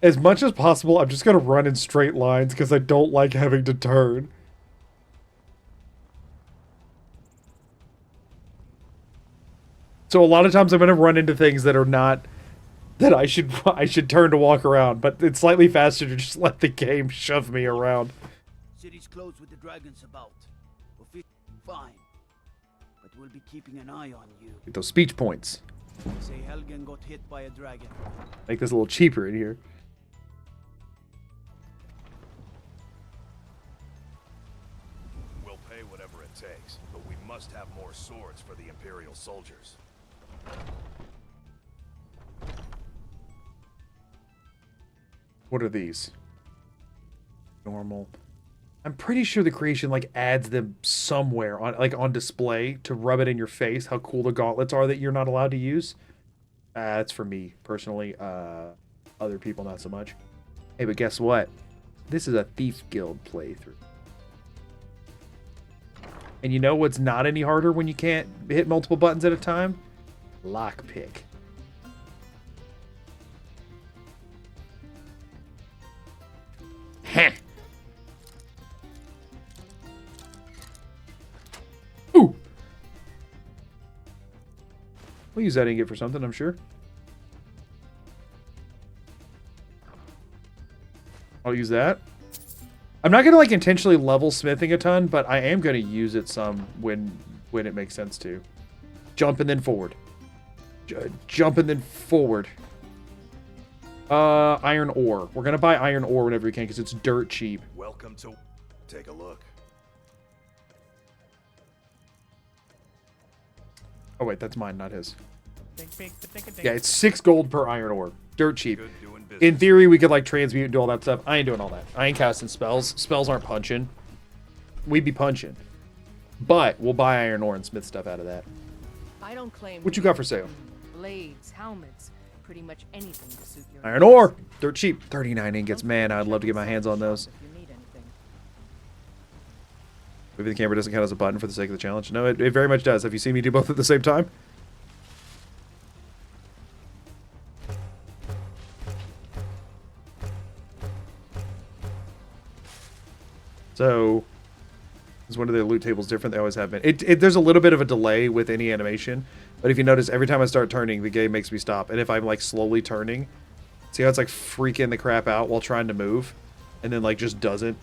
As much as possible, I'm just going to run in straight lines because I don't like having to turn. So a lot of times I'm going to run into things that are not... that I should turn to walk around, but it's slightly faster to just let the game shove me around. City's closed with the dragons about. Fine. But we'll be keeping an eye on you. Get those speech points. Say Helgen got hit by a dragon. Make this a little cheaper in here. We'll pay whatever it takes, but we must have more swords for the Imperial soldiers. What are these? Normal. I'm pretty sure the creation like adds them somewhere on on display to rub it in your face how cool the gauntlets are that you're not allowed to use. That's for me personally. Other people not so much. Hey, but guess what? This is a Thief Guild playthrough. And you know what's not any harder when you can't hit multiple buttons at a time? Lockpick. Heh. Ooh. We'll use that ingot for something, I'm sure. I'll use that. I'm not gonna like intentionally level smithing a ton, but I am gonna use it some when it makes sense to. Jump and then forward. Jump and then forward. Iron ore. We're gonna buy iron ore whenever we can because it's dirt cheap. Welcome to... Take a look. Oh wait, that's mine, not his. Yeah, it's 6 gold per iron ore. Dirt cheap. Good doing business. In theory, we could like transmute and do all that stuff. I ain't doing all that. I ain't casting spells. Spells aren't punching. We'd be punching. But we'll buy iron ore and smith stuff out of that. I don't claim What you got for sale? blades, helmets, pretty much anything to suit your Iron ore! Dirt cheap. 39 ingots. Man, I'd love to get my hands on those. If you need anything. Maybe the camera doesn't count as a button for the sake of the challenge. No, it very much does. Have you seen me do both at the same time? So, is one of the loot tables different? They always have been. There's a little bit of a delay with any animation, but if you notice, every time I start turning, the game makes me stop. And if I'm like slowly turning, see how it's like freaking the crap out while trying to move, and then like just doesn't.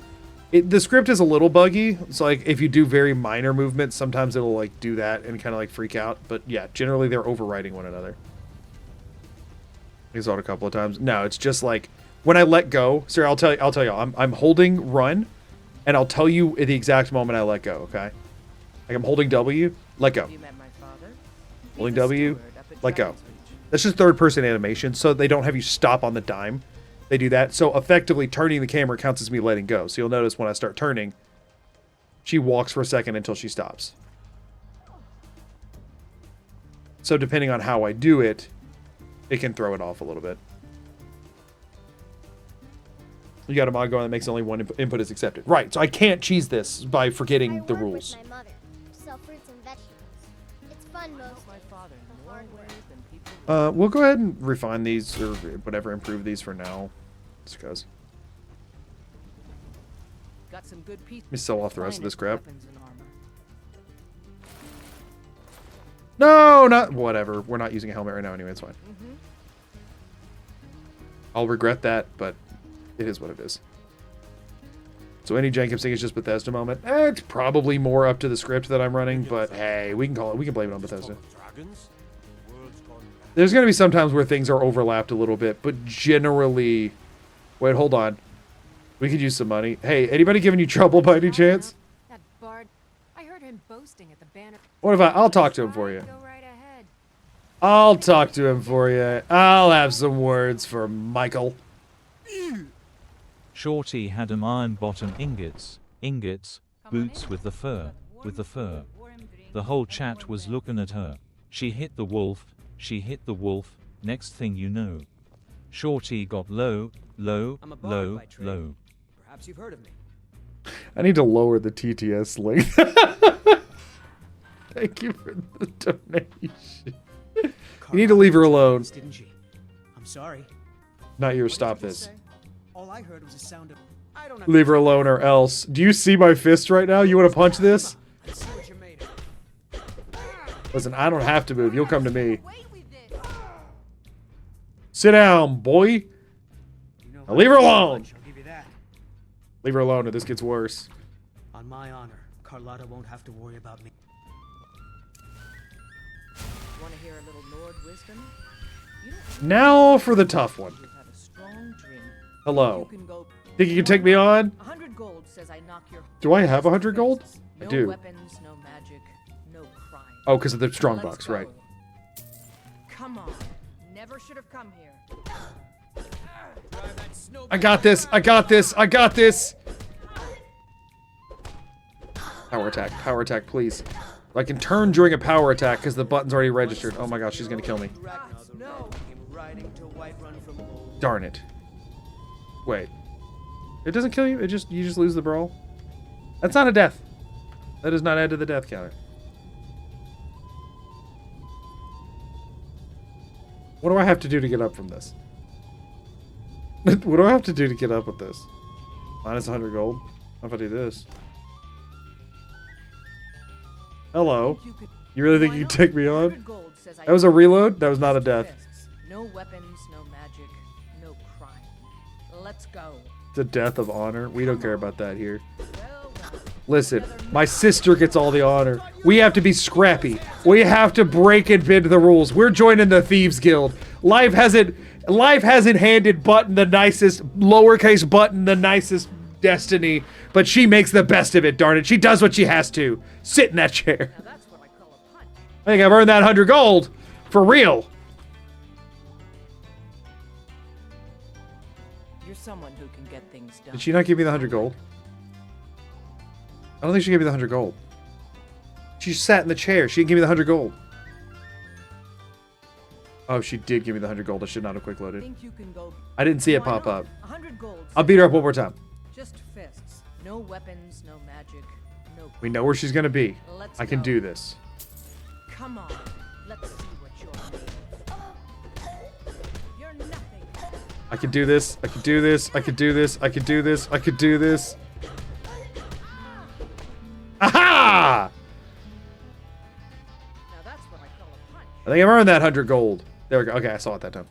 The script is a little buggy, so like if you do very minor movements, sometimes it'll like do that and kind of like freak out. But yeah, generally they're overriding one another. I saw it a couple of times. No, it's just like when I let go. Sir, I'll tell you, I'm holding run. And I'll tell you at the exact moment I let go, okay? Like I'm holding W, let go. Have you met my father? Holding He's a W, steward up at let go. Dragon's Reach. That's just third-person animation, so they don't have you stop on the dime. They do that. So effectively, turning the camera counts as me letting go. So you'll notice when I start turning, she walks for a second until she stops. So depending on how I do it, it can throw it off a little bit. You got a mod going that makes only one input is accepted. Right, so I can't cheese this by forgetting the rules. I work with my mother. Sell fruits and vegetables. It's fun most My father the hard more way. ways than people. We'll go ahead and refine these or whatever, improve these for now. Just because. Got some good pieces. Let me sell off the rest of this crap. Weapons and armor. No, not whatever. We're not using a helmet right now anyway. It's fine. I'll regret that, but it is what it is. So any Jenkins thing is just Bethesda moment. It's probably more up to the script that I'm running, but hey, we can call it. We can blame it on Bethesda. There's gonna be some times where things are overlapped a little bit, but generally, wait, hold on. We could use some money. Hey, anybody giving you trouble by any chance? That bard, I heard him boasting at the banner. What if I'll talk to him for you. Go right ahead. I'll talk to him for you. I'll have some words for Michael. Shorty had iron bottom ingots, boots with the fur. The whole chat was looking at her. She hit the wolf, next thing you know. Shorty got low. I'm a bard by trade. Perhaps you've heard of me. I need to lower the TTS link. Thank you for the donation. You need to leave her alone. Didn't she? I'm sorry. Not yours. What Stop did you this. say? All I heard was a sound of. I don't Leave her alone or else. Do you see my fist right now? You want to punch this? Let's see what you're made of. Listen, I don't have to move. You'll come to me. Sit down, boy. You know Now leave her alone. I'll give you that. Leave her alone or this gets worse. On my honor, Carlotta won't have to worry about me. Want to hear a little Lord wisdom? You Now for the tough one. have a strong drink. Hello. You can go. Think you can take me on? 100 gold says I knock your. Do I have 100 gold? I No do. weapons, no magic, no crime. Oh, because of the strong Let's box, go. right. Come on. Never should have come here. I got this. I got this. I got this. Power attack, please. I can turn during a power attack because the button's already registered. Oh my gosh, she's gonna kill me. Darn it. Wait. It doesn't kill you? You just lose the brawl? That's not a death. That does not add to the death counter. What do I have to do to get up from this? What do I have to do to get up with this? Minus 100 gold? How if I do this? Hello. You really think you can take me on? That was a reload? That was not a death. No weapons, no magic, no crime. Let's go. It's a death of honor. We don't care about that here. Listen, my sister gets all the honor. We have to be scrappy. We have to break and bend the rules. We're joining the Thieves Guild. Life hasn't handed Button the nicest, lowercase Button the nicest destiny, but she makes the best of it, darn it. She does what she has to. Sit in that chair. Now that's what I call a punch. I think I've earned that 100 gold. For real. You're someone who can get things done. Did she not give me the 100 gold? I don't think she gave me the 100 gold. She sat in the chair. She didn't give me the 100 gold. Oh, she did give me the 100 gold. I should not have quick loaded. Think you can go. I didn't see it Why pop not? up. 100 gold. I'll beat her up one more time. Just fists. No weapons, no magic, no. We know where she's gonna be. Let's I can go. do this. Come on. Let's see what you're made of. You're nothing. I can do this. I can do this. I can do this. I can do this. I can do this. Aha! Now that's what I call a punch. I think I've earned that 100 gold. There we go. Okay, I saw it that time.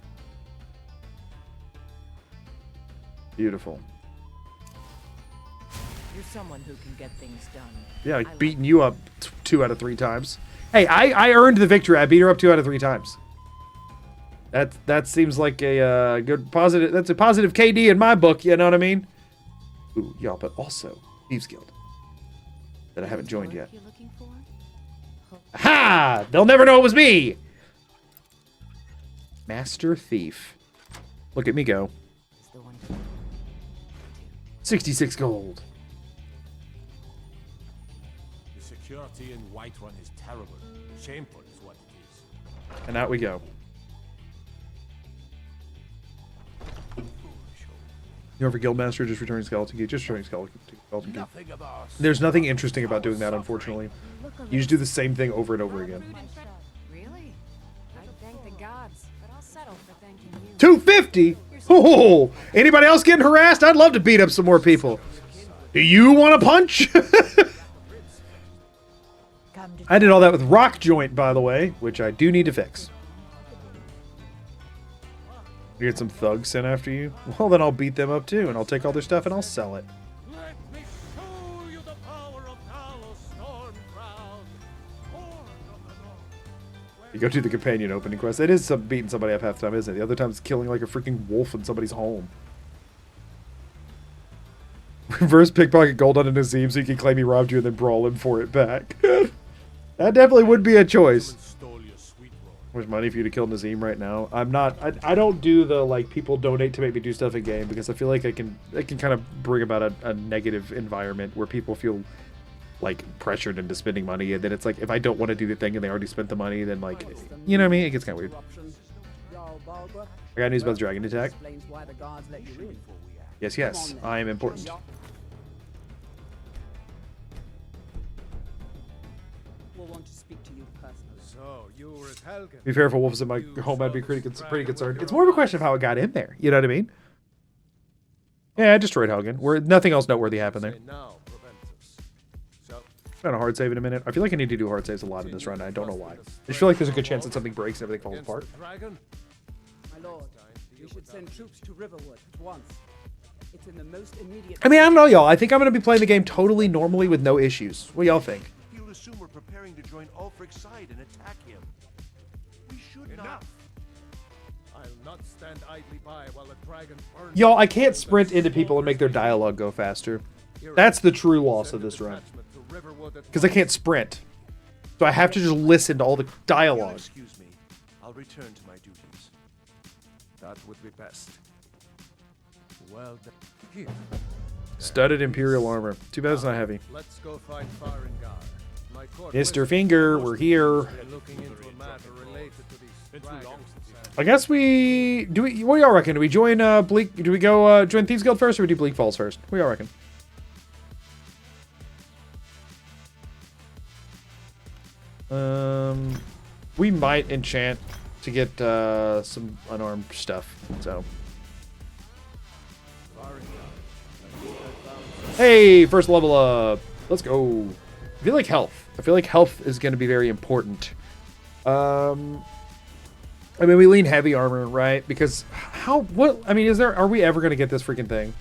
Beautiful. You're someone who can get things done. Yeah, I like like beating you up 2 out of 3 times. Hey, I earned the victory. I beat her up 2 out of 3 times. That seems like a good positive. That's a positive KD in my book. You know what I mean? Ooh, y'all, but also Thieves Guild that I haven't joined yet. You're looking for? Ha! They'll never know it was me. Master Thief. Look at me go. Is the one. 66 gold. The security in Whiterun is terrible. Shameful is what it is. And out we go. You know, for Guildmaster, just returning skeleton key. Just returning skeleton key. Nothing of ours. There's nothing interesting about doing that, unfortunately. You just do the same thing over and over again. Really? I thank the gods, but I'll settle for thanking you. 250? Oh, anybody else getting harassed? I'd love to beat up some more people. Do you want to punch? Come to I did all that with rock joint, by the way, which I do need to fix. You get some thugs sent after you? Well, then I'll beat them up too, and I'll take all their stuff and I'll sell it. Let me show you the power of Talos Stormcrown. You go to the companion opening quest. It is some beating somebody up half the time, isn't it? The other time it's killing like a freaking wolf in somebody's home. Reverse pickpocket gold on a Nazim so you can claim he robbed you and then brawl him for it back. That definitely would be a choice. How much money for you to kill Nazim right now? I'm not. I don't do the like people donate to make me do stuff in game because I feel like it can kind of bring about a negative environment where people feel like pressured into spending money, and then it's like if I don't want to do the thing and they already spent the money, then like you know what I mean? It gets kind of weird. I got news about the dragon attack. Yes, yes, I am important. We'll want to speak to you personally. So, you were at Helgen. To be fair, if a wolf was in my home, I'd be pretty concerned. It's more of a question of how it got in there. You know what I mean? Yeah, I destroyed Helgen. Where nothing else noteworthy happened there. Got a hard save in a minute. I feel like I need to do hard saves a lot in this run. I don't know why. I just feel like there's a good chance that something breaks and everything falls apart. My lord, we should send troops to Riverwood at once. It's in the most immediate... I mean, I don't know, y'all. I think I'm going to be playing the game totally normally with no issues. What y'all think? You'll assume we're preparing to join Ulfric's side and attack him. We should not. I'll not stand idly by while the dragon burns. Y'all, I can't sprint into people and make their dialogue go faster. That's the true loss of this run. Because I can't sprint. So I have to just listen to all the dialogue. Excuse me. I'll return to my duties. That would be best. Well done. Here. Studded Imperial armor. Too bad it's not heavy. Let's go find Farengar. My court Mr. Finger, we're here. looking into a matter related to these dragons. I guess we... What do y'all reckon? Do we join Bleak... Do we go join Thieves Guild first or we do Bleak Falls first? What do y'all reckon? We might enchant to get some unarmed stuff, so... Hey, first level up. Let's go. I feel like health is going to be very important. I mean, we lean heavy armor, right? Because are we ever going to get this freaking thing?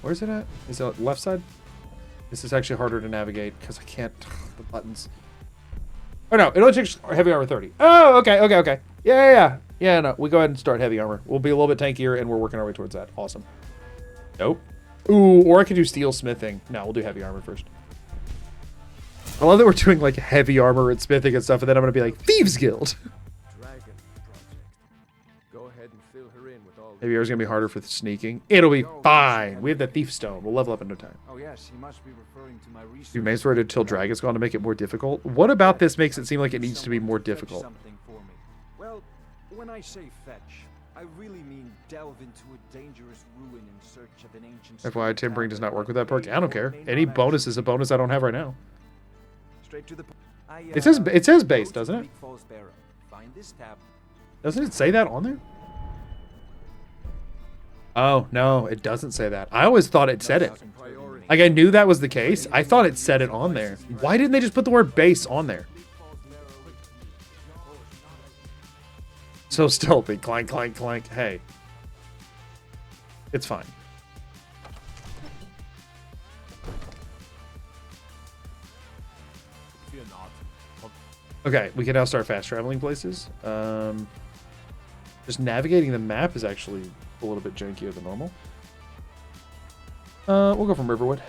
Where's it at? Is it left side? This is actually harder to navigate because I can't, the buttons. Oh no, it only takes heavy armor 30. Oh, okay. Yeah, no, we go ahead and start heavy armor. We'll be a little bit tankier and we're working our way towards that. Awesome. Nope. Ooh, or I could do steel smithing. No, we'll do heavy armor first. I love that we're doing like heavy armor and smithing and stuff, and then I'm gonna be like Thieves Guild. Dragon project. Go ahead and fill her in with all. Heavy armor's gonna be harder for sneaking. It'll be fine. We have the Thief Stone. We'll level up in no time. Oh yes, he must be referring to my research. Do Maze Sword until Dragon's gone to make it more difficult. What about this makes it seem like it needs to be more difficult? Something for me. Well, when I say fetch, I really mean delve into a dangerous ruin in search of an ancient... FYI, Timbering does not work with that perk. I don't care. Any bonus is a bonus I don't have right now. Straight to the... It says base, doesn't it? Doesn't it say that on there? Oh, no, it doesn't say that. I always thought it said it. Like, I knew that was the case. I thought it said it on there. Why didn't they just put the word base on there? So stealthy. Clank, clank, clank. Hey. It's fine. Okay, we can now start fast traveling places. Just navigating the map is actually a little bit jankier than normal. We'll go from Riverwood.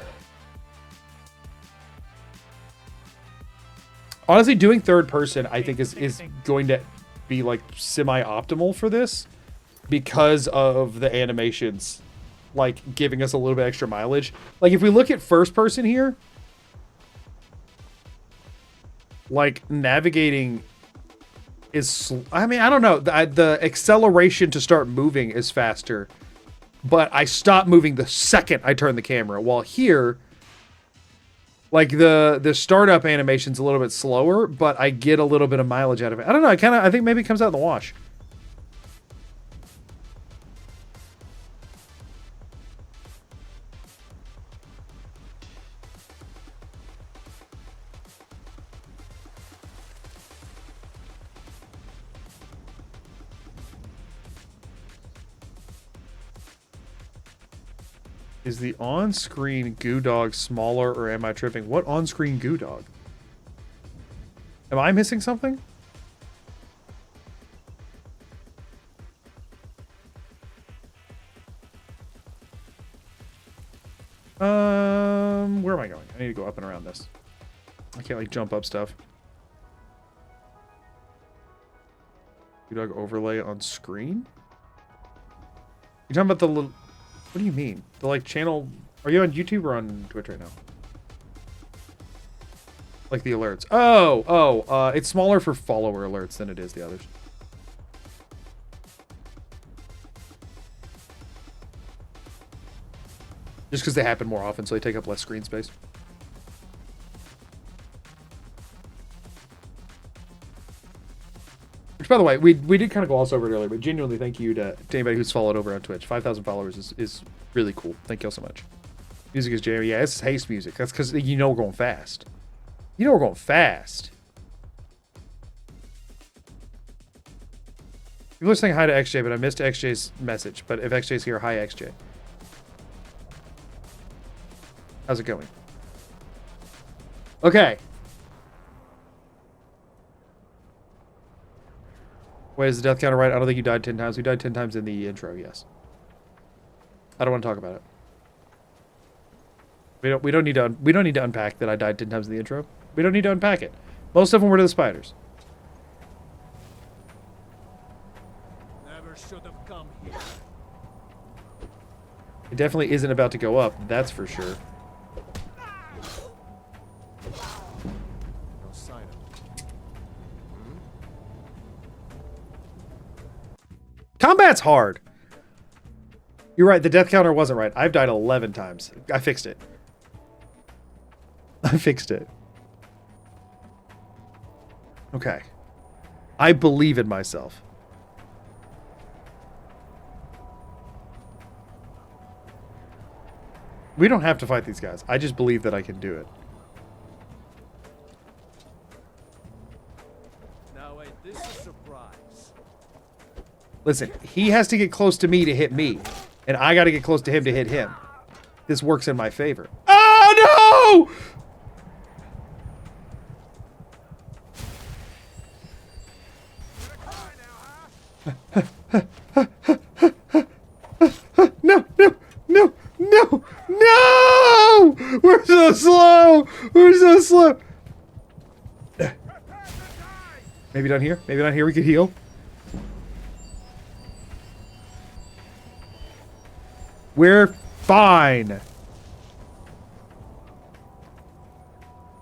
Honestly, doing third person, I think, is going to be like semi-optimal for this because of the animations, like giving us a little bit extra mileage. Like if we look at first person here, like navigating is, I mean, I don't know, the acceleration to start moving is faster, but I stop moving the second I turn the camera. While here, like the startup animation's a little bit slower, but I get a little bit of mileage out of it. I don't know. I think maybe it comes out in the wash. Is the on-screen goo dog smaller or am I tripping? What on-screen goo dog? Am I missing something? Where am I going? I need to go up and around this. I can't like jump up stuff. Goo dog overlay on screen? You're talking about the little... What do you mean? The like channel... Are you on YouTube or on Twitch right now? Like the alerts. It's smaller for follower alerts than it is the others. Just because they happen more often, so they take up less screen space. Which, by the way, we did kind of gloss over it earlier, but genuinely thank you to anybody who's followed over on Twitch. 5,000 followers is really cool. Thank you all so much. Music is jamming. Yeah, it's haste music. That's because you know we're going fast. You know we're going fast. People are saying hi to XJ, but I missed XJ's message. But if XJ's here, hi XJ. How's it going? Okay. Wait, is the death counter right? I don't think you died 10 times. We died 10 times in the intro, yes. I don't want to talk about it. We don't need to unpack that I died 10 times in the intro. We don't need to unpack it. Most of them were to the spiders. Never should have come here. It definitely isn't about to go up, that's for sure. No sign of it. Combat's hard. You're right, the death counter wasn't right. I've died 11 times. I fixed it. I fixed it. Okay. I believe in myself. We don't have to fight these guys. I just believe that I can do it. Now ain't this a surprise? Listen, he has to get close to me to hit me. And I got to get close to him to hit him. This works in my favor. Oh, no! No, no, no, no, no! We're so slow! We're so slow! Maybe down here? Maybe down here we could heal? We're fine!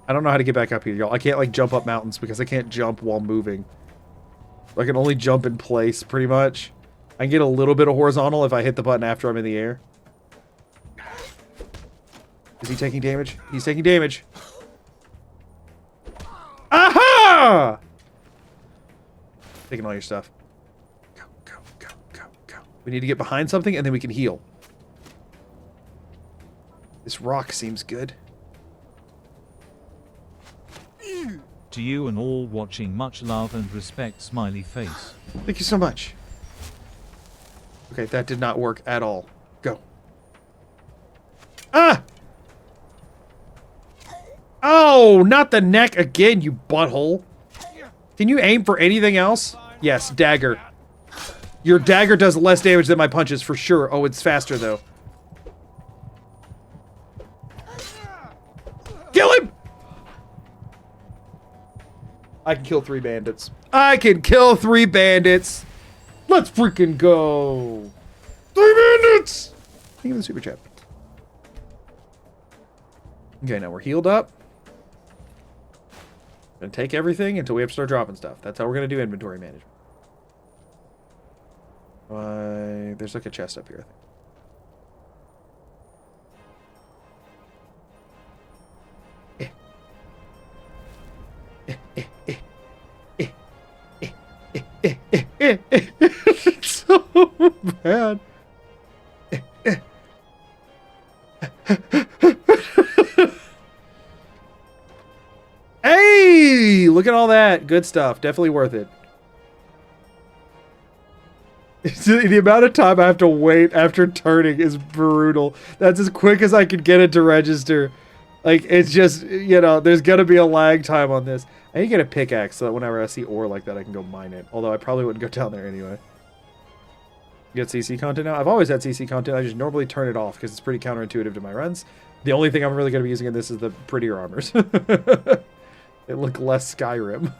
I don't know how to get back up here, y'all. I can't, like, jump up mountains because I can't jump while moving. I can only jump in place, pretty much. I can get a little bit of horizontal if I hit the button after I'm in the air. Is he taking damage? He's taking damage. Aha! Taking all your stuff. Go, go, go, go, go. We need to get behind something and then we can heal. This rock seems good. To you and all watching, much love and respect, smiley face. Thank you so much. Okay, that did not work at all. Go. Ah! Oh, not the neck again, you butthole. Can you aim for anything else? Yes, dagger. Your dagger does less damage than my punches, for sure. Oh, it's faster, though. Kill him! I can kill 3 bandits. I can kill 3 bandits! Let's freaking go! 3 bandits! Thank you for the super chat. Okay, now we're healed up. Gonna take everything until we have to start dropping stuff. That's how we're gonna do inventory management. There's like a chest up here, I think. It's so bad. Hey, look at all that good stuff. Definitely worth it. The amount of time I have to wait after turning is brutal. That's as quick as I can get it to register. Like, it's just, you know, there's gonna be a lag time on this. I need to get a pickaxe so that whenever I see ore like that, I can go mine it. Although I probably wouldn't go down there anyway. You get CC content now? I've always had CC content. I just normally turn it off because it's pretty counterintuitive to my runs. The only thing I'm really going to be using in this is the prettier armors. They look less Skyrim.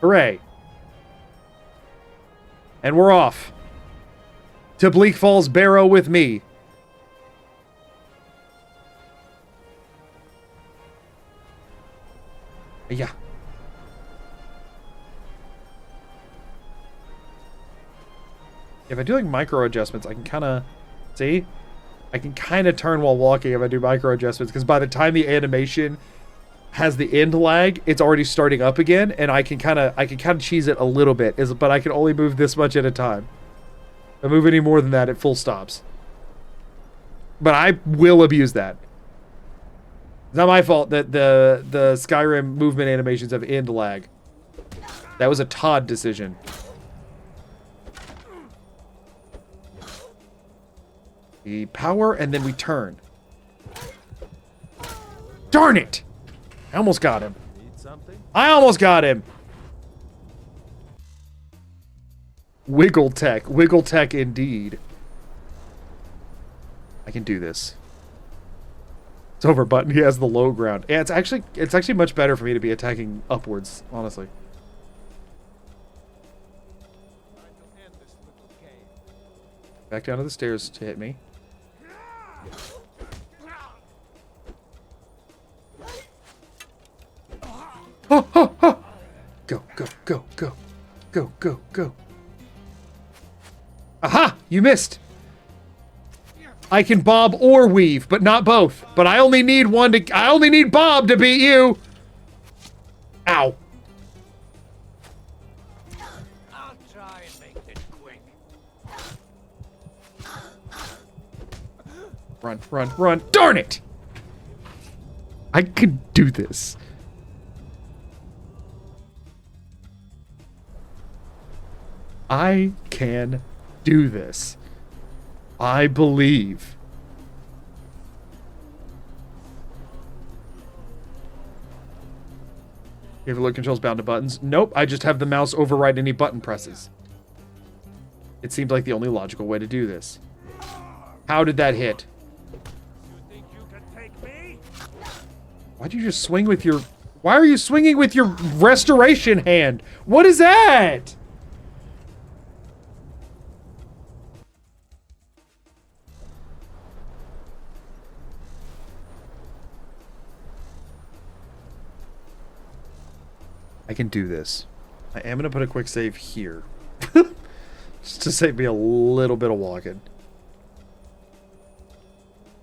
Hooray. And we're off. To Bleak Falls Barrow with me. Yeah. If I do like micro adjustments, I can kind of see. I can kind of turn while walking if I do micro adjustments, because by the time the animation has the end lag, it's already starting up again, and I can kind of cheese it a little bit. But I can only move this much at a time. If I move any more than that, it full stops. But I will abuse that. It's not my fault that the Skyrim movement animations have end lag. That was a Todd decision. We power, and then we turn. Darn it! I almost got him. Need something? I almost got him! Wiggle tech. Wiggle tech indeed. I can do this. It's over button. He has the low ground. Yeah, it's actually much better for me to be attacking upwards, honestly. Back down to the stairs to hit me. Oh, oh, oh. Go, go, go, go. Go, go, go. Aha! You missed! I can bob or weave, but not both. But I only need one to... I only need Bob to beat you! Ow. I'll try and make this quick. Run, run, run. Darn it! I can do this. I can do this. I believe. You ever look controls bound to buttons? Nope, I just have the mouse override any button presses. It seemed like the only logical way to do this. How did that hit? You think you can take me? Why'd you just swing with your... Why are you swinging with your restoration hand? What is that? I can do this. I am going to put a quick save here. Just to save me a little bit of walking.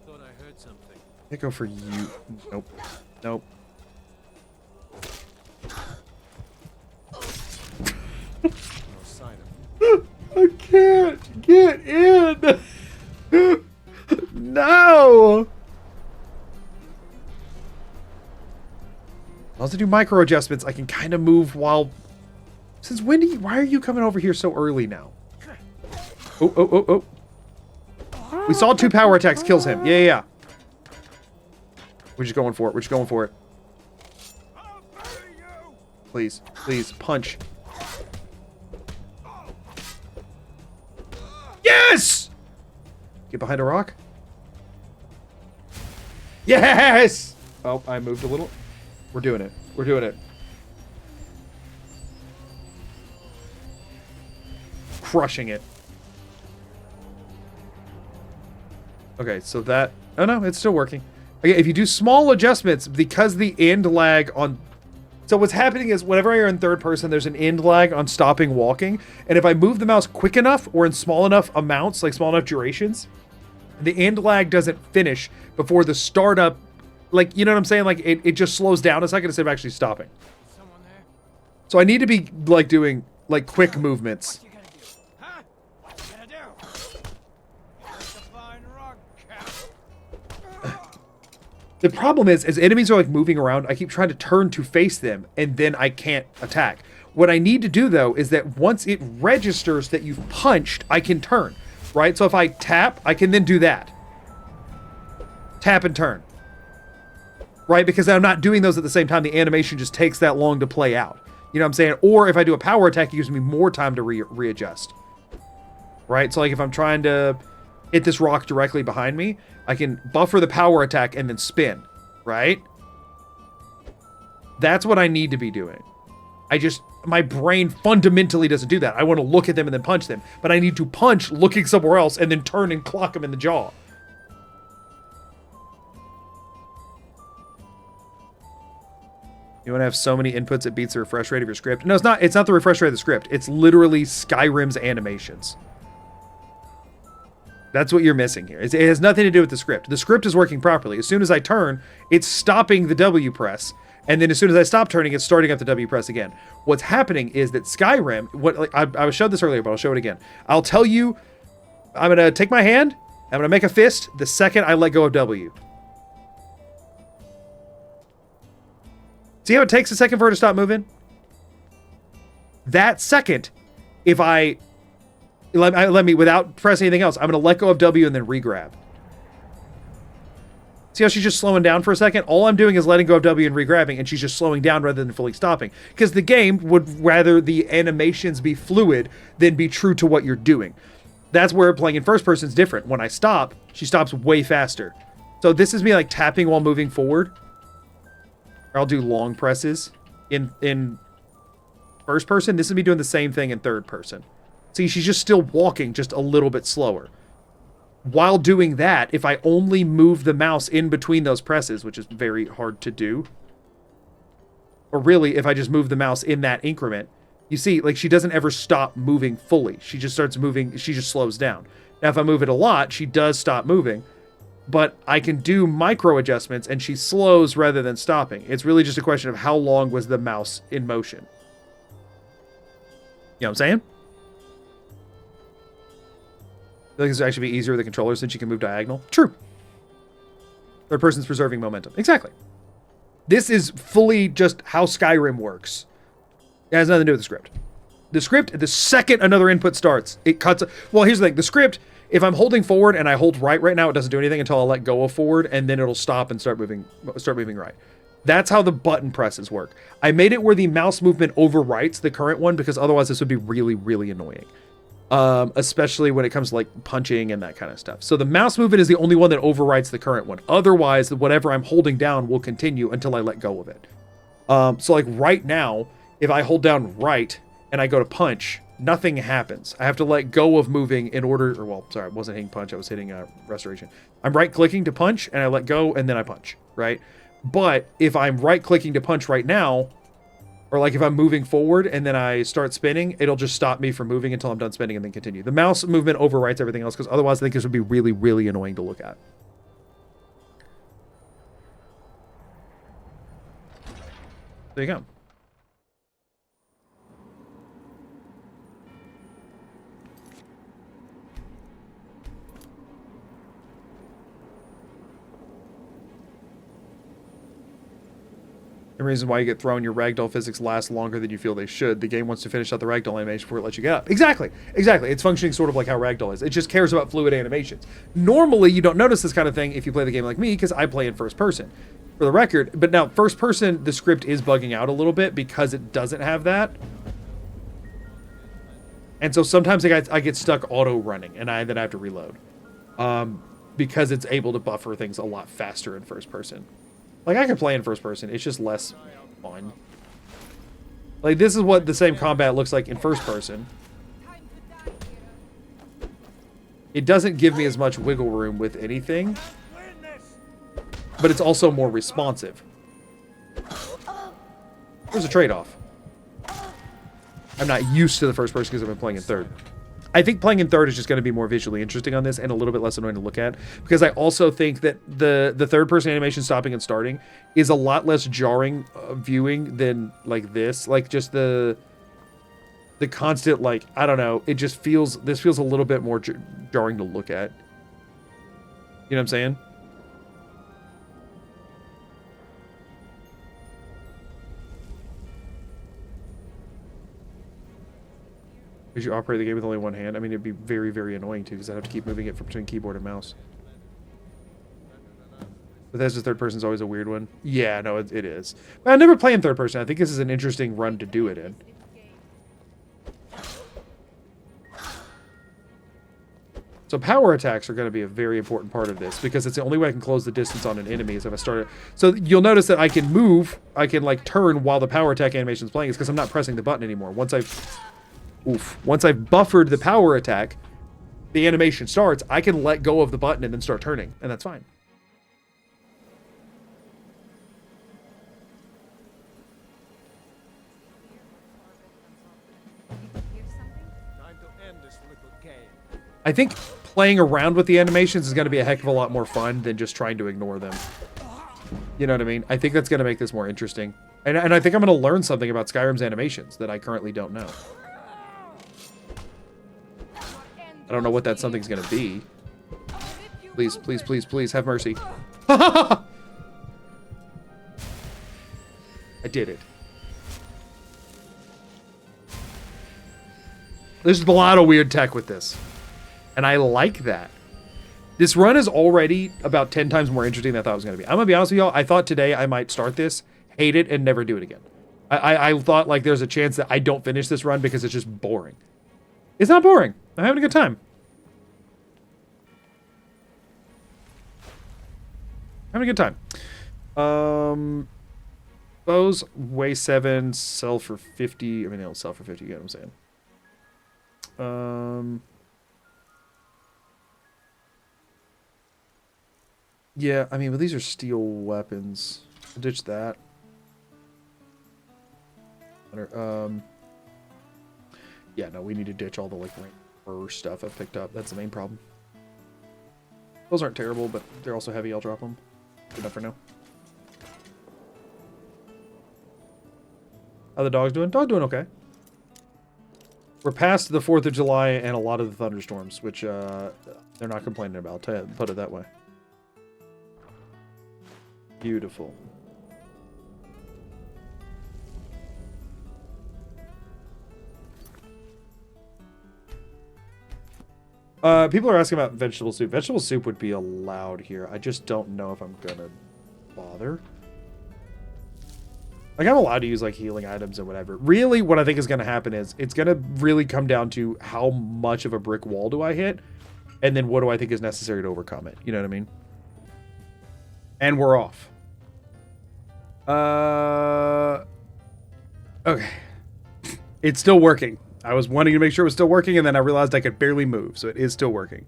Thought I heard something. I go for you. Nope. Nope. No sign of I can't get in. No. I'll have to do micro adjustments. I can kind of move while... Since when do you... Why are you coming over here so early now? Oh, oh, oh, oh. We saw 2 power attacks kills him. Yeah, yeah, yeah. We're just going for it. We're just going for it. Please. Please. Punch. Yes! Get behind a rock. Yes! Oh, I moved a little. We're doing it. We're doing it. Crushing it. Okay, so that... Oh, no, it's still working. Okay, if you do small adjustments, because the end lag on... So what's happening is whenever you're in third person, there's an end lag on stopping walking. And if I move the mouse quick enough or in small enough amounts, like small enough durations, the end lag doesn't finish before the startup... Like, you know what I'm saying? Like, it just slows down a second instead of actually stopping. Someone there? So I need to be, like, doing, like, quick movements. What you gonna do? Huh? What you gonna do? That's a fine rock, Cap. The problem is, as enemies are like moving around, I keep trying to turn to face them, and then I can't attack. What I need to do, though, is that once it registers that you've punched, I can turn, right? So if I tap, I can then do that. Tap and turn. Right? Because I'm not doing those at the same time. The animation just takes that long to play out. You know what I'm saying? Or if I do a power attack, it gives me more time to readjust. Right? So like if I'm trying to hit this rock directly behind me, I can buffer the power attack and then spin. Right? That's what I need to be doing. My brain fundamentally doesn't do that. I want to look at them and then punch them. But I need to punch looking somewhere else and then turn and clock them in the jaw. You want to have so many inputs it beats the refresh rate of your script? No, it's not. It's not the refresh rate of the script. It's literally Skyrim's animations. That's what you're missing here. It has nothing to do with the script. The script is working properly. As soon as I turn, it's stopping the W press. And then as soon as I stop turning, it's starting up the W press again. What's happening is that Skyrim, I showed this earlier, but I'll show it again. I'll tell you, I'm going to take my hand, I'm going to make a fist the second I let go of W. See how it takes a second for her to stop moving? That second, if I let me, without pressing anything else, I'm going to let go of W and then re-grab. See how she's just slowing down for a second? All I'm doing is letting go of W and re-grabbing, and she's just slowing down rather than fully stopping. Because the game would rather the animations be fluid than be true to what you're doing. That's where playing in first person is different. When I stop, she stops way faster. So this is me like tapping while moving forward. Or I'll do long presses in first person. This is me doing the same thing in third person. See, she's just still walking just a little bit slower. While doing that, if I only move the mouse in between those presses, which is very hard to do, or really, if I just move the mouse in that increment, you see, like, she doesn't ever stop moving fully. She just starts moving, she just slows down. Now, if I move it a lot, she does stop moving, but I can do micro adjustments, and she slows rather than stopping. It's really just a question of how long was the mouse in motion. You know what I'm saying? I feel like this would actually be easier with the controller since you can move diagonal. True. Third person's preserving momentum. Exactly. This is fully just how Skyrim works. It has nothing to do with the script. The script, the second another input starts, it cuts. Well, here's the thing. The script, if I'm holding forward and I hold right now, it doesn't do anything until I let go of forward, and then it'll stop and start moving right. That's how the button presses work. I made it where the mouse movement overwrites the current one because otherwise this would be really, really annoying. Especially when it comes to like punching and that kind of stuff. So the mouse movement is the only one that overwrites the current one. Otherwise, whatever I'm holding down will continue until I let go of it. So like right now, if I hold down right and I go to punch, nothing happens. I have to let go of moving in order, or well, sorry, I wasn't hitting punch, I was hitting restoration. I'm right clicking to punch and I let go and then I punch, right? But if I'm right clicking to punch right now, or like if I'm moving forward and then I start spinning, it'll just stop me from moving until I'm done spinning and then continue. The mouse movement overwrites everything else because otherwise I think this would be really, really annoying to look at. There you go. The reason why you get thrown, your ragdoll physics last longer than you feel they should. The game wants to finish out the ragdoll animation before it lets you get up. Exactly. It's functioning sort of like how ragdoll is. It just cares about fluid animations. Normally, you don't notice this kind of thing if you play the game like me, because I play in first person, for the record. But now, first person, the script is bugging out a little bit because it doesn't have that. And so sometimes I get stuck auto running, and then I have to reload. Because it's able to buffer things a lot faster in first person. Like, I can play in first person, it's just less fun. Like, this is what the same combat looks like in first person. It doesn't give me as much wiggle room with anything, but it's also more responsive. There's a trade-off. I'm not used to the first person because I've been playing in third. I think playing in third is just going to be more visually interesting on this and a little bit less annoying to look at, because I also think that the third person animation stopping and starting is a lot less jarring viewing than like this. Like just the constant, like, I don't know, it just feels, this feels a little bit more jarring to look at. You know what I'm saying? Because you operate the game with only one hand. I mean, it'd be very, very annoying too, because I'd have to keep moving it between keyboard and mouse. Bethesda's third person is always a weird one. Yeah, no, it is. But I never play in third person. I think this is an interesting run to do it in. So power attacks are going to be a very important part of this, because it's the only way I can close the distance on an enemy is if I start it. So you'll notice that I can move, I can like turn while the power attack animation is playing. It's because I'm not pressing the button anymore. Once I've buffered the power attack, the animation starts, I can let go of the button and then start turning, and that's fine. I think playing around with the animations is going to be a heck of a lot more fun than just trying to ignore them. You know what I mean? I think that's going to make this more interesting. And I think I'm going to learn something about Skyrim's animations that I currently don't know. I don't know what that something's going to be. Please, please, please, please, have mercy. I did it. There's a lot of weird tech with this. And I like that. This run is already about 10 times more interesting than I thought it was going to be. I'm going to be honest with y'all. I thought today I might start this, hate it, and never do it again. I thought like there's a chance that I don't finish this run because it's just boring. It's not boring. I'm having a good time. Having a good time. Bows weigh 7, sell for 50. I mean, they don't sell for 50, you get what I'm saying. Yeah, I mean, but these are steel weapons. I'll ditch that. Yeah, no, we need to ditch all the like fur stuff I've picked up. That's the main problem. Those aren't terrible, but they're also heavy. I'll drop them. Good enough for now. How the dog's doing? Dog doing okay. We're past the 4th of July and a lot of the thunderstorms, which they're not complaining about. Put it that way. Beautiful. People are asking about vegetable soup. Vegetable soup would be allowed here. I just don't know if I'm gonna bother. Like, I'm allowed to use, like, healing items and whatever. Really, what I think is gonna happen is, it's gonna really come down to how much of a brick wall do I hit, and then what do I think is necessary to overcome it. You know what I mean? And we're off. Okay. It's still working. I was wanting to make sure it was still working, and then I realized I could barely move, so it is still working.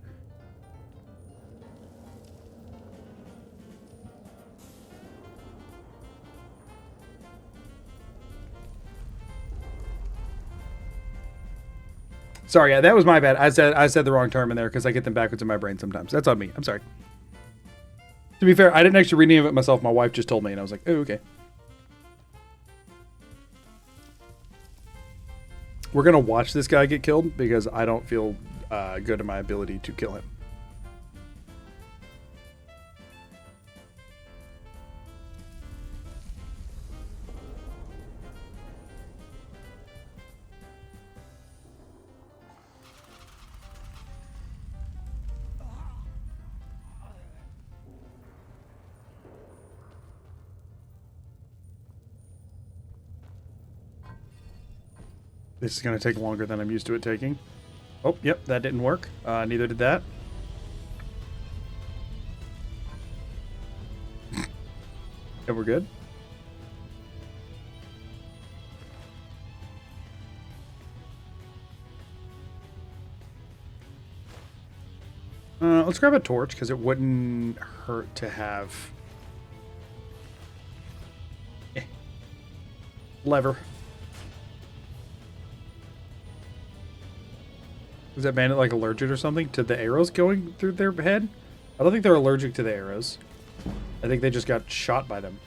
Sorry, yeah, that was my bad. I said the wrong term in there because I get them backwards in my brain sometimes. That's on me. I'm sorry. To be fair, I didn't actually rename it myself. My wife just told me, and I was like, oh, okay. We're going to watch this guy get killed because I don't feel good in my ability to kill him. This is going to take longer than I'm used to it taking. Oh, yep, that didn't work. Neither did that. Yeah, we're good. Let's grab a torch, because it wouldn't hurt to have... lever. Is that bandit like allergic or something to the arrows going through their head? I don't think they're allergic to the arrows. I think they just got shot by them.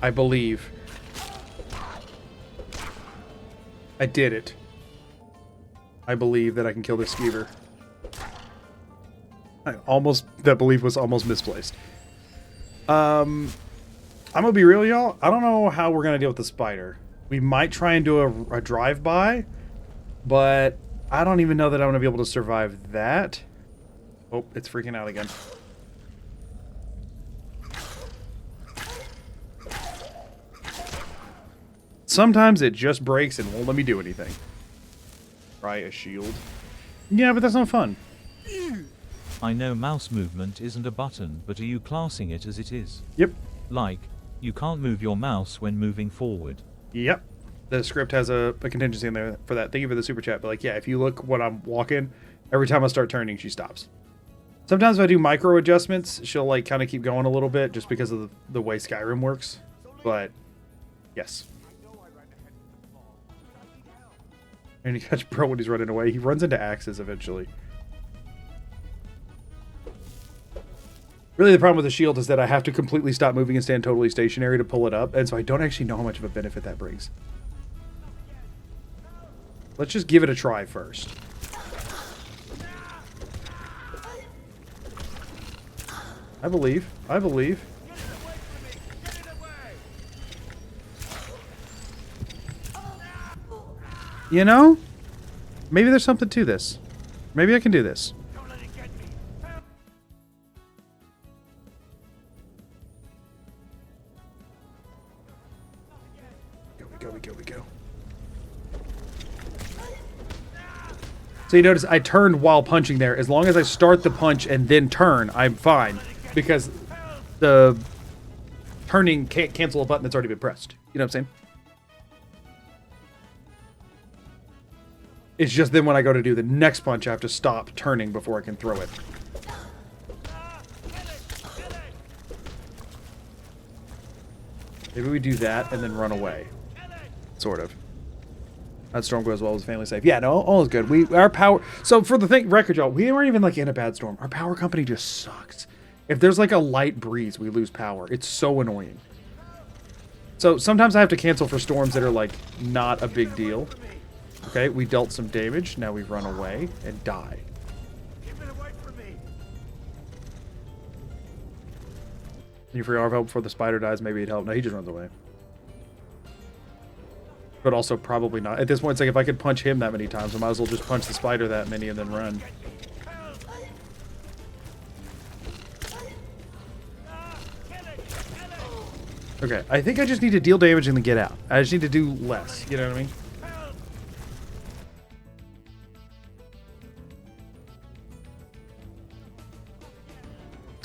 I believe. I did it. I believe that I can kill this skeever. That belief was almost misplaced. I'm gonna be real, y'all. I don't know how we're gonna deal with the spider. We might try and do a drive-by, but I don't even know that I'm gonna be able to survive that. Oh, it's freaking out again. Sometimes it just breaks and won't let me do anything. Try a shield. Yeah, but that's not fun. I know mouse movement isn't a button, but are you classing it as it is? Yep. Like, you can't move your mouse when moving forward. Yep. The script has a contingency in there for that. Thank you for the super chat. But like, yeah, if you look when I'm walking, every time I start turning, she stops. Sometimes if I do micro adjustments, she'll like kind of keep going a little bit just because of the way Skyrim works. But yes. And you catch Bro when he's running away. He runs into axes eventually. Really, the problem with the shield is that I have to completely stop moving and stand totally stationary to pull it up, and so I don't actually know how much of a benefit that brings. Let's just give it a try first. I believe. I believe. You know? Maybe there's something to this. Maybe I can do this. We go. So you notice I turned while punching there. As long as I start the punch and then turn, I'm fine. Because the turning can't cancel a button that's already been pressed. You know what I'm saying? It's just then when I go to do the next punch, I have to stop turning before I can throw it. Maybe we do that and then run away. Sort of. That storm goes well, was family safe. Yeah, no, all is good. Our power. So for the record, y'all, we weren't even like in a bad storm. Our power company just sucks. If there's like a light breeze, we lose power. It's so annoying. So sometimes I have to cancel for storms that are like not a big deal. Okay, we dealt some damage. Now we run away and die. You free our help before the spider dies. Maybe it'd help. No, he just runs away. But also probably not. At this point, it's like if I could punch him that many times, I might as well just punch the spider that many and then run. Okay, I think I just need to deal damage and then get out. I just need to do less. You know what I mean?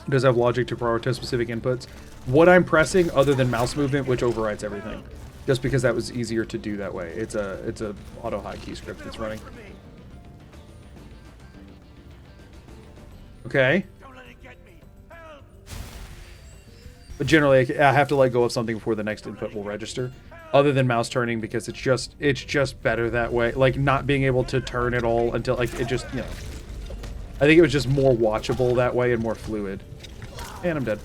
Does have logic to prioritize specific inputs. What I'm pressing, other than mouse movement, which overrides everything, just because that was easier to do that way. It's a auto hotkey script that's running. Okay. But generally, I have to let go of something before the next input will register, other than mouse turning, because it's just better that way. Like not being able to turn at all until like it just, you know. I think it was just more watchable that way and more fluid. And I'm dead.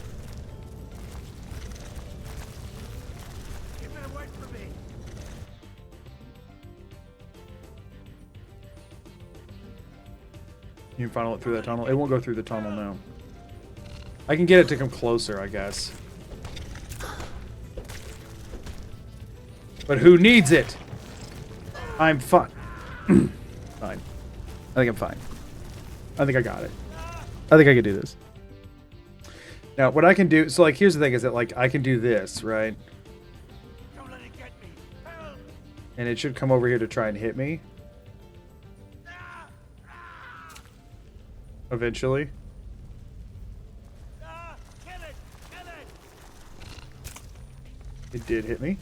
You can funnel it through that tunnel. It won't go through the tunnel now. I can get it to come closer, I guess. But who needs it? I'm fine. Fine. I think I'm fine. I think I got it. I think I can do this. Now, what I can do... So, like, here's the thing, is that, like, I can do this, right? And it should come over here to try and hit me. Eventually. It did hit me.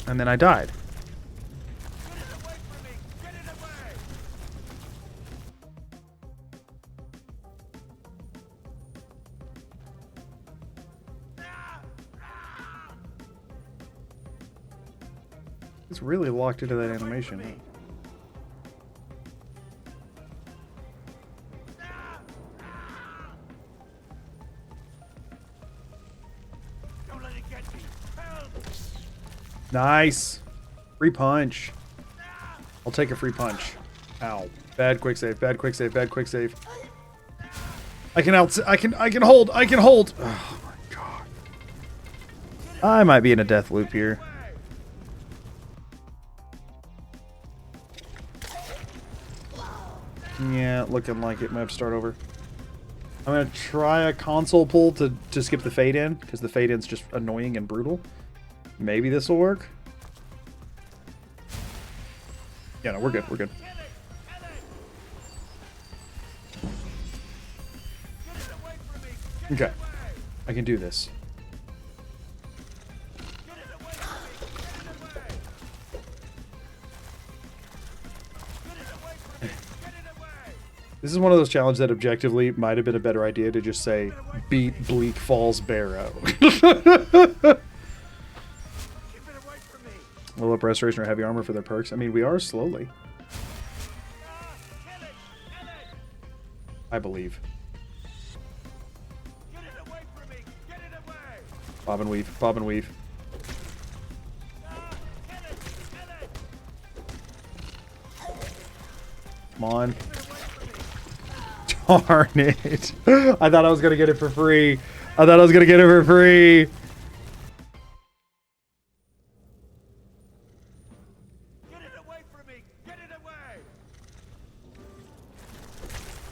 And then I died. It's really locked into that animation. Nice. Free punch. I'll take a free punch. Ow. Bad quick save, bad quick save, bad quick save. I can hold, I can hold. Oh my god. I might be in a death loop here. Yeah, looking like it. Might have to start over. I'm gonna try a console pull to skip the fade in, because the fade in's just annoying and brutal. Maybe this will work. Yeah, no, we're good, we're good. Okay, I can do this. This is one of those challenges that objectively might have been a better idea to just say, beat Bleak Falls Barrow. Level up Restoration or Heavy Armor for their perks. I mean, we are slowly. I believe. Bob and weave, bob and weave. Come on. Darn it. I thought I was going to get it for free. I thought I was going to get it for free. Get it away from me! Get it away!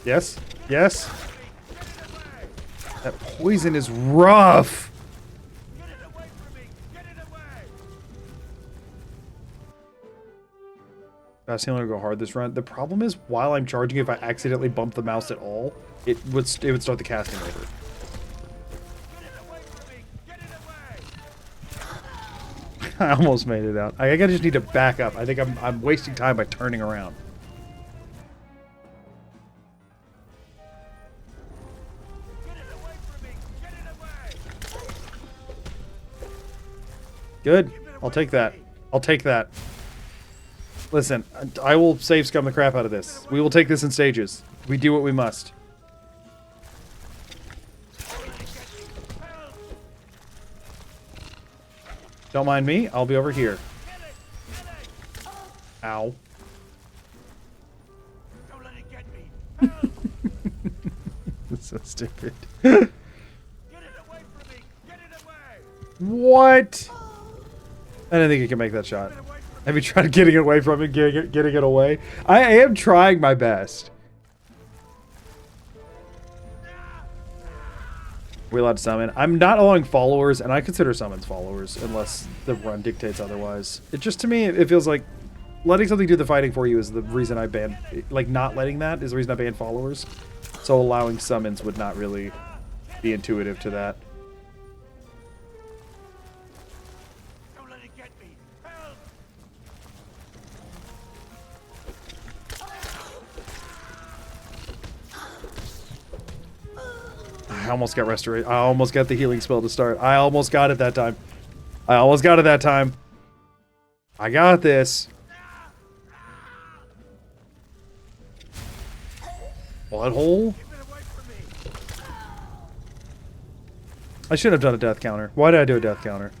Yes. Yes. That poison is rough. Get it away from me! Get it away! Fast healer go hard this run. The problem is, while I'm charging, if I accidentally bump the mouse at all, it would start the casting over. Get it away from me! Get it away! I almost made it out. I just need to back up. I think I'm wasting time by turning around. Get it away from me! Get it away! Good. I'll take that. I'll take that. Listen, I will save scum the crap out of this. We will take this in stages. We do what we must. Don't mind me. I'll be over here. Ow. Don't let it get me! That's so stupid. Get it away from me! Get it away! What? I didn't think you could make that shot. Have you tried getting away from it, getting it away? I am trying my best. We allowed to summon? I'm not allowing followers, and I consider summons followers, unless the run dictates otherwise. It just, to me, it feels like letting something do the fighting for you is the reason I banned, like not letting that is the reason I banned followers. So allowing summons would not really be intuitive to that. Don't let it get me! Help! I almost got restoration. I almost got the healing spell to start. I almost got it that time. I almost got it that time. I got this. Blood hole? I should have done a death counter. Why did I do a death counter?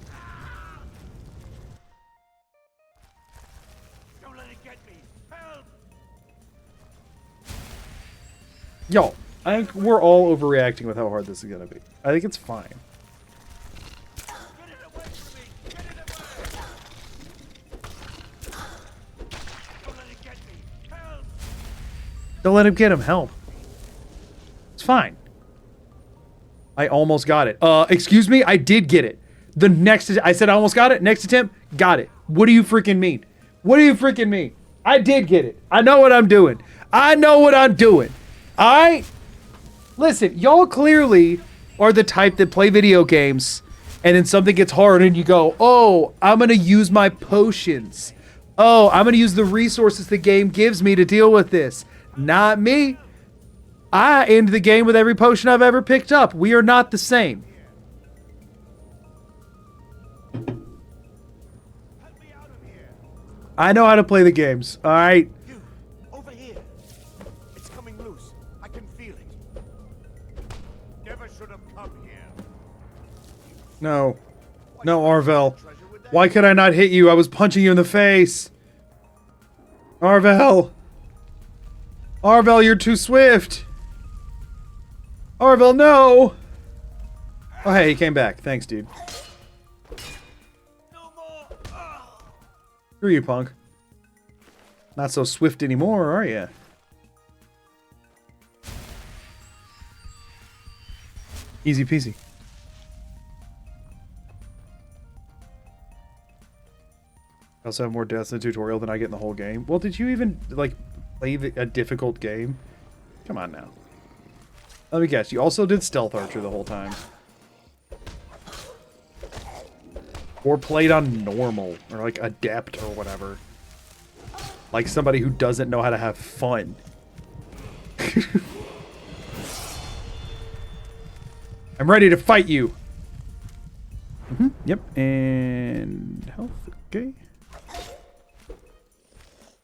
Don't let it get me! Help! Yo, I think we're all overreacting with how hard this is gonna be. I think it's fine. Get it away from me! Get it away! Don't let it get me! Help! Don't let him get him. Help. It's fine. I almost got it. Excuse me? I did get it. The next... I said I almost got it. Next attempt, got it. What do you freaking mean? What do you freaking mean? I did get it. I know what I'm doing. I know what I'm doing. Listen, y'all clearly are the type that play video games and then something gets hard and you go, oh, I'm going to use my potions. Oh, I'm going to use the resources the game gives me to deal with this. Not me. I end the game with every potion I've ever picked up. We are not the same. I know how to play the games. All right. You, over here. It's coming loose. I can feel it. Never should have come here. No. No, Arvel. Why could I not hit you? I was punching you in the face. Arvel. Arvel, you're too swift. Arvel, no. Oh, hey, he came back. Thanks, dude. Screw you, punk. Not so swift anymore, are ya? Easy peasy. I also have more deaths in the tutorial than I get in the whole game. Well, did you even, like, play a difficult game? Come on now. Let me guess, you also did Stealth Archer the whole time. Or played on normal, or like adept or whatever. Like somebody who doesn't know how to have fun. I'm ready to fight you. Yep, and health, okay.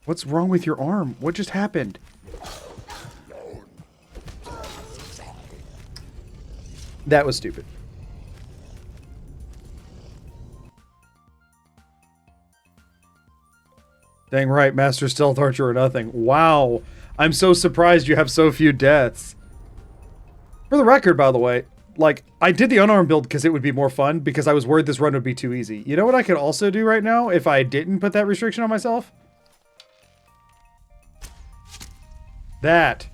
What's wrong with your arm? What just happened? That was stupid. Dang right, Master Stealth Archer or nothing. Wow. I'm so surprised you have so few deaths. For the record, by the way, like, I did the unarmed build because it would be more fun because I was worried this run would be too easy. You know what I could also do right now if I didn't put that restriction on myself? That.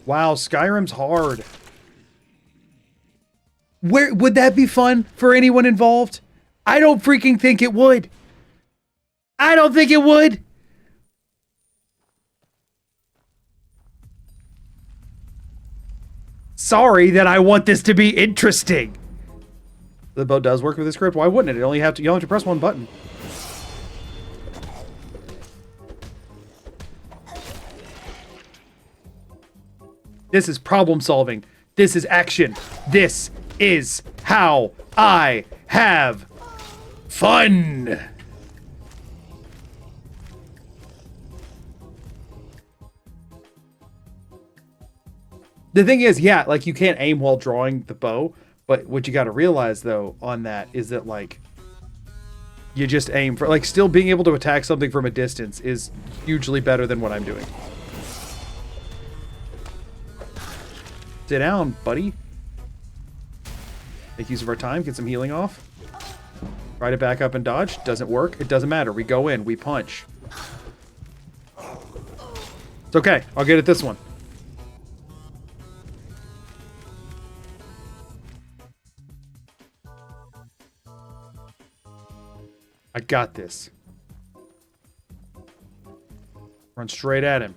Wow, Skyrim's hard. Where would that be fun for anyone involved? I don't freaking think it would. I don't think it would. Sorry that I want this to be interesting. The bow does work with the script. Why wouldn't it? You only have to press one button. This is problem solving. This is action. This is how I have fun. The thing is, yeah, like you can't aim while drawing the bow, but what you got to realize though on that is that like you just aim for, like, still being able to attack something from a distance is hugely better than what I'm doing. Sit down, buddy. Make use of our time, get some healing off. Try to back up and dodge. Doesn't work. It doesn't matter. We go in, we punch. It's okay. I'll get at this one. I got this. Run straight at him.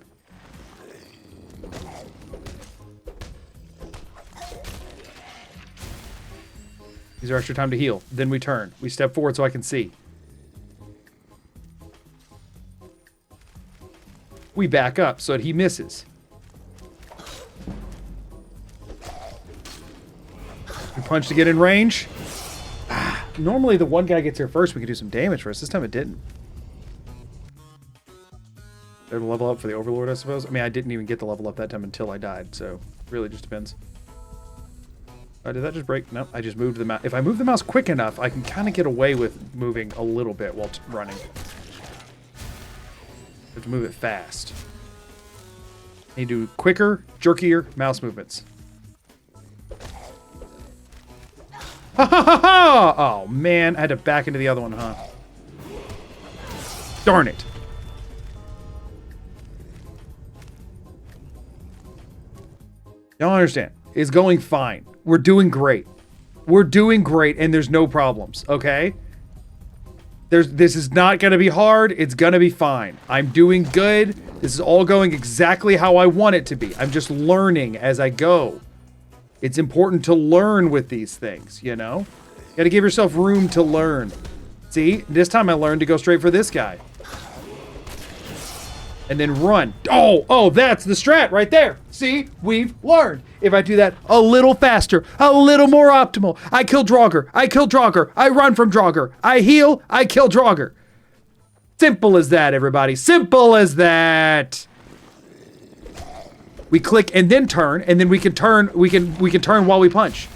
Use our extra time to heal. Then we turn. We step forward so I can see. We back up so that he misses. We punch to get in range. Normally the one guy gets here first, we could do some damage for us. This time it didn't. They're to level up for the Overlord, I suppose. I mean, I didn't even get the level up that time until I died, so it really just depends. Did that just break? No, I just moved the mouse. If I move the mouse quick enough, I can kind of get away with moving a little bit while running. I have to move it fast. I need to do quicker, jerkier mouse movements. Ha ha ha ha! Oh man, I had to back into the other one, huh? Darn it. Y'all understand. It's going fine. We're doing great. We're doing great, and there's no problems, okay? This is not going to be hard. It's going to be fine. I'm doing good. This is all going exactly how I want it to be. I'm just learning as I go. It's important to learn with these things, you know? You got to give yourself room to learn. See? This time I learned to go straight for this guy. And then run. Oh, that's the strat right there. See? We've learned. If I do that a little faster, a little more optimal, I kill Draugr. I kill Draugr. I run from Draugr. I heal. I kill Draugr. Simple as that, everybody. Simple as that. We click and then turn, and then we can turn. We can turn while we punch.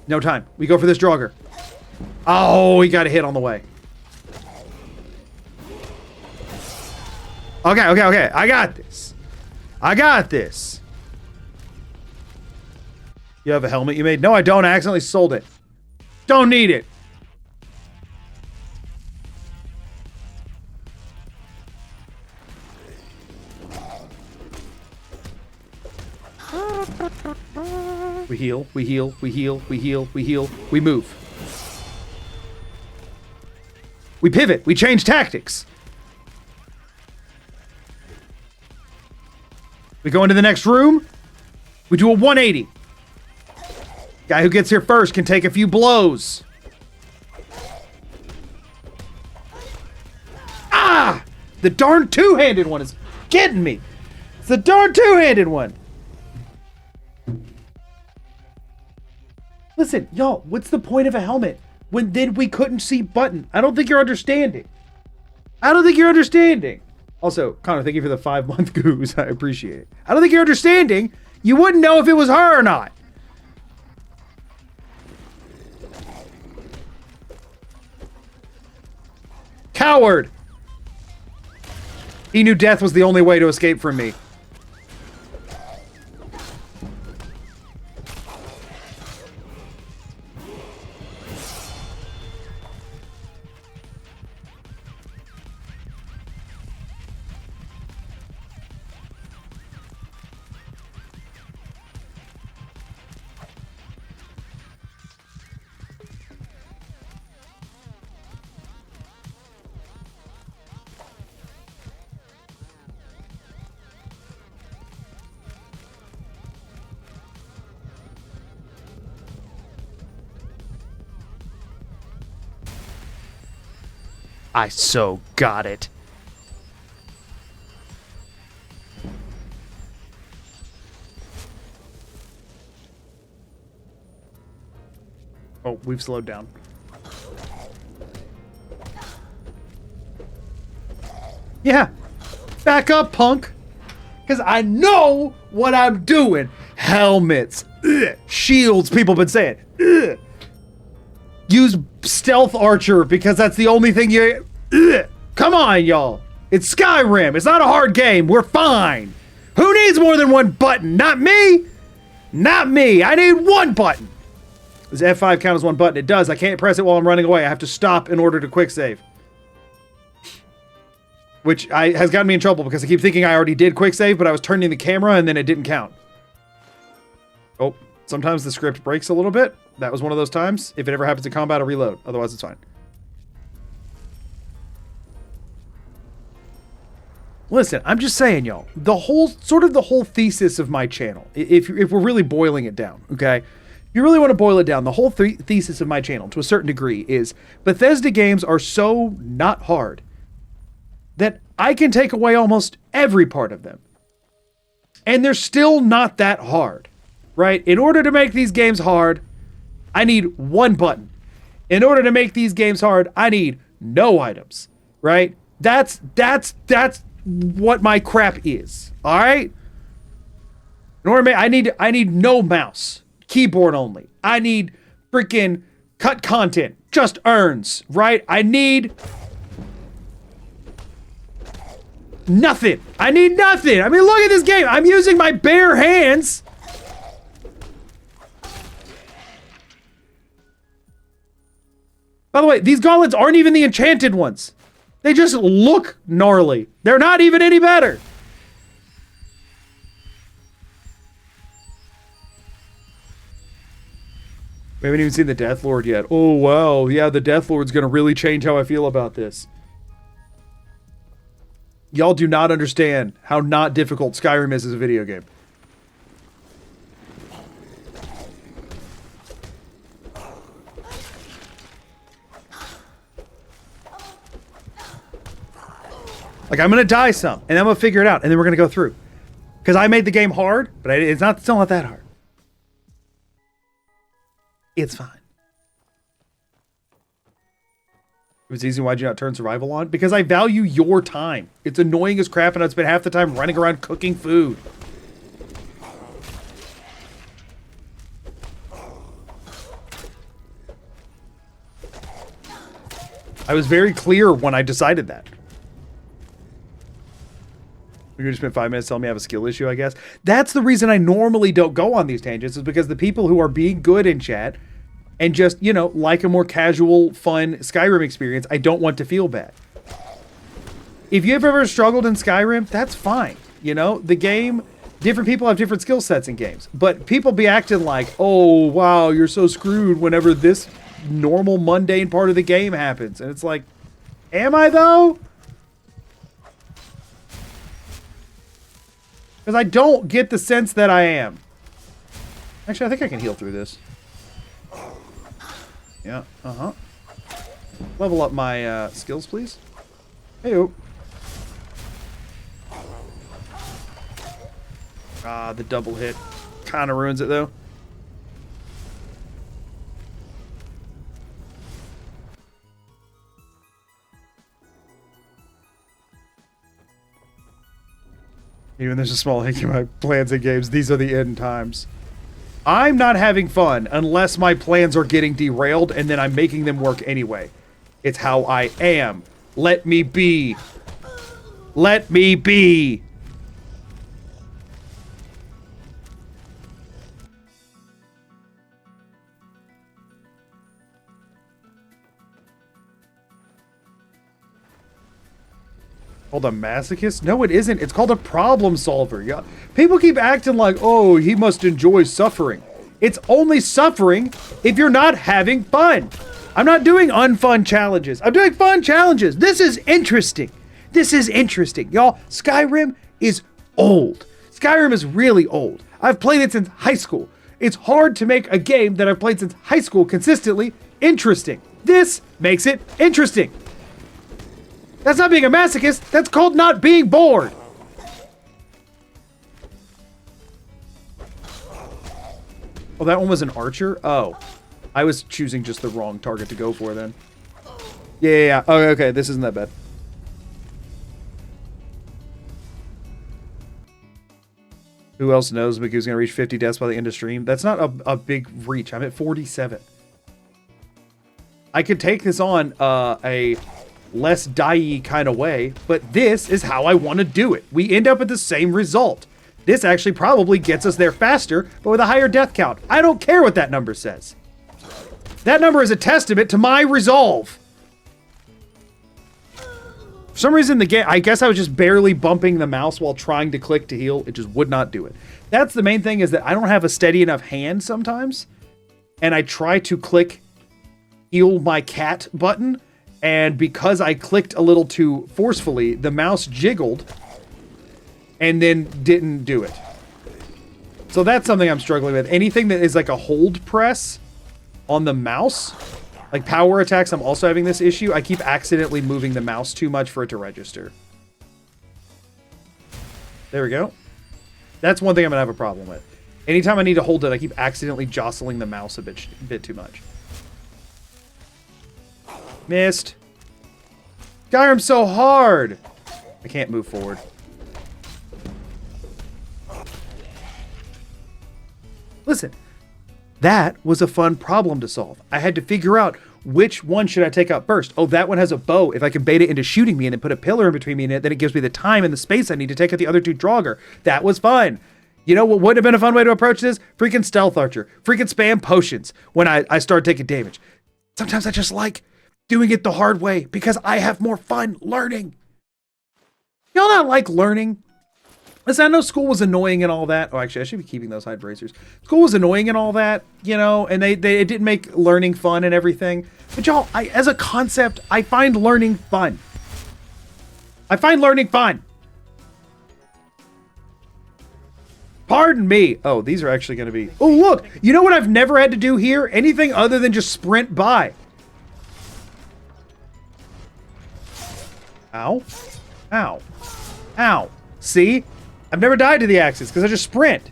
No time. We go for this Draugr. Oh, he got a hit on the way. Okay. I got this. I got this. You have a helmet you made? No, I don't. I accidentally sold it. Don't need it. We heal, we heal, we heal, we heal, we heal. We move. We pivot. We change tactics. We go into the next room. We do a 180. Guy who gets here first can take a few blows. Ah! The darn two-handed one is getting me. It's the darn two-handed one. Listen, y'all, what's the point of a helmet when then we couldn't see button? I don't think you're understanding. I don't think you're understanding. Also, Connor, thank you for the 5-month goose. I appreciate it. I don't think you're understanding. You wouldn't know if it was her or not. Coward! He knew death was the only way to escape from me. I so got it. Oh, we've slowed down. Yeah. Back up, punk. Because I know what I'm doing. Helmets. Ugh. Shields, people have been saying. Ugh. Use stealth archer because that's the only thing you... Ugh. Come on, y'all. It's Skyrim. It's not a hard game. We're fine. Who needs more than one button? Not me. Not me. I need one button. Does F5 count as one button? It does. I can't press it while I'm running away. I have to stop in order to quick save. Which has gotten me in trouble because I keep thinking I already did quick save, but I was turning the camera and then it didn't count. Oh, sometimes the script breaks a little bit. That was one of those times. If it ever happens in combat, I'll reload. Otherwise, it's fine. Listen, I'm just saying, y'all, the whole thesis of my channel, if we're really boiling it down, okay? If you really want to boil it down, the whole thesis of my channel, to a certain degree, is Bethesda games are so not hard that I can take away almost every part of them. And they're still not that hard, right? In order to make these games hard, I need one button. In order to make these games hard, I need no items, right? That's what my crap is, all right? In order to make, I need no mouse, keyboard only. I need freaking cut content, just earns, right? I need nothing. I need nothing. I mean, look at this game. I'm using my bare hands. By the way, these gauntlets aren't even the enchanted ones. They just look gnarly. They're not even any better. We haven't even seen the Death Lord yet. Oh, wow. Yeah, the Death Lord's going to really change how I feel about this. Y'all do not understand how not difficult Skyrim is as a video game. Like, I'm going to die some, and I'm going to figure it out, and then we're going to go through. Because I made the game hard, but it's still not that hard. It's fine. It was easy. Why'd you not turn survival on? Because I value your time. It's annoying as crap, and I'd spend half the time running around cooking food. I was very clear when I decided that. You're gonna spend 5 minutes telling me I have a skill issue, I guess. That's the reason I normally don't go on these tangents, is because the people who are being good in chat and just, you know, like a more casual, fun Skyrim experience, I don't want to feel bad. If you've ever struggled in Skyrim, that's fine. You know, the game, different people have different skill sets in games. But people be acting like, oh, wow, you're so screwed whenever this normal, mundane part of the game happens. And it's like, am I, though? Because I don't get the sense that I am. Actually, I think I can heal through this. Yeah, level up my skills, please. Hey-o. Ah, the double hit kind of ruins it, though. Even there's a small hint in my plans and games. These are the end times. I'm not having fun unless my plans are getting derailed and then I'm making them work anyway. It's how I am. Let me be. Let me be. Called a masochist? No, it isn't. It's called a problem solver. Yeah. People keep acting like, oh, he must enjoy suffering. It's only suffering if you're not having fun. I'm not doing unfun challenges. I'm doing fun challenges. This is interesting. This is interesting. Y'all, Skyrim is old. Skyrim is really old. I've played it since high school. It's hard to make a game that I've played since high school consistently interesting. This makes it interesting. That's not being a masochist. That's called not being bored. Oh, that one was an archer? Oh. I was choosing just the wrong target to go for then. Yeah. Oh, okay. This isn't that bad. Who else knows Magoo's going to reach 50 deaths by the end of stream? That's not a big reach. I'm at 47. I could take this on a less die-y kind of way, but this is how I want to do it. We end up at the same result. This actually probably gets us there faster, but with a higher death count. I don't care what that number says. That number is a testament to my resolve. For some reason, the game, I guess I was just barely bumping the mouse while trying to click to heal. It just would not do it. That's the main thing, is that I don't have a steady enough hand sometimes, and I try to click heal my cat button, and because I clicked a little too forcefully, the mouse jiggled and then didn't do it. So that's something I'm struggling with. Anything that is like a hold press on the mouse, like power attacks, I'm also having this issue. I keep accidentally moving the mouse too much for it to register. There we go. That's one thing I'm gonna have a problem with. Anytime I need to hold it, I keep accidentally jostling the mouse a bit too much. Missed. Skyrim's so hard. I can't move forward. Listen, that was a fun problem to solve. I had to figure out which one should I take out first. Oh, that one has a bow. If I can bait it into shooting me and then put a pillar in between me and it, then it gives me the time and the space I need to take out the other two Draugr. That was fun. You know what would have been a fun way to approach this? Freaking Stealth Archer. Freaking spam potions when I start taking damage. Sometimes I just like doing it the hard way because I have more fun learning. Y'all not like learning? Listen, I know school was annoying and all that. Oh, actually, I should be keeping those hide bracers. School was annoying and all that, you know, and it didn't make learning fun and everything. But y'all, as a concept, I find learning fun. I find learning fun. Pardon me. Oh, these are actually going to be... Oh, look. You know what I've never had to do here? Anything other than just sprint by. Ow. Ow. Ow. See? I've never died to the axes because I just sprint.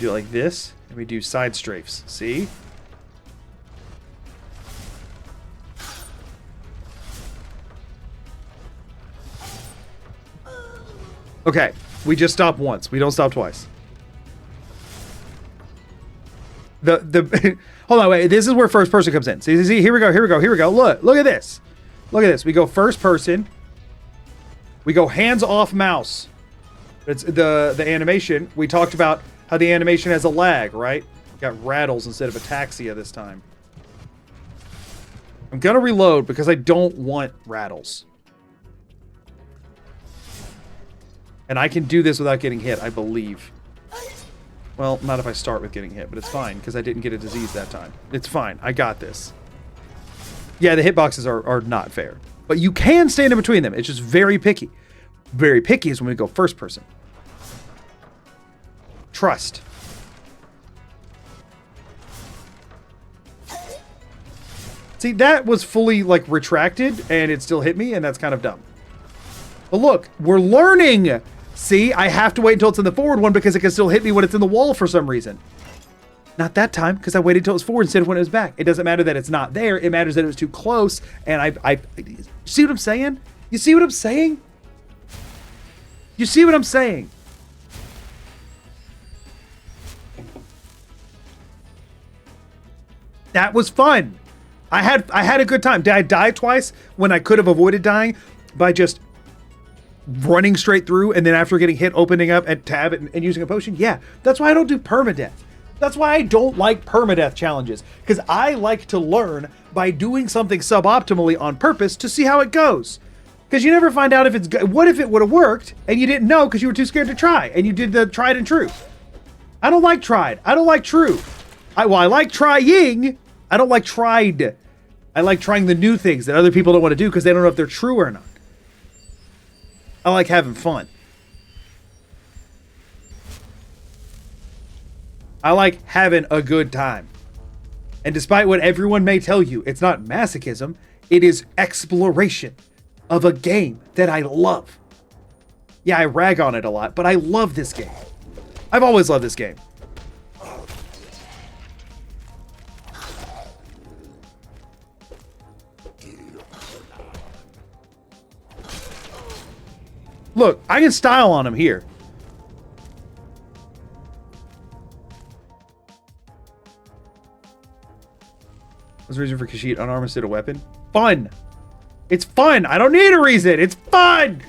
do it like this, and we do side strafes. See? Okay, we just stop once. We don't stop twice. Hold on, wait. This is where first person comes in. See, here we go. Look at this. We go first person. We go hands off mouse. It's the animation. We talked about how the animation has a lag, right? Got rattles instead of ataxia this time. I'm gonna reload because I don't want rattles. And I can do this without getting hit, I believe. Well, not if I start with getting hit, but it's fine, because I didn't get a disease that time. It's fine. I got this. Yeah, the hitboxes are not fair. But you can stand in between them. It's just very picky. Very picky is when we go first person. Trust. See, that was fully, like, retracted, and it still hit me, and that's kind of dumb. But look, we're learning! See, I have to wait until it's in the forward one because it can still hit me when it's in the wall for some reason. Not that time, because I waited until it was forward instead of when it was back. It doesn't matter that it's not there. It matters that it was too close, and I see what I'm saying? You see what I'm saying? You see what I'm saying? That was fun. I had a good time. Did I die twice when I could have avoided dying by just running straight through and then after getting hit opening up and tab and using a potion? Yeah, that's why I don't do permadeath. That's why I don't like permadeath challenges, because I like to learn by doing something suboptimally on purpose to see how it goes. Because you never find out if it's good. What if it would have worked and you didn't know because you were too scared to try and you did the tried and true? I don't like tried. I don't like true. I like trying. I don't like tried. I like trying the new things that other people don't want to do because they don't know if they're true or not. I like having fun. I like having a good time. And despite what everyone may tell you, it's not masochism. It is exploration of a game that I love. Yeah, I rag on it a lot, but I love this game. I've always loved this game. Look, I can style on him here. What's the reason for Kashyyyk unarmed instead of weapon? Fun! It's fun! I don't need a reason! It's fun!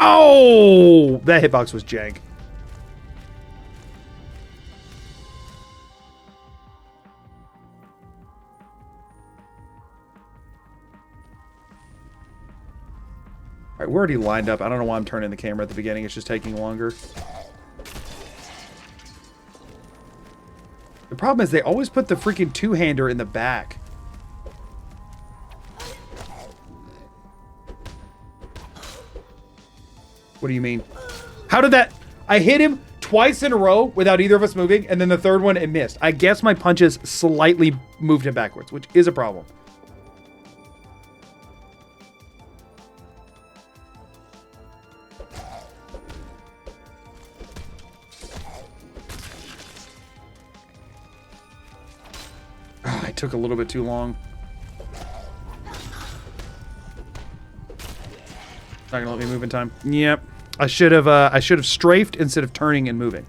Oh! That hitbox was jank. Alright, we're already lined up. I don't know why I'm turning the camera at the beginning. It's just taking longer. The problem is they always put the freaking two-hander in the back. What do you mean? How did that... I hit him twice in a row without either of us moving, and then the third one, it missed. I guess my punches slightly moved him backwards, which is a problem. I took a little bit too long. Not gonna let me move in time. Yep. I should have strafed instead of turning and moving.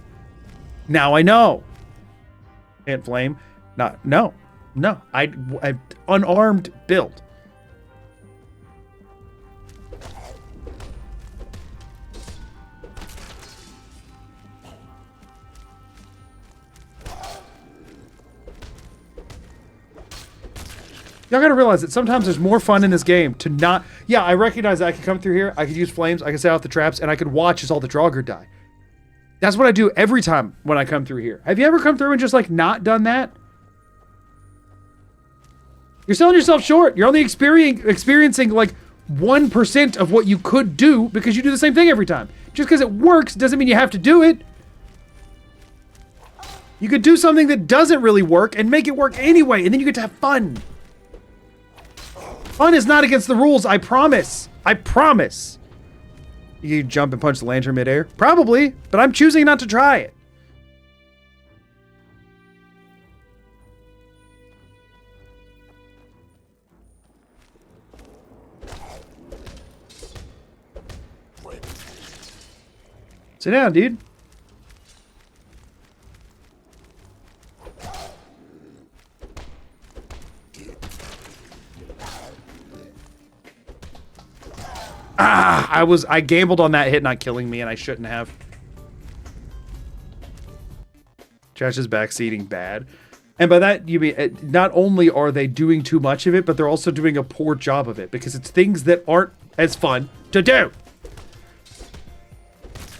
Now I know. Can't flame. No. I unarmed build. Y'all gotta realize that sometimes there's more fun in this game to not... Yeah, I recognize that I could come through here, I could use flames, I could set out the traps, and I could watch as all the Draugr die. That's what I do every time when I come through here. Have you ever come through and just, like, not done that? You're selling yourself short. You're only experiencing, like, 1% of what you could do because you do the same thing every time. Just because it works doesn't mean you have to do it. You could do something that doesn't really work and make it work anyway, and then you get to have fun. Fun is not against the rules, I promise. I promise. You jump and punch the lantern midair? Probably, but I'm choosing not to try it. Sit down, dude. I gambled on that hit not killing me, and I shouldn't have. Josh is backseating bad. And by that, you mean not only are they doing too much of it, but they're also doing a poor job of it, because it's things that aren't as fun to do.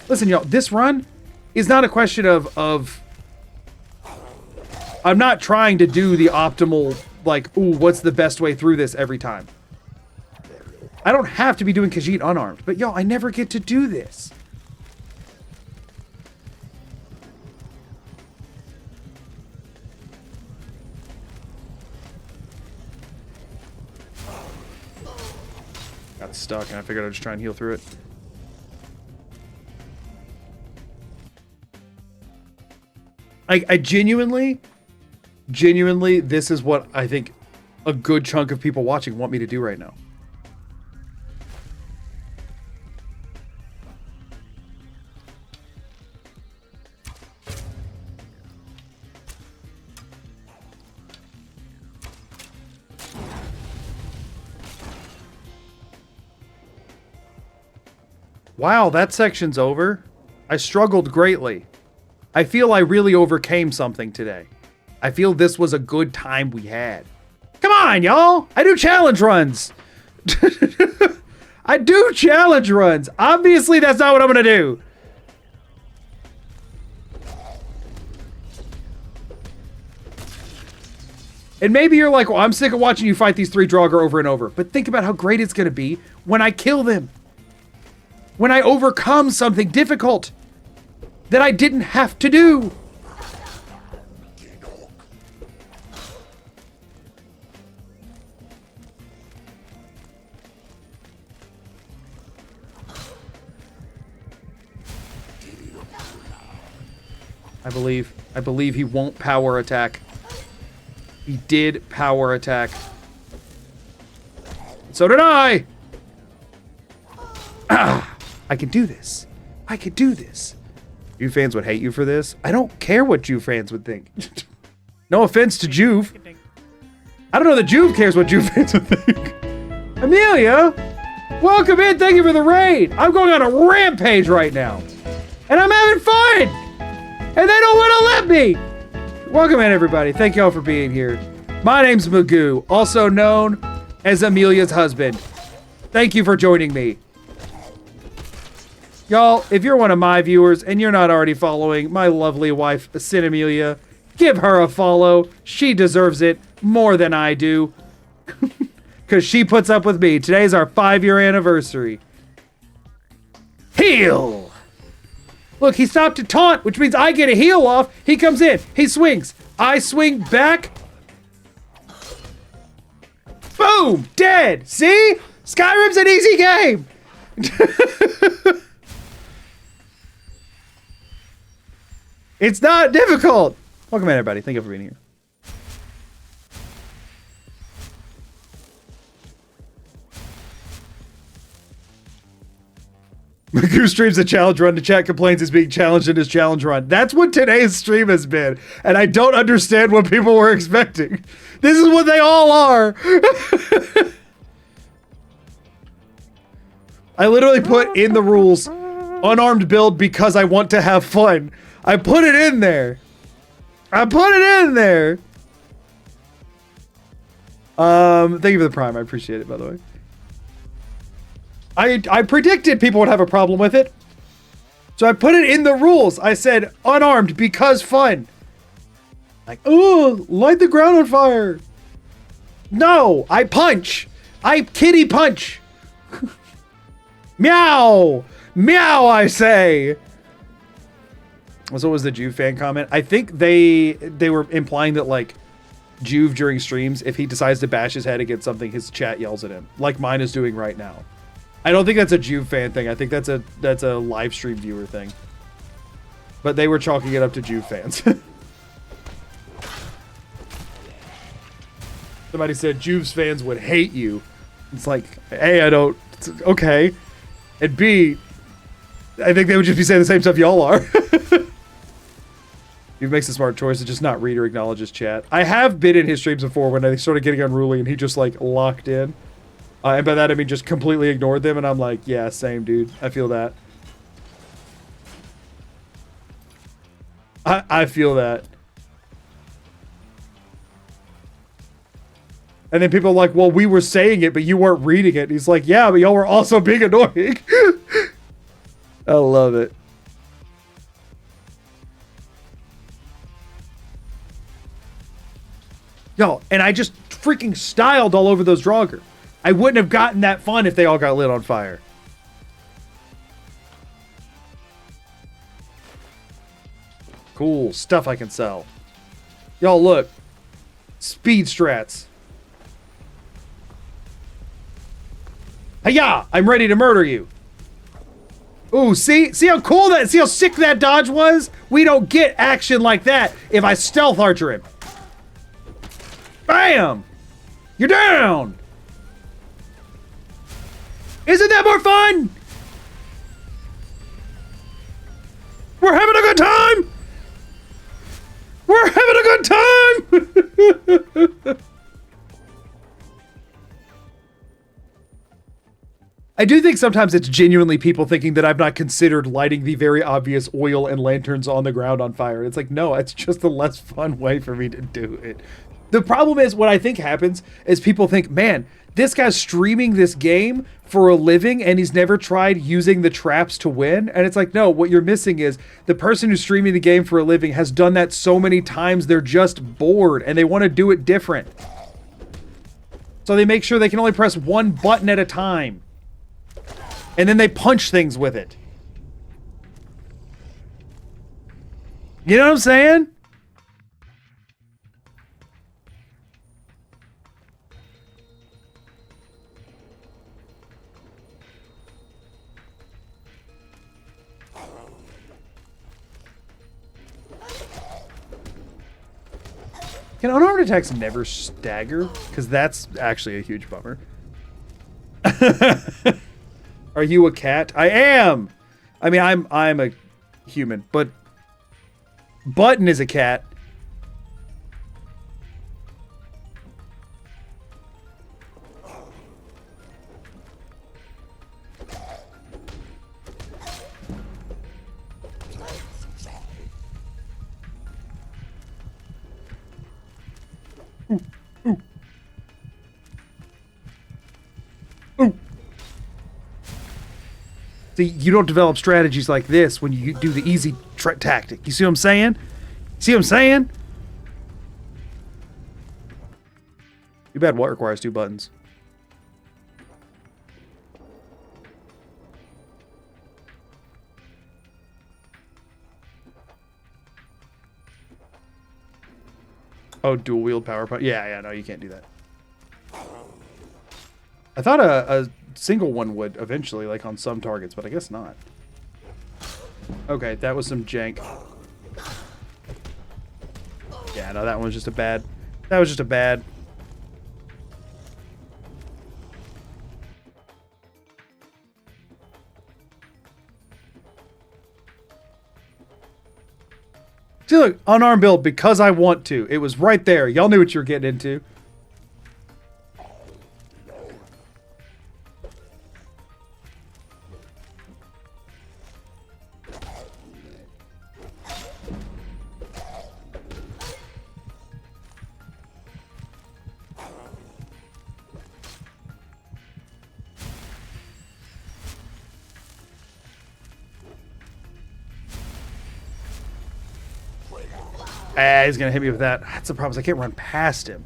Listen, y'all, this run is not a question of I'm not trying to do the optimal, like, ooh, what's the best way through this every time. I don't have to be doing Khajiit unarmed, but y'all, I never get to do this. Got stuck, and I figured I'd just try and heal through it. I genuinely, this is what I think a good chunk of people watching want me to do right now. Wow, that section's over. I struggled greatly. I feel I really overcame something today. I feel this was a good time we had. Come on, y'all! I do challenge runs! I do challenge runs! Obviously, that's not what I'm gonna do. And maybe you're like, well, I'm sick of watching you fight these 3 Draugr over and over. But think about how great it's gonna be when I kill them. When I overcome something difficult that I didn't have to do. I believe he won't power attack. He did power attack. So did I! I can do this. I could do this. Juve fans would hate you for this. I don't care what Juve fans would think. No offense to Juve. I don't know that Juve cares what Juve fans would think. Amelia, welcome in. Thank you for the raid. I'm going on a rampage right now. And I'm having fun. And they don't want to let me. Welcome in, everybody. Thank y'all for being here. My name's Magoo, also known as Amelia's husband. Thank you for joining me. Y'all, if you're one of my viewers and you're not already following my lovely wife, Sin Amelia, give her a follow. She deserves it more than I do. Because she puts up with me. Today's our 5-year anniversary. Heal! Look, he stopped to taunt, which means I get a heal off. He comes in. He swings. I swing back. Boom! Dead! See? Skyrim's an easy game! It's not difficult. Welcome in, everybody. Thank you for being here. Magoo streams a challenge run. The chat complains he's being challenged in his challenge run. That's what today's stream has been. And I don't understand what people were expecting. This is what they all are. I literally put in the rules unarmed build because I want to have fun. I put it in there. Thank you for the prime. I appreciate it, by the way. I predicted people would have a problem with it. So I put it in the rules. I said unarmed because fun. Like, oh, light the ground on fire. No, I punch. I kitty punch. Meow. Meow, I say. So what was the Juve fan comment? I think they were implying that like Juve during streams, if he decides to bash his head against something, his chat yells at him, like mine is doing right now. I don't think that's a Juve fan thing. I think that's a live stream viewer thing. But they were chalking it up to Juve fans. Somebody said Juve's fans would hate you. It's like, A, I don't. Okay. And B, I think they would just be saying the same stuff y'all are. He makes a smart choice to just not read or acknowledge his chat. I have been in his streams before when they started getting unruly and he just like locked in. And by that I mean just completely ignored them, and I'm like, yeah, same dude. I feel that. I feel that. And then people are like, well, we were saying it, but you weren't reading it. And he's like, yeah, but y'all were also being annoying. I love it. Yo, and I just freaking styled all over those Draugr. I wouldn't have gotten that fun if they all got lit on fire. Cool. Stuff I can sell. Y'all, look. Speed strats. Hiya! I'm ready to murder you. Ooh, see? See how cool that, see how sick that dodge was? We don't get action like that if I stealth archer him. Bam! You're down! Isn't that more fun? We're having a good time! We're having a good time! I do think sometimes it's genuinely people thinking that I've not considered lighting the very obvious oil and lanterns on the ground on fire. It's like, no, it's just a less fun way for me to do it. The problem is, what I think happens is people think, man, this guy's streaming this game for a living and he's never tried using the traps to win. And it's like, no, what you're missing is the person who's streaming the game for a living has done that so many times they're just bored and they want to do it different. So they make sure they can only press one button at a time. And then they punch things with it. You know what I'm saying? Can unarmed attacks never stagger? Because that's actually a huge bummer. Are you a cat? I am! I mean, I'm a human, but Button is a cat. See, you don't develop strategies like this when you do the easy tactic. You see what I'm saying? See what I'm saying? Too bad what requires 2 buttons. Oh, dual wield power punch. Yeah, no, you can't do that. I thought a single one would eventually, like on some targets, but I guess not. Okay, that was some jank. Yeah, no, that one was just a bad. That was just a bad. See, look, unarmed build because I want to. It was right there. Y'all knew what you were getting into. He's gonna hit me with that. That's the problem, is I can't run past him.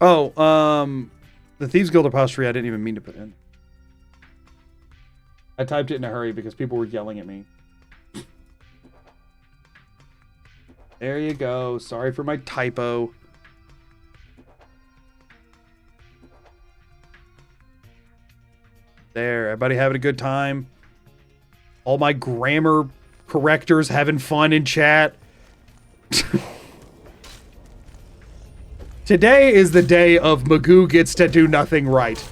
Oh, The Thieves Guild apostrophe I didn't even mean to put in. I typed it in a hurry because people were yelling at me. There you go. Sorry for my typo. There, everybody having a good time. All my grammar correctors having fun in chat. Today is the day of Magoo gets to do nothing right.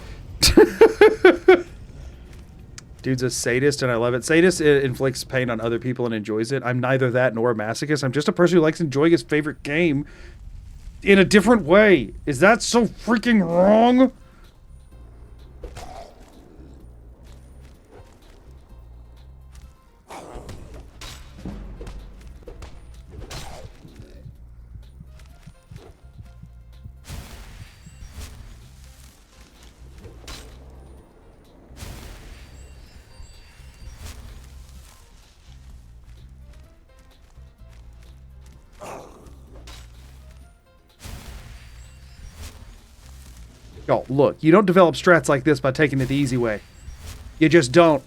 Dude's a sadist and I love it. Sadist inflicts pain on other people and enjoys it. I'm neither that nor a masochist. I'm just a person who likes enjoying his favorite game in a different way. Is that so freaking wrong? Oh, look, you don't develop strats like this by taking it the easy way. You just don't.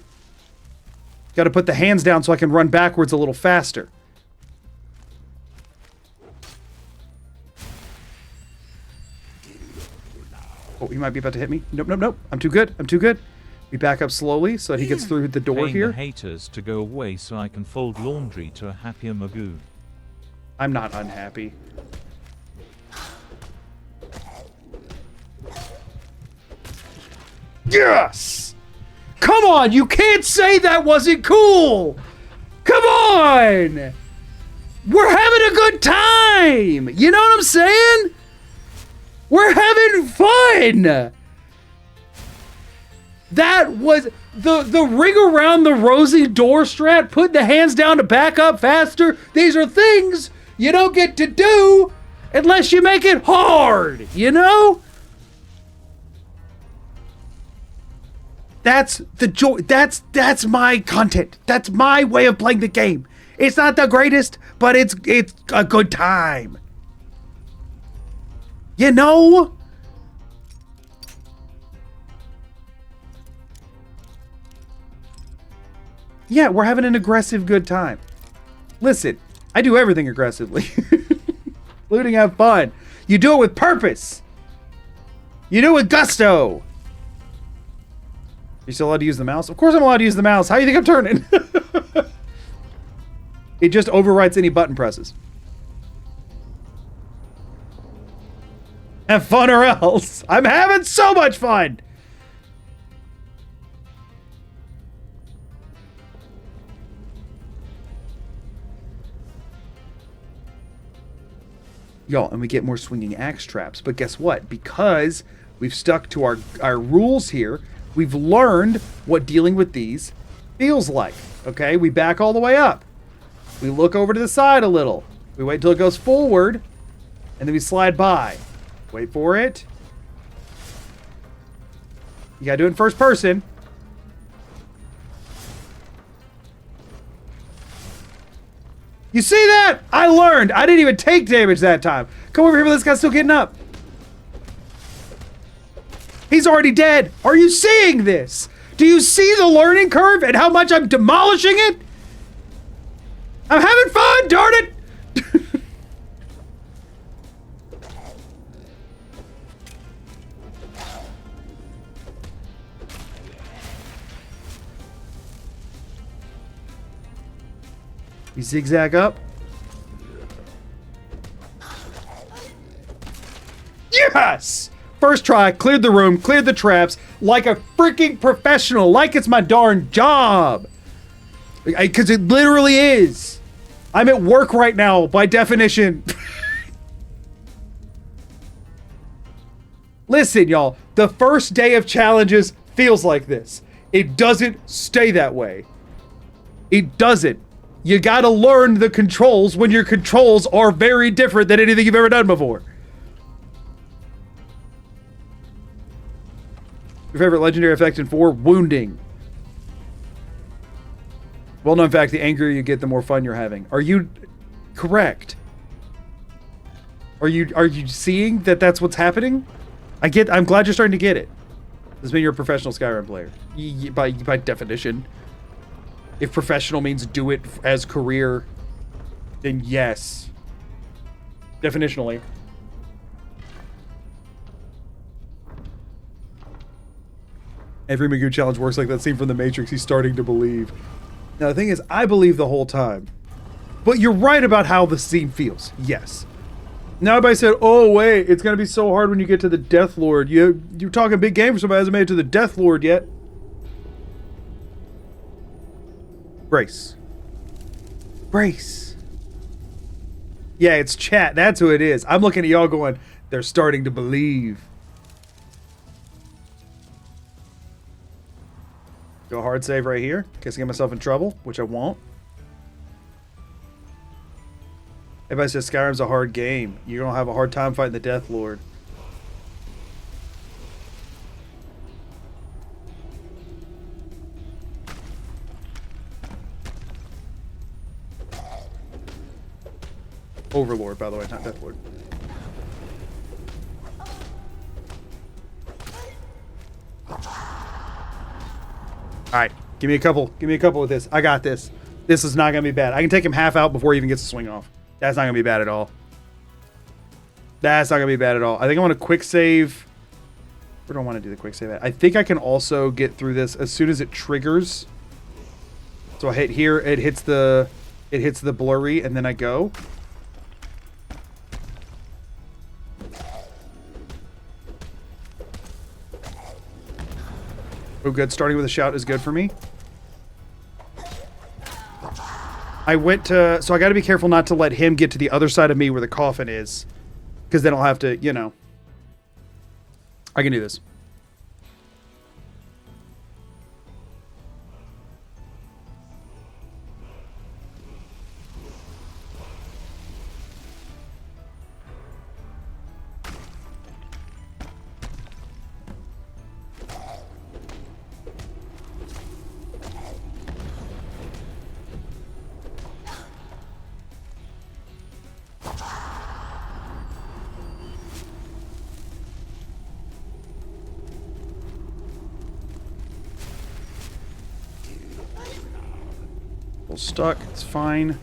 Got to put the hands down so I can run backwards a little faster. Oh, he might be about to hit me. Nope, nope, nope. I'm too good. I'm too good. We back up slowly so that he gets through the door Paying here. the haters to go away so I can fold laundry to a happier Magoo. I'm not unhappy. Yes! Come on, you can't say that wasn't cool! Come on! We're having a good time! You know what I'm saying? We're having fun! That was the ring around the rosy door strat, put the hands down to back up faster. These are things you don't get to do unless you make it hard, you know? That's the joy. That's my content. That's my way of playing the game. It's not the greatest, but it's a good time. You know? Yeah, we're having an aggressive good time. Listen, I do everything aggressively. Including have fun. You do it with purpose. You do it with gusto. You still allowed to use the mouse? Of course I'm allowed to use the mouse. How do you think I'm turning? It just overwrites any button presses. Have fun or else. I'm having so much fun. Y'all, and we get more swinging axe traps. But guess what? Because we've stuck to our rules here, we've learned what dealing with these feels like. Okay, we back all the way up. We look over to the side a little. We wait till it goes forward, and then we slide by. Wait for it. You gotta do it in first person. You see that? I learned. I didn't even take damage that time. Come over here, but this guy's still getting up. He's already dead. Are you seeing this? Do you see the learning curve and how much I'm demolishing it? I'm having fun, darn it! You zigzag up. Yes! First try, cleared the room, cleared the traps, like a freaking professional, like it's my darn job. Because it literally is. I'm at work right now, by definition. Listen, y'all, the first day of challenges feels like this. It doesn't stay that way. It doesn't. You gotta learn the controls when your controls are very different than anything you've ever done before. Your favorite legendary effect in 4? Wounding. Well-known fact, the angrier you get, the more fun you're having. Are you correct? Are you seeing that that's what's happening? I'm glad you're starting to get it. This means you're a professional Skyrim player. By definition. If professional means do it as career, then yes. Definitionally. Every Magoo challenge works like that scene from The Matrix. He's starting to believe. Now, the thing is, I believe the whole time. But you're right about how the scene feels. Yes. Now everybody said, oh, wait, it's going to be so hard when you get to the Death Lord. You're talking big game for somebody who hasn't made it to the Death Lord yet. Brace. Brace. Yeah, it's chat. That's who it is. I'm looking at y'all going, they're starting to believe. Go hard save right here, in case I get myself in trouble, which I won't. Everybody says Skyrim's a hard game. You're going to have a hard time fighting the Death Lord. Overlord, by the way, not Death Lord. Alright, give me a couple. Give me a couple with this. I got this. This is not going to be bad. I can take him half out before he even gets to swing off. That's not going to be bad at all. That's not going to be bad at all. I think I want to quick save. Where do I want to do the quick save at? I think I can also get through this as soon as it triggers. So I hit here. It hits the blurry, and then I go. Oh, good. Starting with a shout is good for me. I went to... So I got to be careful not to let him get to the other side of me where the coffin is. Because then I'll have to, you know... I can do this. Stuck. It's fine.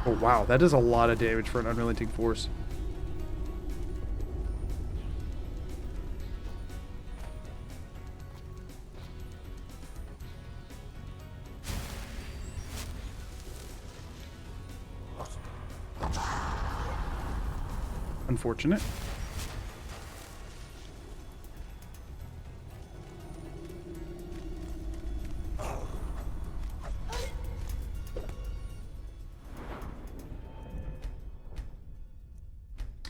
Oh wow, that is a lot of damage for an unrelenting force. Unfortunate.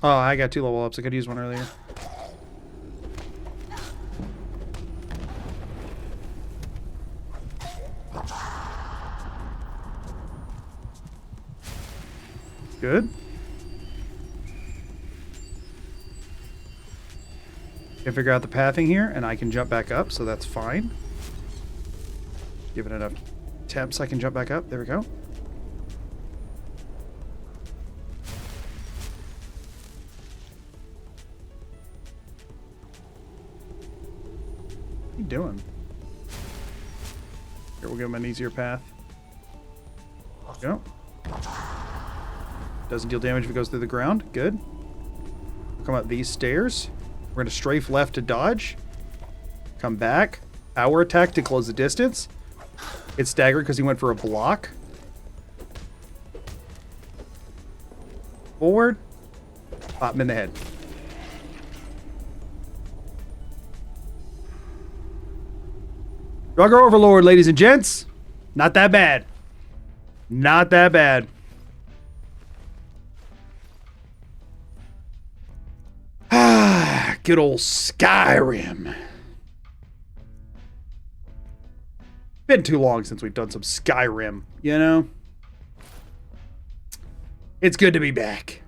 Oh, I got 2 level ups. I could use one earlier. Good. Can figure out the pathing here, and I can jump back up, so that's fine. Given enough attempts, I can jump back up. There we go. What are you doing? Here, we'll give him an easier path. There we go. Doesn't deal damage if it goes through the ground. Good. We'll come up these stairs. We're going to strafe left to dodge. Come back. Power attack to close the distance. It's staggered because he went for a block. Forward. Pop him in the head. Drugger Overlord, ladies and gents. Not that bad. Not that bad. Good old Skyrim. Been too long since we've done some Skyrim, you know? It's good to be back.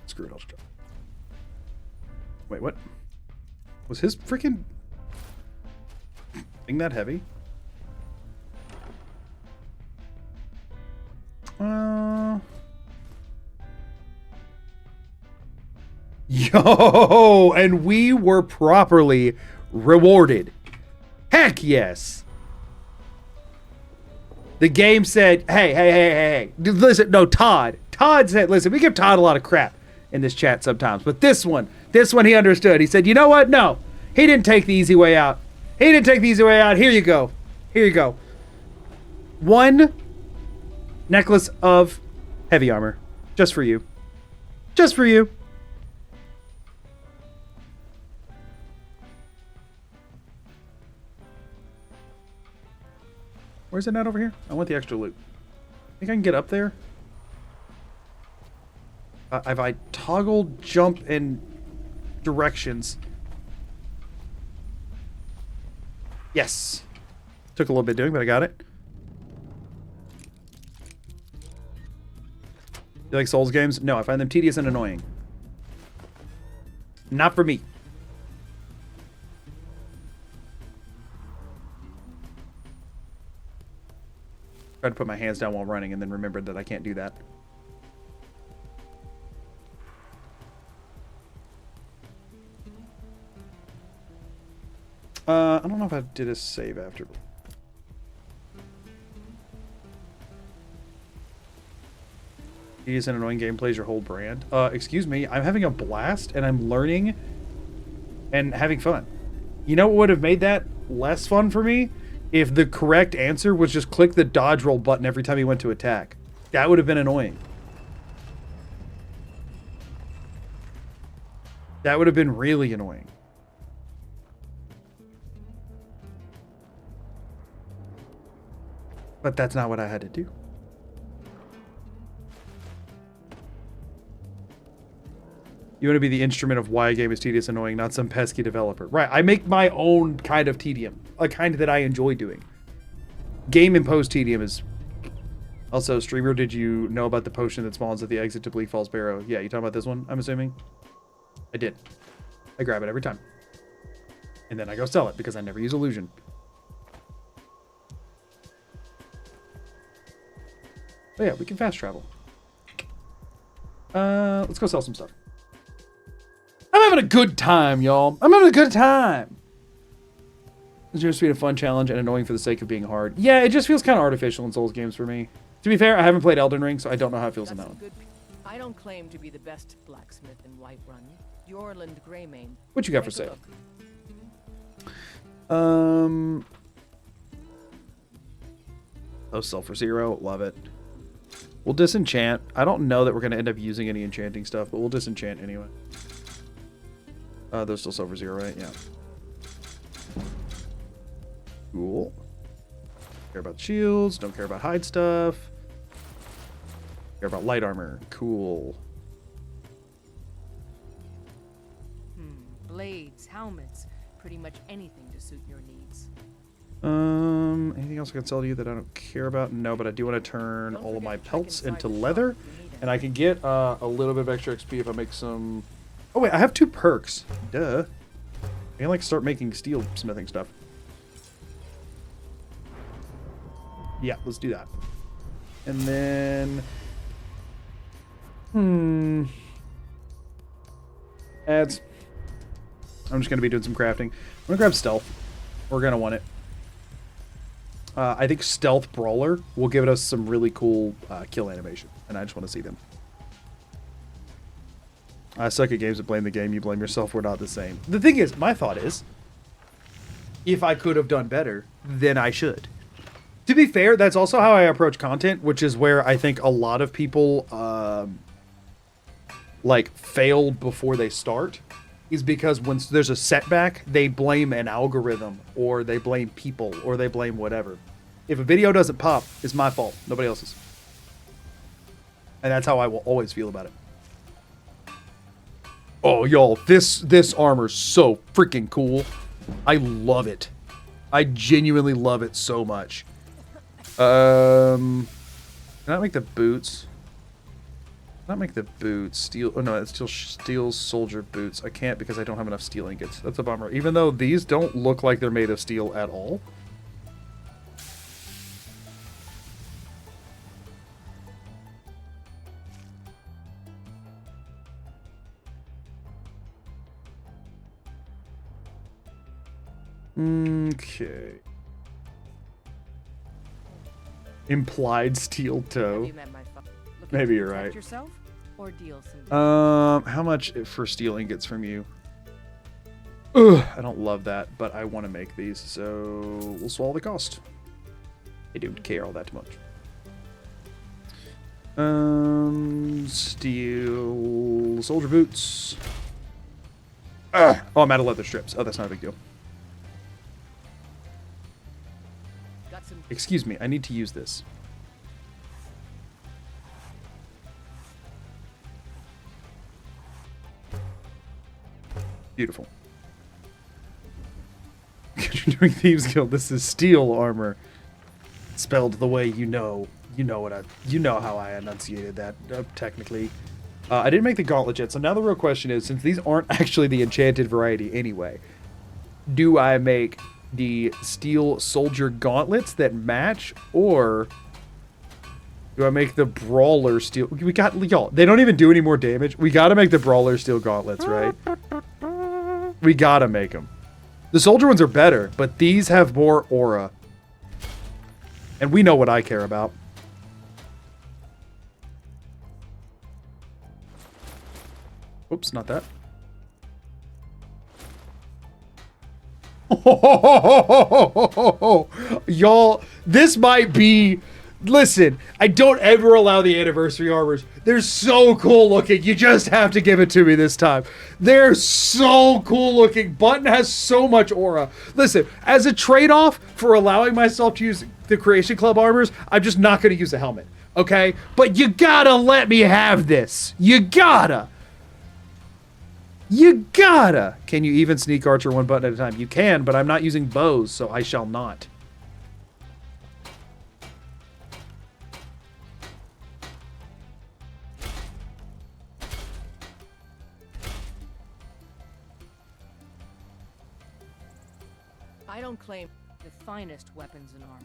Screw it, I'll just Wait, what? Was his freaking thing that heavy? Yo, and we were properly rewarded. Heck yes. The game said, hey. Listen, no, Todd. Todd said, listen, we give Todd a lot of crap in this chat sometimes. But this one he understood. He said, you know what? No, he didn't take the easy way out. Here you go. One necklace of heavy armor. Just for you. Where's it at over here? I want the extra loot. Think I can get up there? If I toggle jump in directions. Yes. Took a little bit doing, but I got it. You like Souls games? No, I find them tedious and annoying. Not for me. Tried to put my hands down while running and then remembered that I can't do that. I don't know if I did a save after. Tedious and annoying gameplay is your whole brand. Excuse me, I'm having a blast and I'm learning and having fun. You know what would have made that less fun for me? If the correct answer was just click the dodge roll button every time he went to attack. That would have been annoying. That would have been really annoying. But that's not what I had to do. You want to be the instrument of why a game is tedious and annoying, not some pesky developer. Right, I make my own kind of tedium. A kind that I enjoy doing. Game-imposed tedium is... Also, streamer, did you know about the potion that spawns at the exit to Bleak Falls Barrow? Yeah, you talking about this one, I'm assuming? I did. I grab it every time. And then I go sell it, because I never use illusion. Oh yeah, we can fast travel. Let's go sell some stuff. I'm having a good time, y'all. I'm having a good time. It's just been a fun challenge and annoying for the sake of being hard. Yeah, it just feels kind of artificial in Souls games for me. To be fair, I haven't played Elden Ring, so I don't know how it feels in that one. I don't claim to be the best blacksmith in Whiterun. Yorland Greymane. What you got for sale? Oh, sell for 0. Love it. We'll disenchant. I don't know that we're going to end up using any enchanting stuff, but we'll disenchant anyway. Those still sell for 0, right? Yeah. Cool. Care about shields. Don't care about hide stuff. Care about light armor. Cool. Blades, helmets, pretty much anything to suit your needs. Anything else I can sell to you that I don't care about? No, but I do want to turn all of my pelts into leather, and I can get a little bit of extra XP if I make some. Oh wait, I have 2 perks. Duh. I can like start making steel smithing stuff. Yeah, let's do that. And then, ads. I'm just gonna be doing some crafting. I'm gonna grab stealth. We're gonna want it. I think Stealth Brawler will give us some really cool kill animation, and I just want to see them. I suck at games that blame the game. You blame yourself. We're not the same. The thing is, my thought is, if I could have done better, then I should. To be fair, that's also how I approach content, which is where I think a lot of people like fail before they start. Is because when there's a setback, they blame an algorithm, or they blame people, or they blame whatever. If a video doesn't pop, it's my fault, nobody else's. And that's how I will always feel about it. Oh, y'all, this armor's so freaking cool. I love it. I genuinely love it so much. Can I make the boots? Not make the boots. Steel. Oh no, it's steel soldier boots. I can't because I don't have enough steel ingots. That's a bummer. Even though these don't look like they're made of steel at all. Okay. Implied steel toe. Maybe you're right. Yourself or deal some How much for steel ingots from you? Ugh, I don't love that, but I want to make these, so we'll swallow the cost. I don't care all that much. Steel soldier boots. Oh, I'm out of leather strips. Oh, that's not a big deal. Excuse me, I need to use this. Beautiful. You're doing Thieves Guild. This is steel armor. Spelled the way you know. You know how I enunciated that, technically. I didn't make the gauntlet yet, so now the real question is, since these aren't actually the enchanted variety anyway, do I make the steel soldier gauntlets that match, or do I make the brawler steel? We got, y'all, they don't even do any more damage. We gotta make the brawler steel gauntlets, right? We gotta make them. The soldier ones are better, but these have more aura. And we know what I care about. Oops, not that. Y'all, this might be... Listen, I don't ever allow the anniversary armors. They're so cool looking. You just have to give it to me this time. They're so cool looking. Button has so much aura. Listen, as a trade-off for allowing myself to use the Creation Club armors, I'm just not going to use a helmet. Okay? But you gotta let me have this. You gotta. You gotta. Can you even sneak archer one button at a time? You can, but I'm not using bows, so I shall not. I don't claim the finest weapons and armor.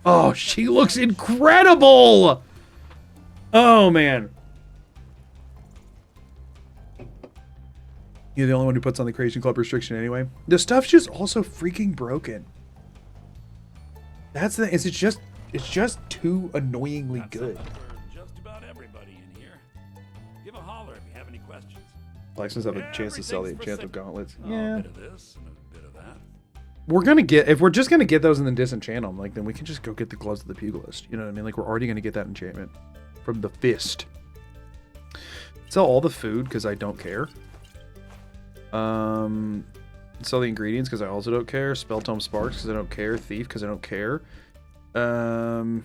Oh, she looks incredible! Oh, man. You're the only one who puts on the Creation Club restriction anyway. The stuff's just also freaking broken. That's the... It's just too annoyingly good. Just about everybody in here. Give a holler if you have any questions. License have a chance to sell the enchanted gauntlets. Yeah. A bit of this and a bit of that. We're gonna get, if we're just gonna get those and then disenchant them, like, then we can just go get the gloves of the pugilist. You know what I mean? Like, we're already gonna get that enchantment from the fist. Sell all the food because I don't care. Sell the ingredients because I also don't care. Spell Tome Sparks because I don't care. Thief because I don't care. In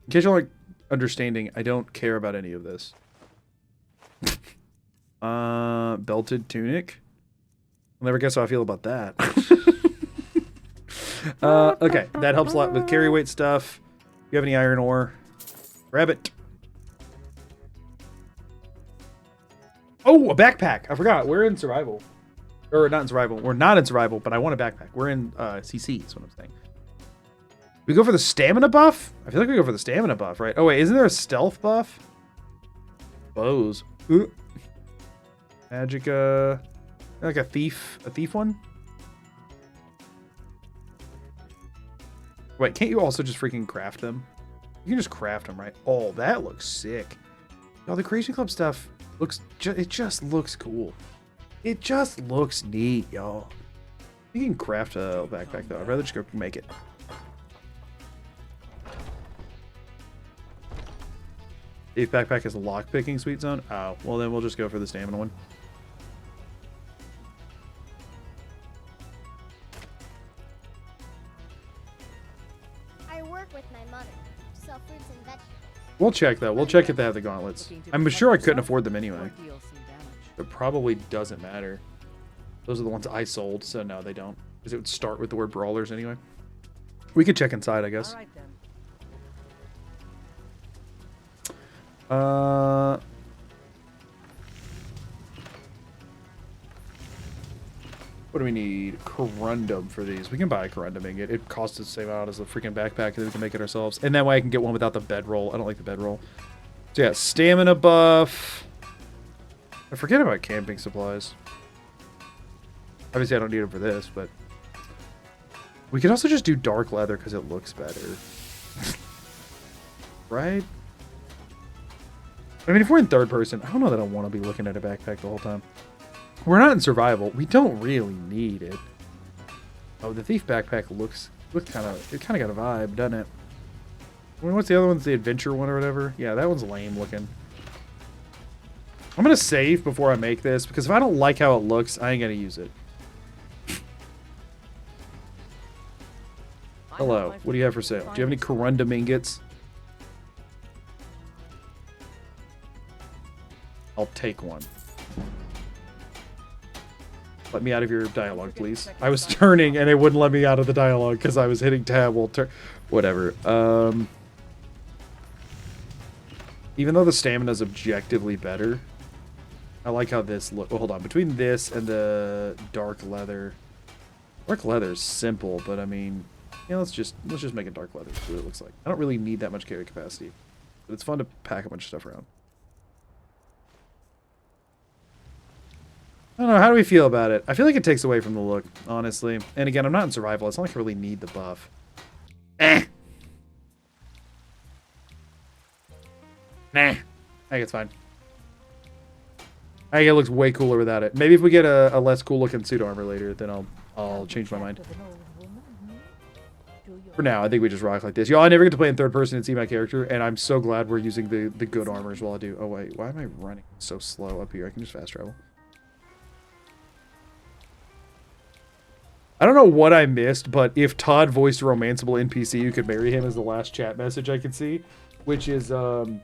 case you're like understanding, I don't care about any of this. Belted tunic. I'll never guess how I feel about that. Okay, that helps a lot with carry weight stuff. You have any iron ore? Grab it. Oh, a backpack. I forgot. We're in survival. Or not in survival. We're not in survival, but I want a backpack. We're in CC, is what I'm saying. We go for the stamina buff? I feel like we go for the stamina buff, right? Oh, wait. Isn't there a stealth buff? Bows. Ooh. Magica. Like a thief one? Wait, can't you also just freaking craft them? You can just craft them, right? Oh, that looks sick. Y'all, the Creation Club stuff looks... it just looks cool. It just looks neat, y'all. You can craft a backpack, though. I'd rather just go make it. If backpack is a lockpicking sweet zone? Oh, well then we'll just go for the stamina one. I work with my mother to sell fruits and vegetables. We'll check, though. We'll check if they have the gauntlets. I'm sure I couldn't afford them anyway. It probably doesn't matter. Those are the ones I sold, so no, they don't. Because it would start with the word brawlers anyway. We could check inside, I guess. All right then. What do we need? Corundum for these. We can buy a corundum ingot. It costs the same amount as a freaking backpack, and we can make it ourselves. And that way I can get one without the bedroll. I don't like the bedroll. So yeah, stamina buff. I forget about camping supplies. Obviously I don't need them for this, but we could also just do dark leather because it looks better. Right? I mean, if we're in third person, I don't know that I want to be looking at a backpack the whole time. We're not in survival. We don't really need it. Oh, the thief backpack looks kind of, it kind of got a vibe, doesn't it? I mean, what's the other one? The adventure one or whatever? Yeah, that one's lame looking. I'm going to save before I make this, because if I don't like how it looks, I ain't going to use it. Hello, what do you have for sale? Do you have any corundum ingots? I'll take one. Let me out of your dialogue, please. I was turning and it wouldn't let me out of the dialogue because I was hitting tab while whatever. Even though the stamina is objectively better, I like how this look. Well, hold on. Between this and the dark leather is simple, but I mean, yeah, let's just make it dark leather. See what it looks like. I don't really need that much carry capacity, but it's fun to pack a bunch of stuff around. I don't know, how do we feel about it? I feel like it takes away from the look, honestly. And again, I'm not in survival. It's not like I really need the buff. Eh. Nah. I think it's fine. I think it looks way cooler without it. Maybe if we get a less cool looking suit armor later, then I'll change my mind. For now, I think we just rock like this. Y'all, I never get to play in third person and see my character, and I'm so glad we're using the good armors while I do. Oh wait, why am I running so slow up here? I can just fast travel. I don't know what I missed, but if Todd voiced a romanceable NPC, you could marry him as the last chat message I could see, which is out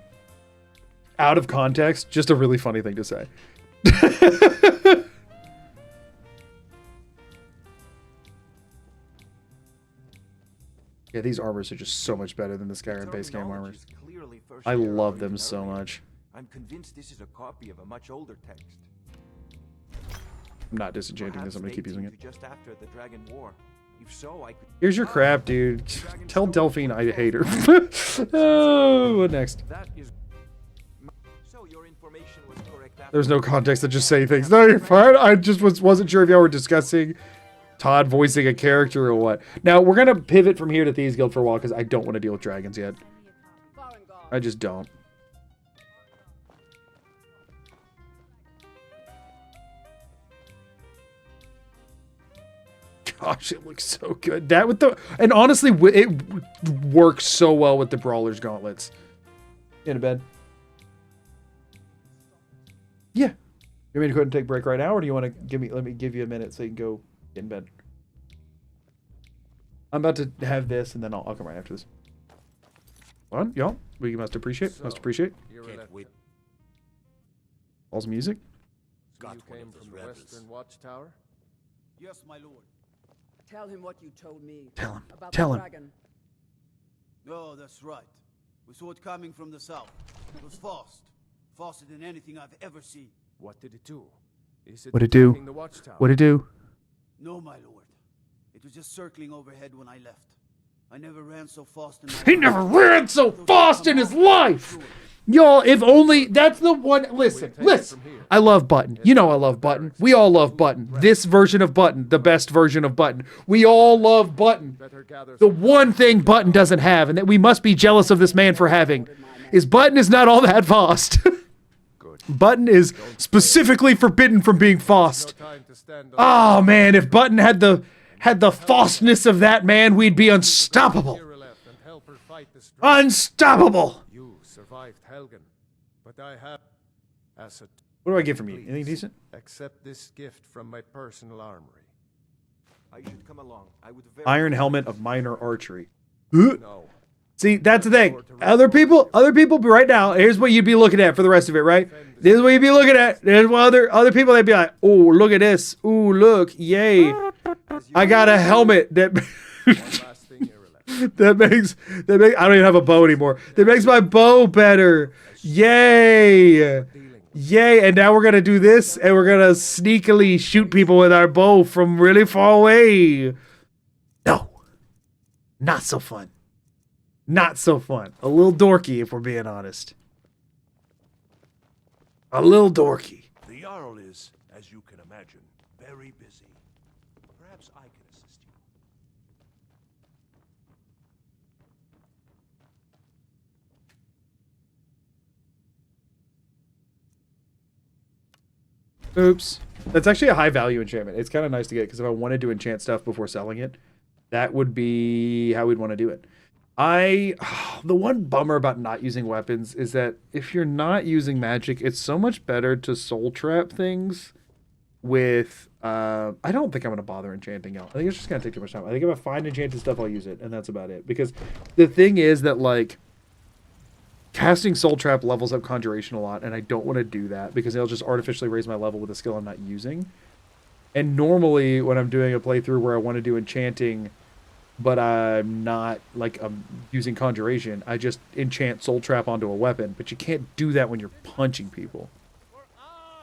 of context, just a really funny thing to say. Yeah, these armors are just so much better than the Skyrim base game armors. I love them so much. I'm convinced this is a copy of a much older text. I'm not disenchanting this, I'm gonna keep using it. Just after the Dragon War. If so, I could... Here's your crap, dude. Tell Delphine I hate her. Oh, what next? So your information was correct. There's no context to just say things. No, you're fine. I just wasn't sure if y'all were discussing Todd voicing a character or what. Now, we're gonna pivot from here to Thieves Guild for a while because I don't want to deal with dragons yet. I just don't. Gosh, it looks so good. That with the, and honestly, it works so well with the Brawler's gauntlets. In bed. Yeah. You want me to go ahead and take a break right now, or do you want to let me give you a minute so you can go get in bed? I'm about to have this, and then I'll come right after this. On, y'all. We must appreciate. Can't wait. All's music. So you came from the Western Watchtower? Yes, my lord. Tell him what you told me. Tell him. About Tell the him. dragon. Oh, that's right. We saw it coming from the south. It was fast. Faster than anything I've ever seen. What did it do? Is it What'd it do? attacking the Watchtower? What'd it do? No, my lord. It was just circling overhead when I left. I never ran so fast in my He life. never ran so fast in his life! Y'all, if only, that's the one, listen. I love Button. You know I love Button. We all love Button. This version of Button, the best version of Button. We all love Button. The one thing Button doesn't have, and that we must be jealous of this man for having, is Button is not all that fast. Button is specifically forbidden from being fast. Oh man, if Button had the fastness of that man, we'd be unstoppable. Unstoppable! You survived Helgen, but I have asset. What do I get from you? Anything decent? Accept this gift from my personal armory. I should come along. I would very Iron helmet of minor archery. No. See, that's the thing. Other people right now, here's what you'd be looking at for the rest of it, right? This is what you'd be looking at. There's what other people, they'd be like, oh, look at this. Ooh, look, yay. I got a helmet that... I don't even have a bow anymore. That makes my bow better. Yay. Yay. And now we're going to do this and we're going to sneakily shoot people with our bow from really far away. No. Not so fun. Not so fun. A little dorky if we're being honest. A little dorky. The Jarl is, as you can imagine, very busy. Perhaps I can assist you. Oops. That's actually a high value enchantment. It's kind of nice to get because if I wanted to enchant stuff before selling it, that would be how we'd want to do it. The one bummer about not using weapons is that if you're not using magic, it's so much better to soul trap things with, I don't think I'm going to bother enchanting y'all. I think it's just going to take too much time. I think if I find enchanted stuff, I'll use it, and that's about it. Because the thing is that, like, casting soul trap levels up conjuration a lot, and I don't want to do that because it'll just artificially raise my level with a skill I'm not using. And normally, when I'm doing a playthrough where I want to do enchanting, but I'm not, like, I'm using conjuration, I just enchant soul trap onto a weapon. But you can't do that when you're punching people.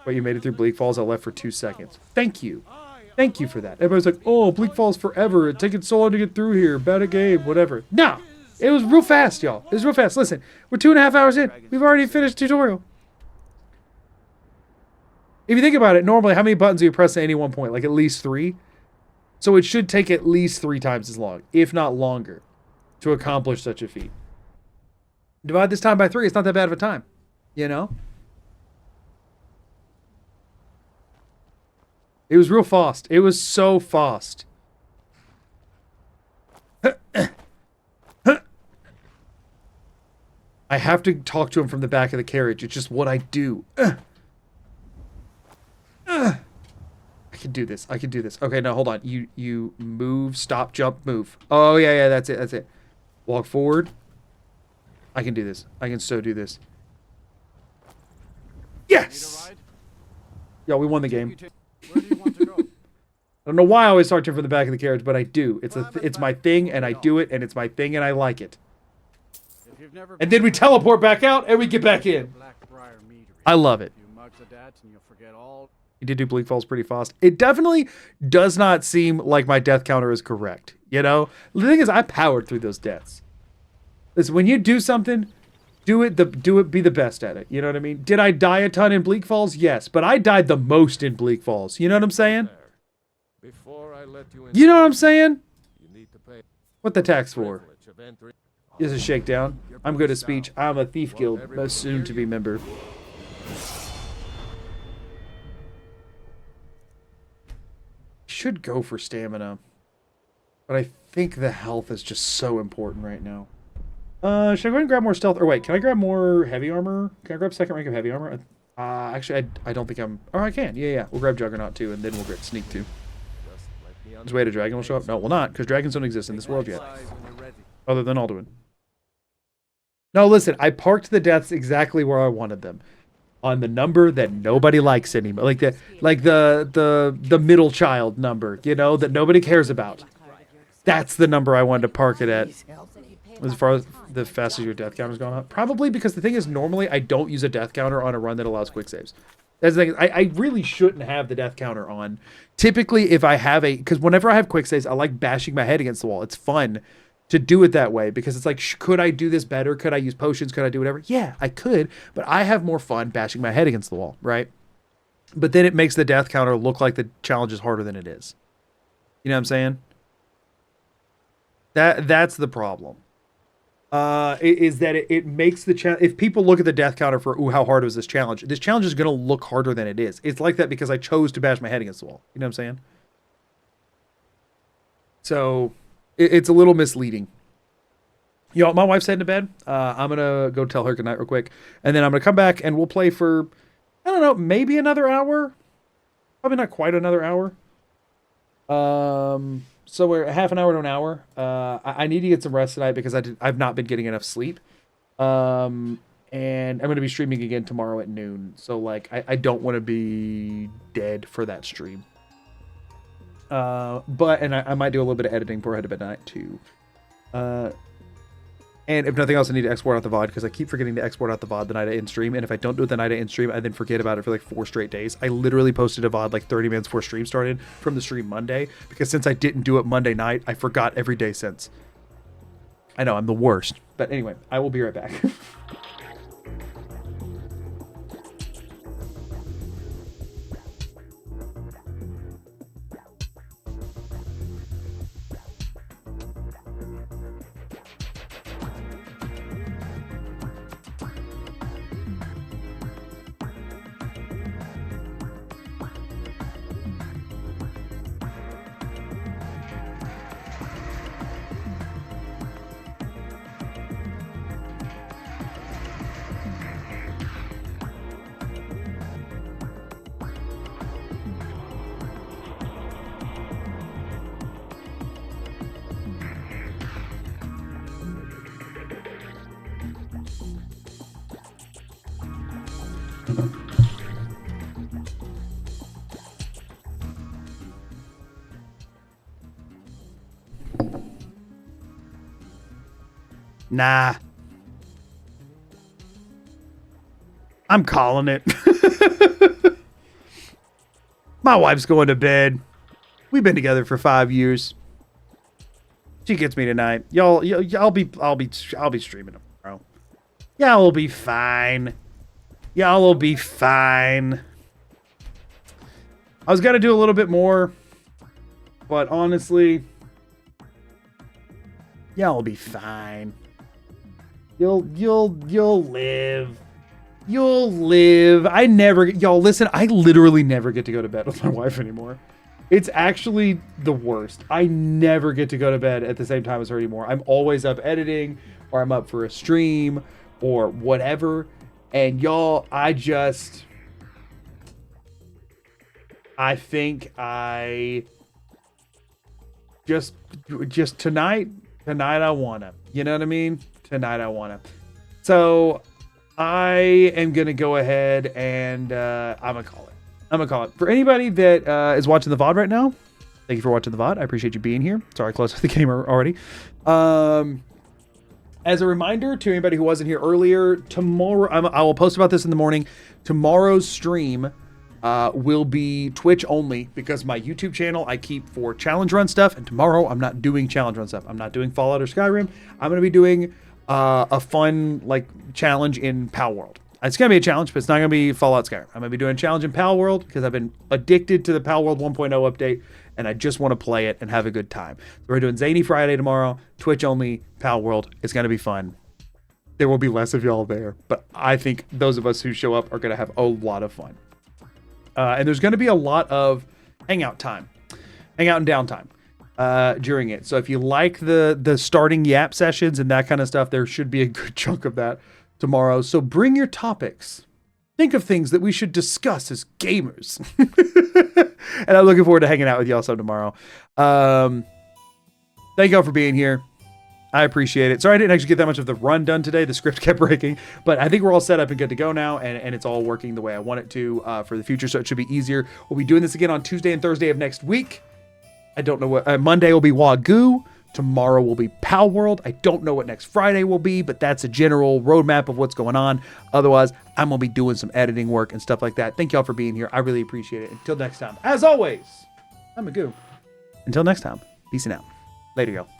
But you made it through Bleak Falls. I left for 2 seconds. Thank you. Thank you for that. Everybody's like, oh, Bleak Falls forever. It's taking so long to get through here. Bad at game, whatever. No! It was real fast, y'all. It was real fast. Listen, we're 2.5 hours in. We've already finished the tutorial. If you think about it, normally, how many buttons do you press at any one point? Like, at least 3? So it should take at least 3 times as long, if not longer, to accomplish such a feat. Divide this time by 3, it's not that bad of a time. You know? It was real fast. It was so fast. I have to talk to him from the back of the carriage. It's just what I do. I can do this. I can do this. Okay, no, hold on. You move, stop, jump, move. Oh, yeah, that's it. That's it. Walk forward. I can do this. I can so do this. Yes! Yo, we won the game. Where do you want to go? I don't know why I always talk to him from the back of the carriage, but I do. It's my thing, and I do it, and it's my thing, and I like it. And then we teleport back out, and we get back in. I love it. He did do Bleak Falls pretty fast. It definitely does not seem like my death counter is correct. You know? The thing is, I powered through those deaths. Listen, when you do something, do it, be the best at it. You know what I mean? Did I die a ton in Bleak Falls? Yes, but I died the most in Bleak Falls. You know what I'm saying? You know what I'm saying? What the tax for? This is a shakedown. I'm good at speech. I'm a Thief Guild, most soon-to-be member. Should go for stamina, but I think the health is just so important right now. Should I go ahead and grab more stealth? Or wait, can I grab more heavy armor? Can I grab second rank of heavy armor? Actually, I don't think I'm... Oh, I can. Yeah. We'll grab Juggernaut too, and then we'll get Sneak too. Just wait, a dragon will show up? No, will not, because dragons don't exist in this world yet. Other than Alduin. No, listen, I parked the deaths exactly where I wanted them. On the number that nobody likes anymore. Like the middle child number, you know, that nobody cares about. That's the number I wanted to park it at. As far as the fastest your death counter's gone up. Probably because the thing is, normally I don't use a death counter on a run that allows quick saves. That's the thing. I really shouldn't have the death counter on. Typically, if I have because whenever I have quick saves, I like bashing my head against the wall. It's fun to do it that way because it's like, could I do this better? Could I use potions? Could I do whatever? Yeah, I could, but I have more fun bashing my head against the wall, right? But then it makes the death counter look like the challenge is harder than it is. You know what I'm saying? That's the problem. Is that it makes the challenge... If people look at the death counter for, ooh, how hard was this challenge is going to look harder than it is. It's like that because I chose to bash my head against the wall. You know what I'm saying? So... It's a little misleading. Yo, my wife's heading to bed. I'm going to go tell her goodnight real quick. And then I'm going to come back and we'll play for, I don't know, maybe another hour. Probably not quite another hour. So we're half an hour to an hour. I need to get some rest tonight because I've not been getting enough sleep. And I'm going to be streaming again tomorrow at noon. So, like, I don't want to be dead for that stream. But I might do a little bit of editing before I head to bed tonight too. And if nothing else, I need to export out the VOD because I keep forgetting to export out the VOD the night I end stream. And if I don't do it the night I end stream, I then forget about it for like 4 straight days. I literally posted a VOD like 30 minutes before stream started from the stream Monday because since I didn't do it Monday night, I forgot every day since. I know, I'm the worst. But anyway, I will be right back. Nah. I'm calling it. My wife's going to bed. We've been together for 5 years. She gets me tonight. I'll be streaming tomorrow. Y'all will be fine. Y'all will be fine. I was gonna do a little bit more, but honestly, y'all will be fine. You'll live. You'll live. Y'all listen, I literally never get to go to bed with my wife anymore. It's actually the worst. I never get to go to bed at the same time as her anymore. I'm always up editing, or I'm up for a stream, or whatever. And y'all, I think I just tonight I wanna. You know what I mean? Tonight I wanna. So I am gonna go ahead and I'm gonna call it. For anybody that is watching the VOD right now, thank you for watching the VOD. I appreciate you being here. Sorry, I closed the game already. As a reminder to anybody who wasn't here earlier, tomorrow, I will post about this in the morning. Tomorrow's stream will be Twitch only because my YouTube channel I keep for challenge run stuff, and tomorrow I'm not doing challenge run stuff. I'm not doing Fallout or Skyrim. I'm going to be doing a fun challenge in Pal World. It's going to be a challenge, but it's not going to be Fallout Skyrim. I'm going to be doing a challenge in Pal World because I've been addicted to the Pal World 1.0 update, and I just want to play it and have a good time. So we're doing Zany Friday tomorrow, Twitch only, Pal World. It's going to be fun. There will be less of y'all there, but I think those of us who show up are going to have a lot of fun. And there's going to be a lot of hangout and downtime during it. So if you like the starting yap sessions and that kind of stuff, there should be a good chunk of that tomorrow. So bring your topics. Think of things that we should discuss as gamers. And I'm looking forward to hanging out with y'all some tomorrow. Thank y'all for being here. I appreciate it. Sorry I didn't actually get that much of the run done today. The script kept breaking, but I think we're all set up and good to go now, and it's all working the way I want it to for the future, so it should be easier. We'll be doing this again on Tuesday and Thursday of next week. I don't know what... Monday will be Wagyu. Tomorrow will be Pal World. I don't know what next Friday will be, but that's a general roadmap of what's going on. Otherwise, I'm going to be doing some editing work and stuff like that. Thank y'all for being here. I really appreciate it. Until next time, as always, I'm Magoo. Until next time, peace and out. Later, y'all.